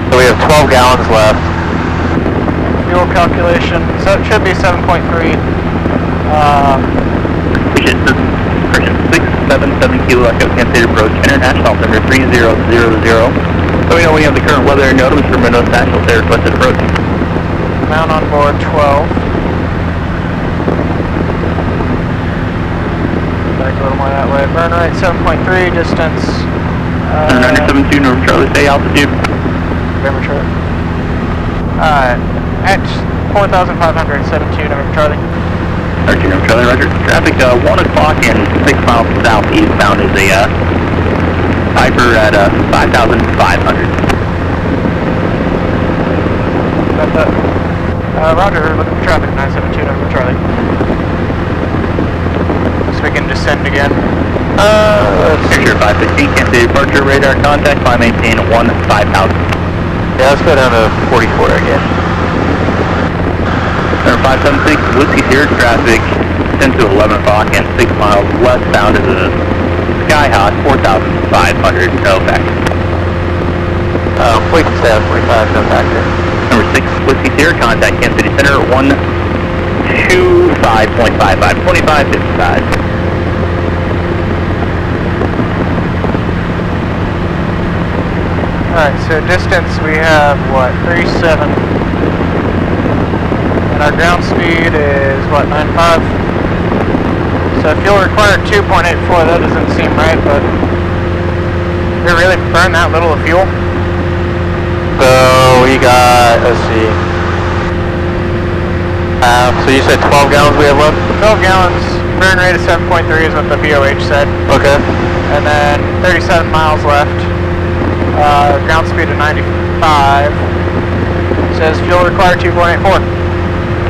So we have 12 gallons left. Fuel calculation, so it should be 7.3. Push 677 Kilo Echo Kansas City approach, international altimeter 3000. Let me know when you have the current weather and notice from Minnesota National Air requested approach. Mount on board 12. Back a little more that way. Burn rate 7.3, distance. 972 November Charlie, stay altitude. November Charlie. At 4,572 November Charlie. 13 November Charlie, roger. Traffic 1 o'clock and 6 miles southeastbound is a Piper at 5,500. Got that. Roger, looking for traffic 972 November Charlie. So we can descend again. Picture 515, Kansas City departure, radar contact, climb maintain 5,000. Yeah, let's go down to 44 again. Number 576, Whiskey Sierra traffic 10 to 11 o'clock and 6 miles westbound is a Skyhawk 4,500, no factor. We can stay at 45, no factor. Number 6, Whiskey Sierra, contact Kansas City Center 125.55, 2555. Alright, so distance we have, what, 37. And our ground speed is, what, 95? So fuel required 2.84, that doesn't seem right, but we really burn that little of fuel? So we got, let's see. So you said 12 gallons we have left? 12 gallons, burn rate of 7.3 is what the VOH said. Okay. And then 37 miles left. Ground speed of 95. Says fuel required 2.84.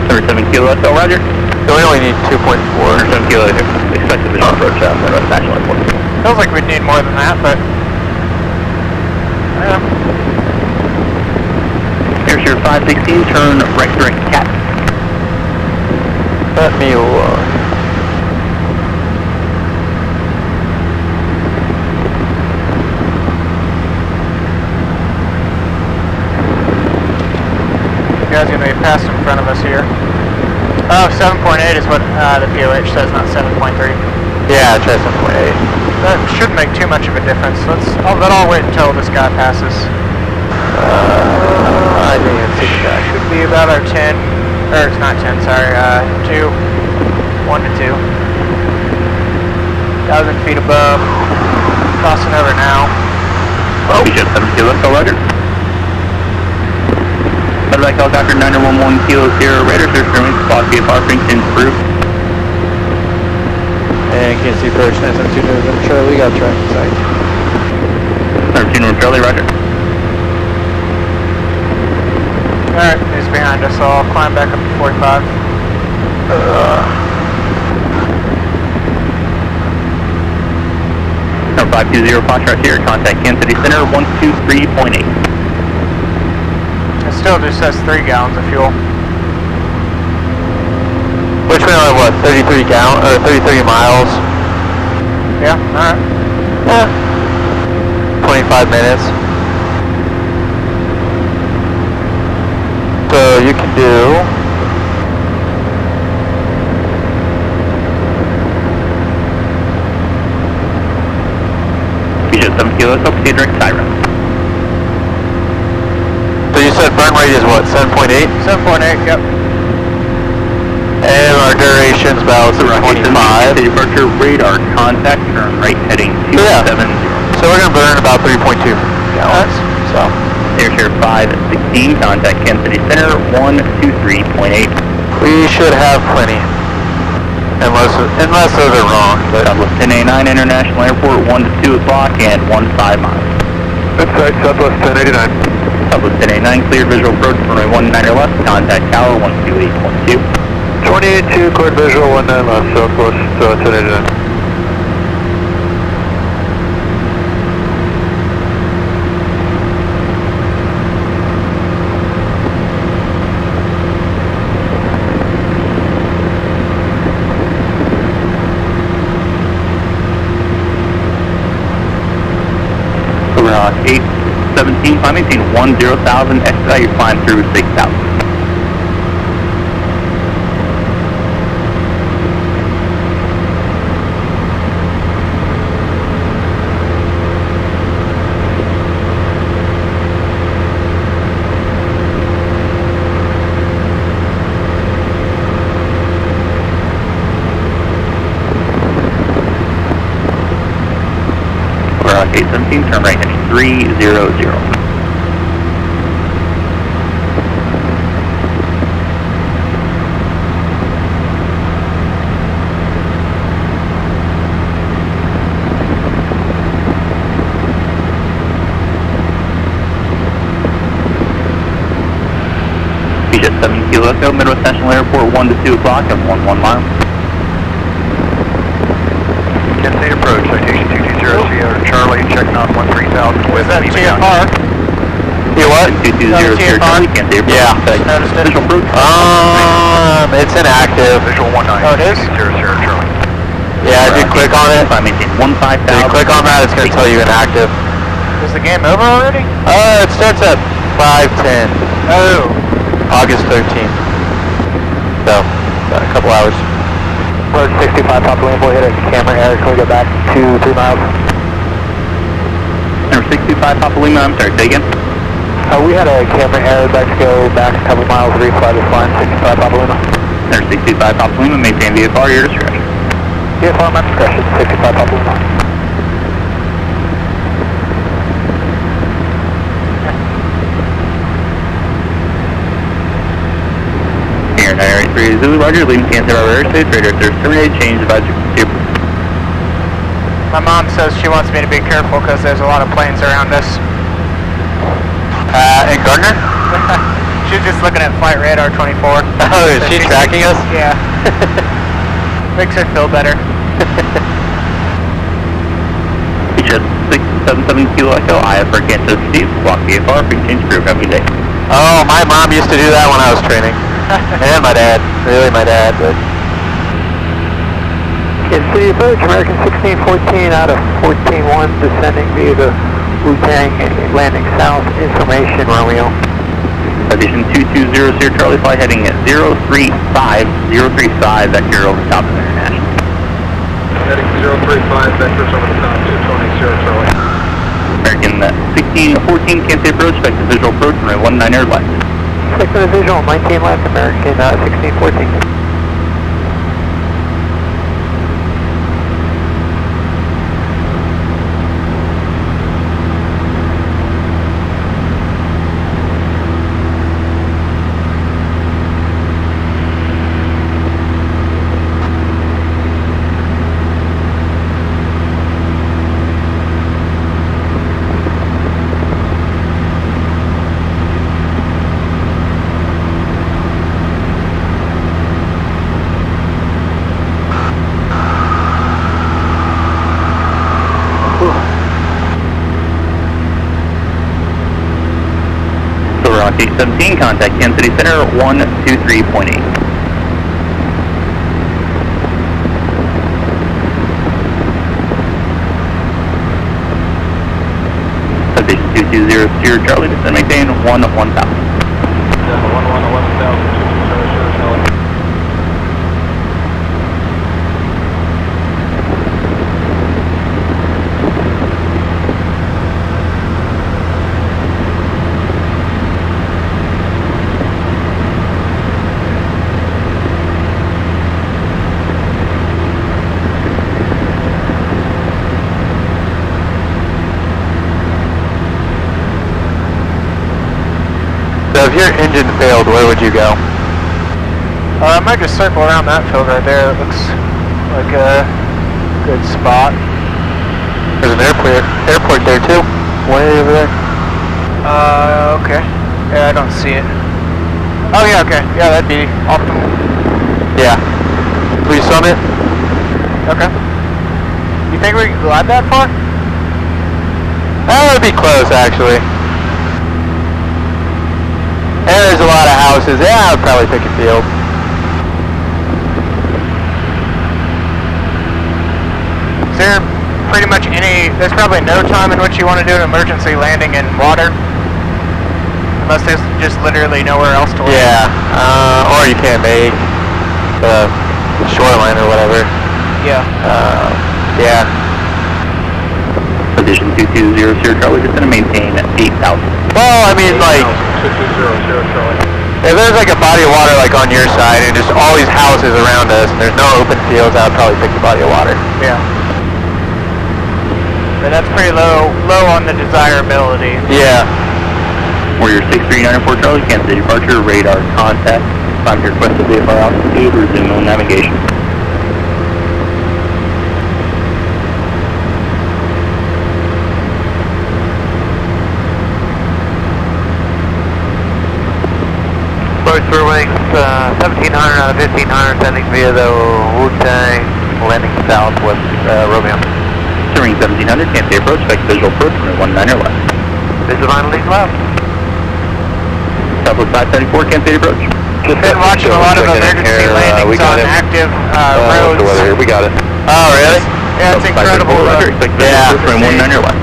Number 7 Kilo, so roger. So we only need 2.4. Number 7 Kilo, expected visual approach National Airport. Feels like we'd need more than that, but Yeah. Here's your 516, turn right direct cat. Let me look. You guys gonna be passed in front of us here. Oh, 7.8 is what the POH says, not 7.3. Yeah, try 7.8. That shouldn't make too much of a difference. I'll wait until this guy passes. I think it's Should be about our 10, or it's not 10, sorry, 2, 1 to 2. 1,000 feet above, crossing over now. Oh, we just 7 kilos, go Roger. Medevac helicopter 911 kilos here, radar search room, spot VFR, Princeton, approved. And can't see approach 972 November Charlie, got track in sight. 17 November Charlie, Roger. Alright, he's behind us, so I'll climb back up to 45. Number 520 Foxtrot here, contact Kansas City Center, 123.8. It still just says 3 gallons of fuel. Which we only, what, 33 miles? Yeah, alright. Yeah. 25 minutes. So you can do... We just 7 kilos, up to direct siren. So you said burn rate is what, 7.8? 7.8, yep. And our duration's about 25. Departure radar contact, turn right heading 270. So we're going to burn about 3.2 gallons. So Here's your 516, contact Kansas City Center, 123.8. we should have plenty. Unless those are wrong. But Southwest 1089 International Airport, 1 to 2 o'clock and 15 miles. Good sight, Southwest 1089. Southwest 1089, cleared visual approach, runway 19 or left, contact tower 128.2. 28-2, cleared visual, 19 left, Southwest 1089. We're on 817, climbing between 10,000, expedite your climb through 6,000. We're on 817, turn right heading 300. Jet 7 Kilo Echo, Midwest National Airport, 1 to 2 o'clock and 11 miles. Kansas City approach, citation 220 Sierra Charlie, checking on 13,000 with Is that TFR? you what? 220 Sierra Charlie, Kansas City approach. Yeah. Noticed it. Visual approach. It's inactive. Visual 19. Oh, it is? 220 Sierra Charlie. Yeah, if you click on it, I maintain 15,000. if you click on that, it's going to tell you inactive. Is the game over already? It starts at 5:10. Oh. August 13th. So, about a couple hours. Road 65, Papa Lima, we'll hit a camera error, can we go back to 3 miles? Number 625 Papa Lima, I'm sorry, say again. We had a camera error, let's go back a couple miles, refly this line, 65 Papa Lima. Number 625 Papa Lima, maintain VFR, your discretion. VFR, my discretion, 65 Papa Lima. Here, 983 Zulu, Roger, leaving Kansas City airspace, radar search terminated, change advisory. My mom says she wants me to be careful because there's a lot of planes around us. In Gardner? She's just looking at flight radar 24. Oh, is she tracking us? Yeah. Makes her feel better. Just 77 Kilo Echo, IF for Kansas City, block VFR, free change crew, have a good day. Oh, my mom used to do that when I was training. And my dad. Really my dad, but... Kansas City approach, American 1614 out of 14-1, descending via the Wu-Tang, landing south, information, Romeo. Citation 2200 Charlie, fly heading at 035, vector over top of International. Heading 035, vectors over the top, 220 Charlie. American 1614, Kansas City approach, expect visual approach, runway 19 air left. Expect a visual, 19 left, American 1614. Rock 817, contact Kansas City Center 123.8. Citation 2200 Charlie, descend maintain 1000. 11,000, 220 Charlie. So if your engine failed, where would you go? I might just circle around that field right there. It looks like a good spot. There's an airport there too. Way over there. Okay. Yeah, I don't see it. Oh yeah, okay. Yeah, that'd be optimal. Yeah. Please summit. Okay. You think we can glide that far? That would be close actually. And there's a lot of houses. Yeah, I would probably pick a field. Is there pretty much there's probably no time in which you want to do an emergency landing in water? Unless there's just literally nowhere else to land. Yeah, or you can't make the shoreline or whatever. Yeah. Yeah. Citation 2200 Charlie, just going to maintain 8,000. Well, I mean, like, 2200 Charlie. if there's like a body of water like on your side and just all these houses around us and there's no open fields, I would probably pick the body of water. Yeah. But that's pretty low on the desirability. Yeah. Warrior 6394 Charlie, Kansas City departure, radar contact. Time to request a VFR altitude, resume on navigation. Approach for wings 1700 out of 1500, sending via the Wu-Tang, landing south with Romeo. Touring 1700, Kansas City approach, expect visual approach, runway 19 left. Visual on lead left. Southwest 574, Kansas City approach. Been watching a lot of emergency landings on active roads. Weather here, we got it. Oh, really? Yeah, it's incredible. Expect visual approach, runway 19 left.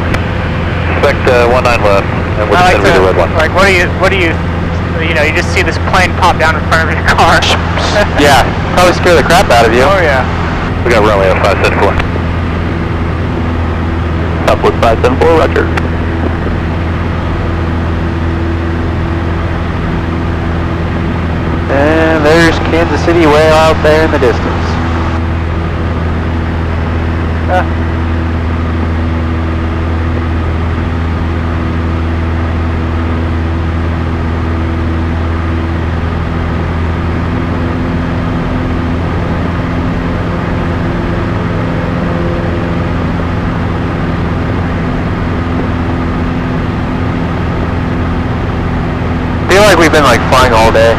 Expect 19 left, and we're I like descending the red one. like, what do you, you just see this plane pop down in front of your car. Yeah. Probably scare the crap out of you. Oh yeah. We got runway 574. Southwest 574, roger. And there's Kansas City way out there in the distance. I feel like we've been like flying all day.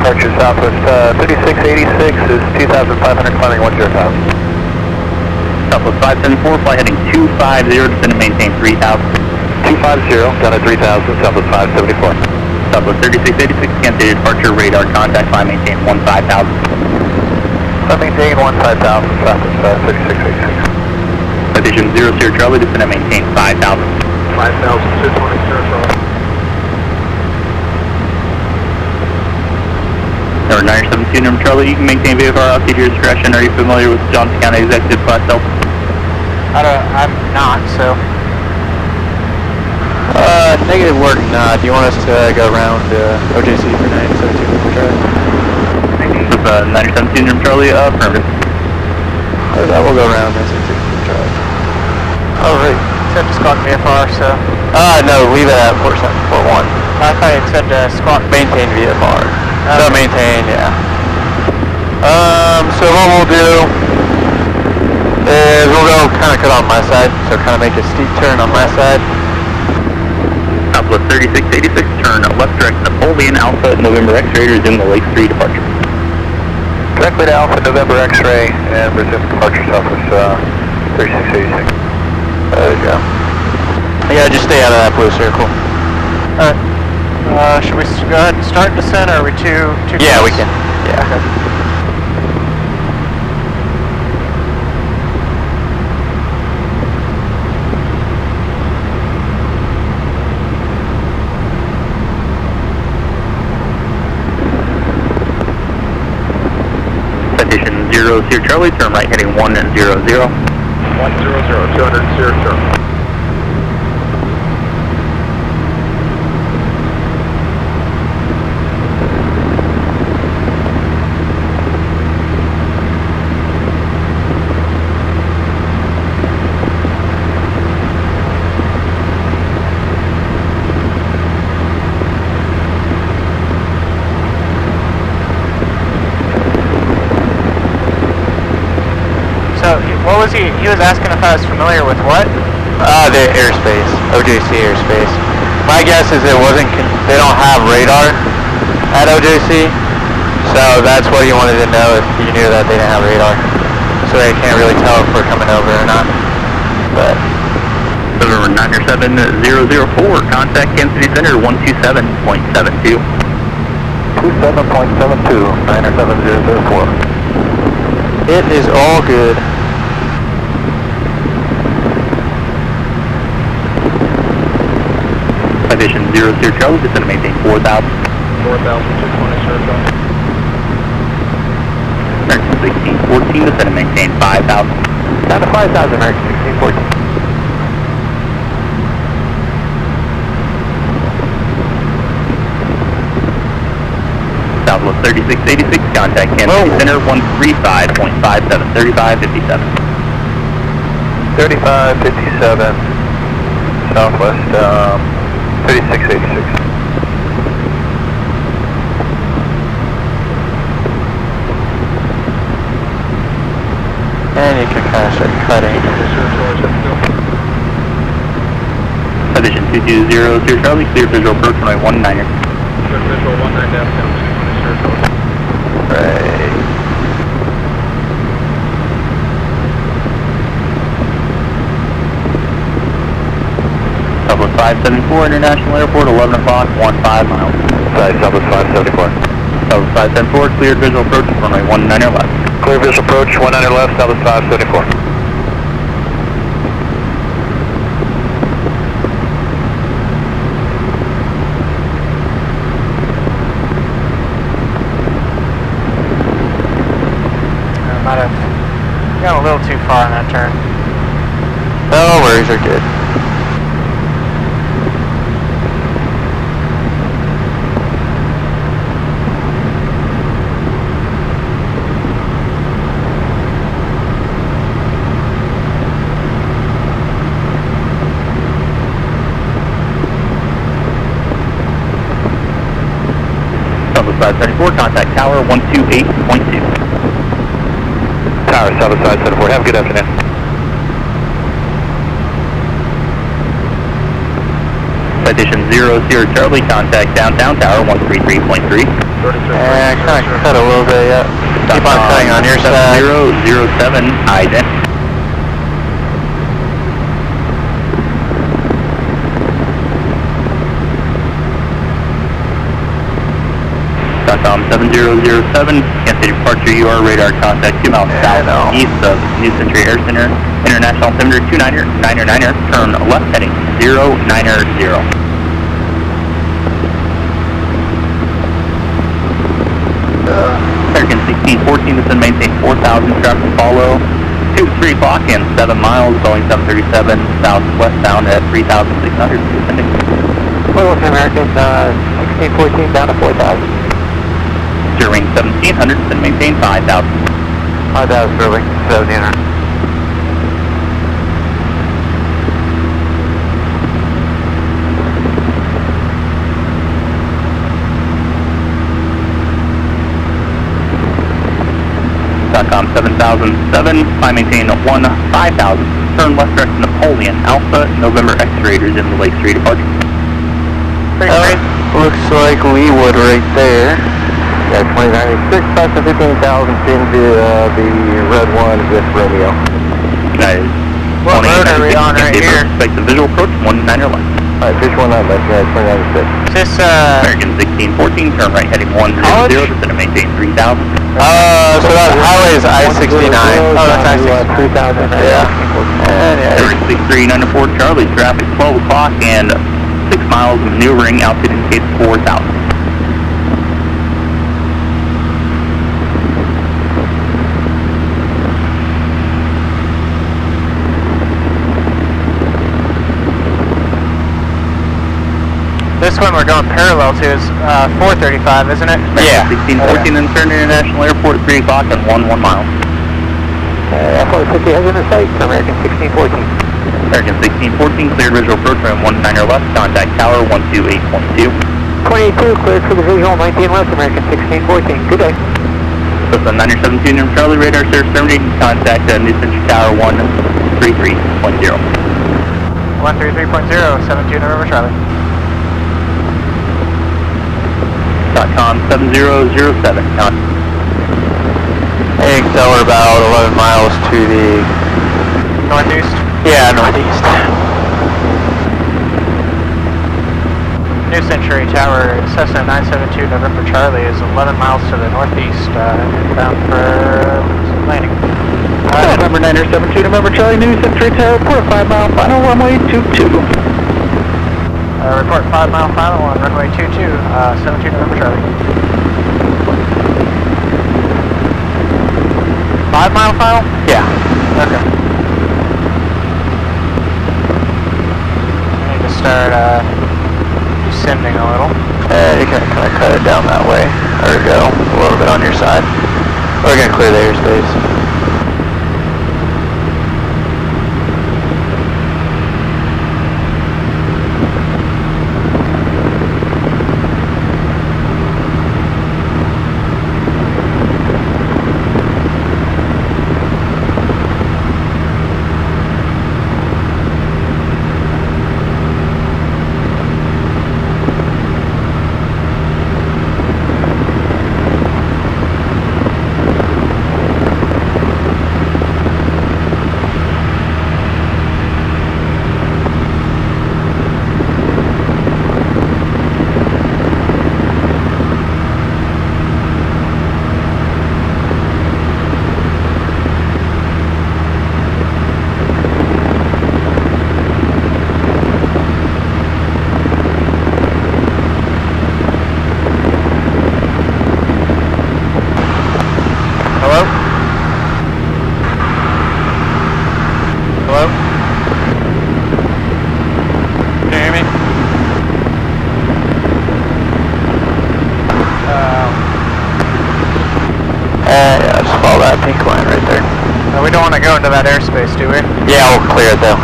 departure Southwest 3686 is 2,500 climbing 10,000. Southwest 574, fly heading 250, descend and maintain 3,000. 250, down at 3,000, Southwest 574. Southwest 3686, cancel departure radar, contact, fly maintain 15,000. Fly maintain 15,000, Southwest 3686. Addition 0 Sierra Charlie, descend and maintain 5,000. 5,000, 220 Sierra Charlie. Number 972, number Charlie, you can maintain VFR altitude to your discretion. Are you familiar with Johnson County Executive Class Delta? I'm not, so. Negative word not. Do you want us to go around OJC for 972 number Charlie? With 972, number Charlie, affirmative. That will go around 972 number Charlie. Alright. Said to squawk VFR, so. No, leave it at 4741. I thought it said squawk. Maintain VFR. So maintain, yeah. So what we'll do is we'll go kind of cut on my side, so kind of make a steep turn on my side. Southwest 3686, turn left direct Napoleon Alpha, November X-ray, resume the Lake 3 departure. Directly to Alpha, November X-ray, and resume departure Southwest 3686. There we go. Yeah, just stay out of that blue circle. Should we go ahead and start descent, or are we too Yeah, close? we can. Yeah. Okay. Citation 0 Sierra Charlie, turn right heading 100. 100, 200 Sierra Charlie. So, what was he was asking if I was familiar with what? The airspace, OJC airspace. My guess is it wasn't, they don't have radar at OJC, so that's what he wanted to know, if you knew that they didn't have radar. So they can't really tell if we're coming over or not. But November 97004, contact Kansas City Center 127.72. 27.72, 97004. it is all good. Citation 0 Sierra Charlie, descend and maintain 4,000. 4,220 Sierra Charlie. American 1614, descend and maintain 5,000. Down to 5,000, American 1614. Southwest 3686, contact Kansas City Center 135.57, 3557. 3557, Southwest 3686. And you can kind of start cutting. Citation 220 Sierra Charlie, clear visual approach runway 19er. Visual 19 down, 220 Sierra Charlie. Right. Southwest 574, International Airport, 11 o'clock, 15 miles. Sorry, Southwest 574. Southwest 574, cleared visual approach, runway 19er left. Clear visual approach, 100 left, Southwest 574. I might have gone a little too far on that turn. No worries, are good. Southwest 574, contact tower 128.2. Tower, Southwest 574. Have a good afternoon. Citation 00 Charlie, contact downtown tower 133.3. Yeah, kind of cut a little bit, yeah. Keep on cutting on your side. 007, ident. Tom 7007, Kansas City departure, you are radar contact 2 miles southeast of New Century Air Center, International altimeter 290, turn left heading 090. American 1614 is to maintain 4,000, traffic follow, 3 o'clock and 7 miles, Boeing 737 southwestbound at 3,600, descending. Well, American 1614 down to 4,000. Ring 1700, then maintain 5,000. 5,000, Sterling, 1700. .com 7007, climb maintain 5,000, turn left direct Napoleon, Alpha, November X-Raiders in the Lake Street departure. Looks like Leewood right there. Yeah, 2096, 15,000 into the red one with Romeo. United. What road are we on right here? Expect the visual approach, 19 left. Alright, visual 9 left, yeah, 2096. Is this, American 1614, turn right heading 100, descend to maintain 3,000. So that highway is I-69. Oh, that's I-69. 3,000. Yeah. And yeah. 6394 Charlie, traffic 12 o'clock and 6 miles, maneuvering, altitude indicates 4,000. this one we're going parallel to is 435, isn't it? Yeah. 1614 then turn International Airport, 3 o'clock and 1 mile. F-150 has in the sight, American 1614. American 1614, cleared visual approach, ram 19 left, contact tower 128.2. 22, cleared for the visual, 19 left, American 1614. Good day. Cessna 972 New Charlie, radar Sierra 70, contact New Century Tower 133.0. 133.0, 17 November Charlie. .com 7007, I think so, we're about 11 miles to the Northeast? Yeah, northeast. New Century Tower, Cessna 972 November Charlie is 11 miles to the northeast, inbound for landing. November 972 November Charlie, New Century Tower, report 5 mile final, runway 22. Report 5 mile final on runway 22, 17 November Charlie. 5 mile final? Yeah. Okay. I need to start descending a little. You can kind of cut it down that way, or go a little bit on your side. We're going to clear the airspace. We don't want to go into that airspace, do we? Yeah, we'll clear it though.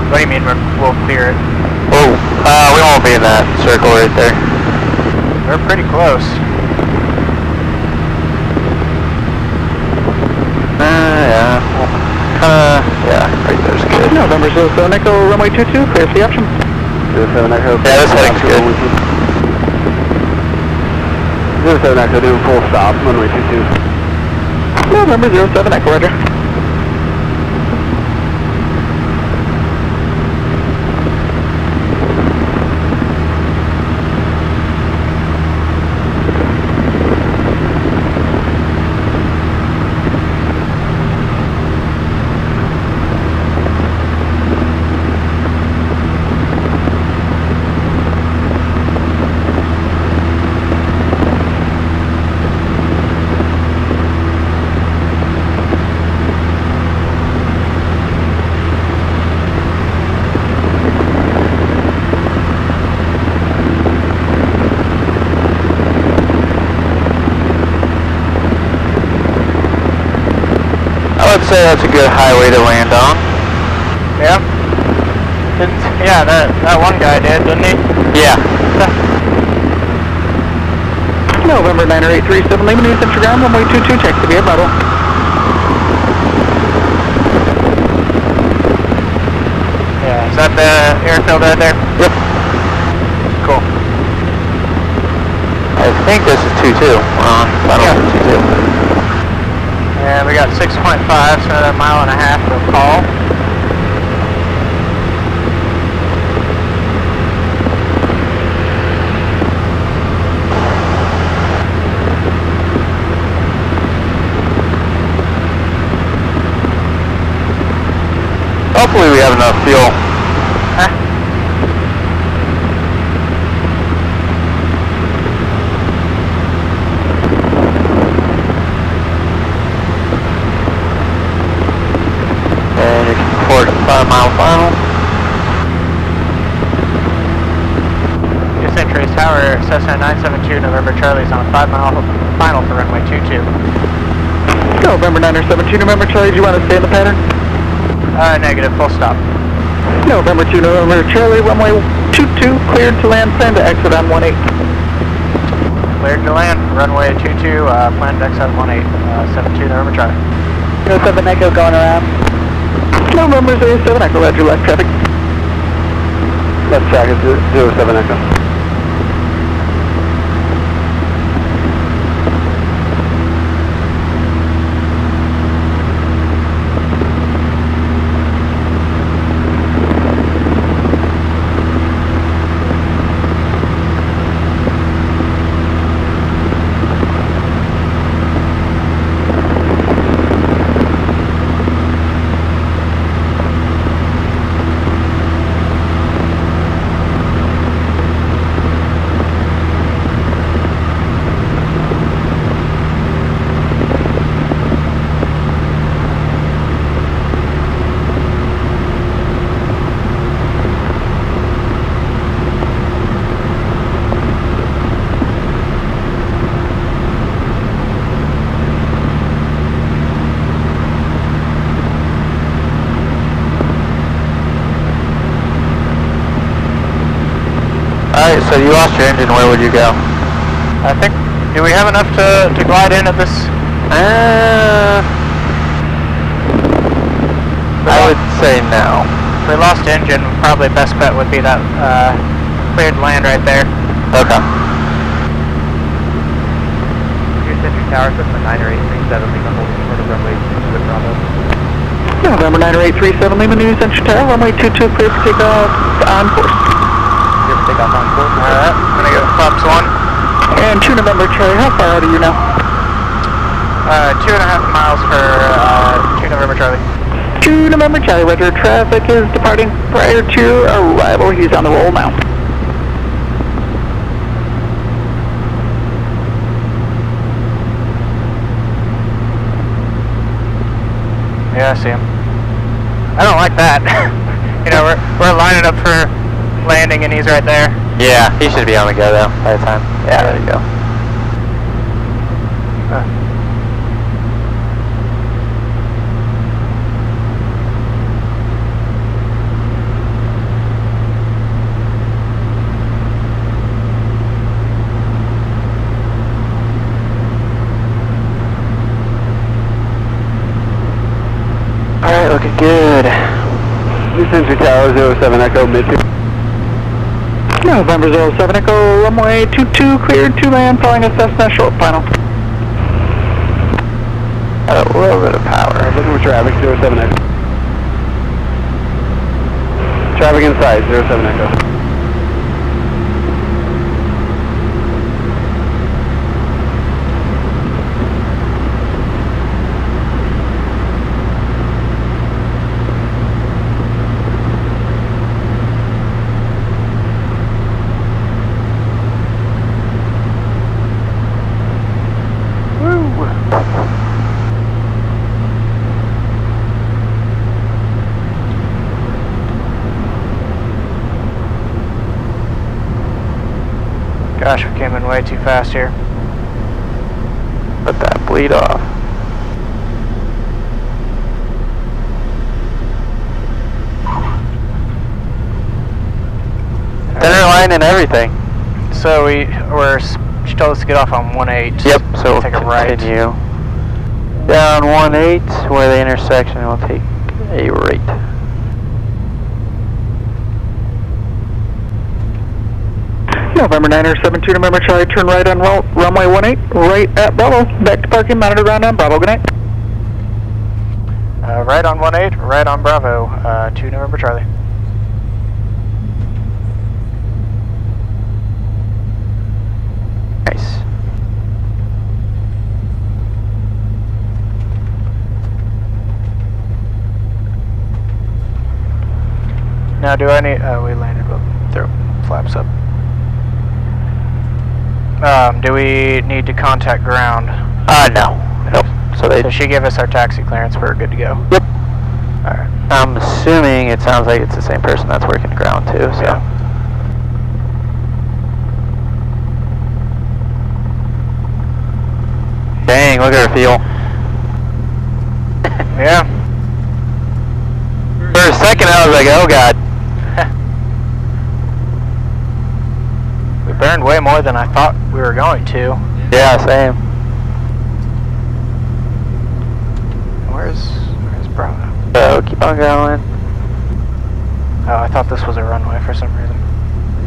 What do you mean we'll clear it? Oh, we won't be in that circle right there. We're pretty close. Yeah. Yeah, right there's good. November 07 Echo, runway 22, clear for the option. 07 Echo. Yeah, this heading's good. 07 Echo doing full stop, runway 22. November 07 Echo, roger. I would say that's a good highway to land on. Yeah. Yeah, that one guy did, didn't he? Yeah. November 90837, Lima News Instagram, runway 22, check to be a bubble. Yeah. Is that the airfield right there? Yep. Cool. I think this is 2-2. I don't know 2-2. And we got 6.5, so another mile and a half to call. Hopefully we have enough fuel. And you can report a 5-mile final. Houston Trace Tower, Cessna 972, November Charlie's on a 5-mile final for runway 22. November 972, November Charlie, do you want to stay in the pattern? Negative, full stop. November 2, November Charlie, runway 22, cleared to land, plan to exit on 18. Cleared to land, runway 22, plan to exit on 18, 72 November Charlie. 07 Echo going around. November 07 Echo, roger, left traffic. Left track is 07 Echo. Alright, so you lost your engine, where would you go? I think, do we have enough to glide in at this? I would say no. If we lost engine, probably best bet would be that cleared land right there. Okay. Houston Tower, Cessna 90837, Lima holding short of runway 22 at Bravo. November 90837, Lima News Central Tower, runway 22, clear to take off on course. Clear to take off on course. Alright, I'm gonna go Flaps 1. And 2 November Charlie, how far out are you now? 2.5 miles for 2 November Charlie. 2 November Charlie, roger, traffic is departing prior to arrival, he's on the roll now. Yeah, I see him. I don't like that. You know, we're lining up for landing and he's right there. Yeah, he should be on the go though by the time. Yeah, there you go. Alright, looking good. New Century Tower, 07 Echo, mid November 07 Echo, runway 22 cleared, 2-man, flying a Cessna short final. Got a little bit of power. Looking for traffic, 07 Echo. Traffic inside, 07 Echo. Gosh, we came in way too fast here. Let that bleed off. Center line and everything. So she told us to get off on 18. Yep, so we'll take a right. continue down 18 where the intersection, we'll take a right. November 972, November Charlie, turn right on runway 18, right at Bravo. Back to parking, monitor ground on Bravo, good night. Right on 18, right on Bravo, 2 November Charlie. Nice. Now do I need, we landed with throw flaps up. Do we need to contact ground? No. Nope. So she gave us our taxi clearance, we're good to go. Yep. Alright. I'm assuming it sounds like it's the same person that's working the ground too, so. Yeah. Dang, look at her feel. Yeah. For a second I was like, oh god. We burned way more than I thought we were going to. Yeah, same. Where's Bravo? So keep on going. Oh, I thought this was a runway for some reason.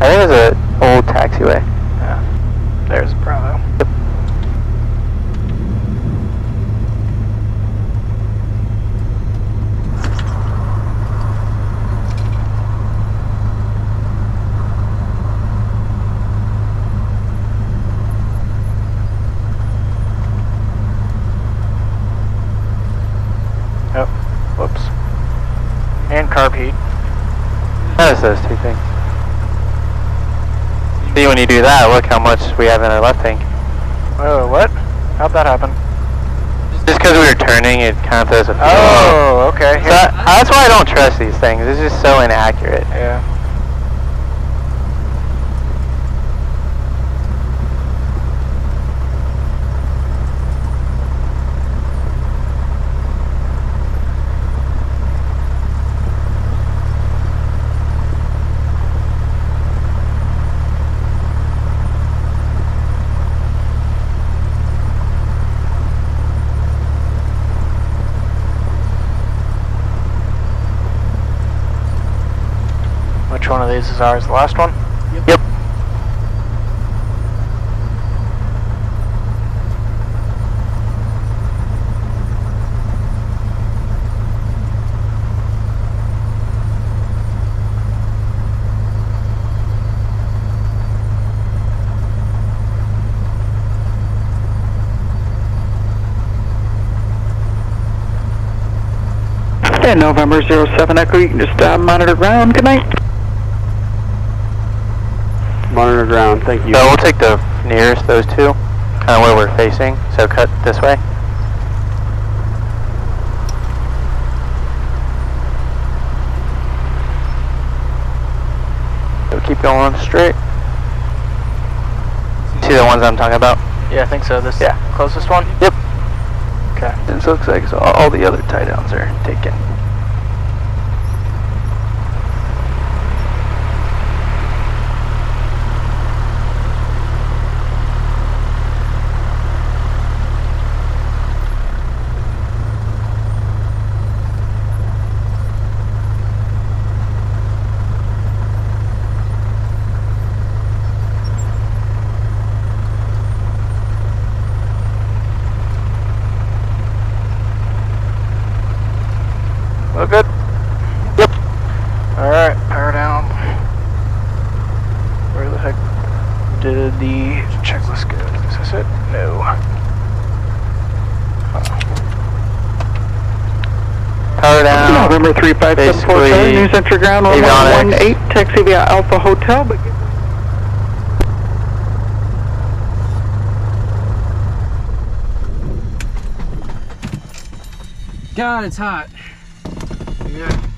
I think it was an old taxiway. Yeah. There's Bravo. Yep. Oh, whoops. And carb heat. Notice those two things. See, when you do that, look how much we have in our left tank. Whoa, what? How'd that happen? Just because we were turning, it kind of throws a fuel. Oh, okay. So that's why I don't trust these things. It's just so inaccurate. Yeah. Which one of these is ours? The last one? Yep. And November 07 Echo, you can just monitor ground, good night. Monitor ground, thank you. So we'll take the nearest, those two, kind of where we're facing. So cut this way. So keep going straight. See the ones I'm talking about? Yeah, I think so. This Yeah. closest one? Yep. Okay. This looks like all the other tie downs are taken. did the checklist go? Is this it? No. Power down. November 35747, News Entry Ground 1118, taxi via Alpha Hotel. But God, it's hot. Yeah.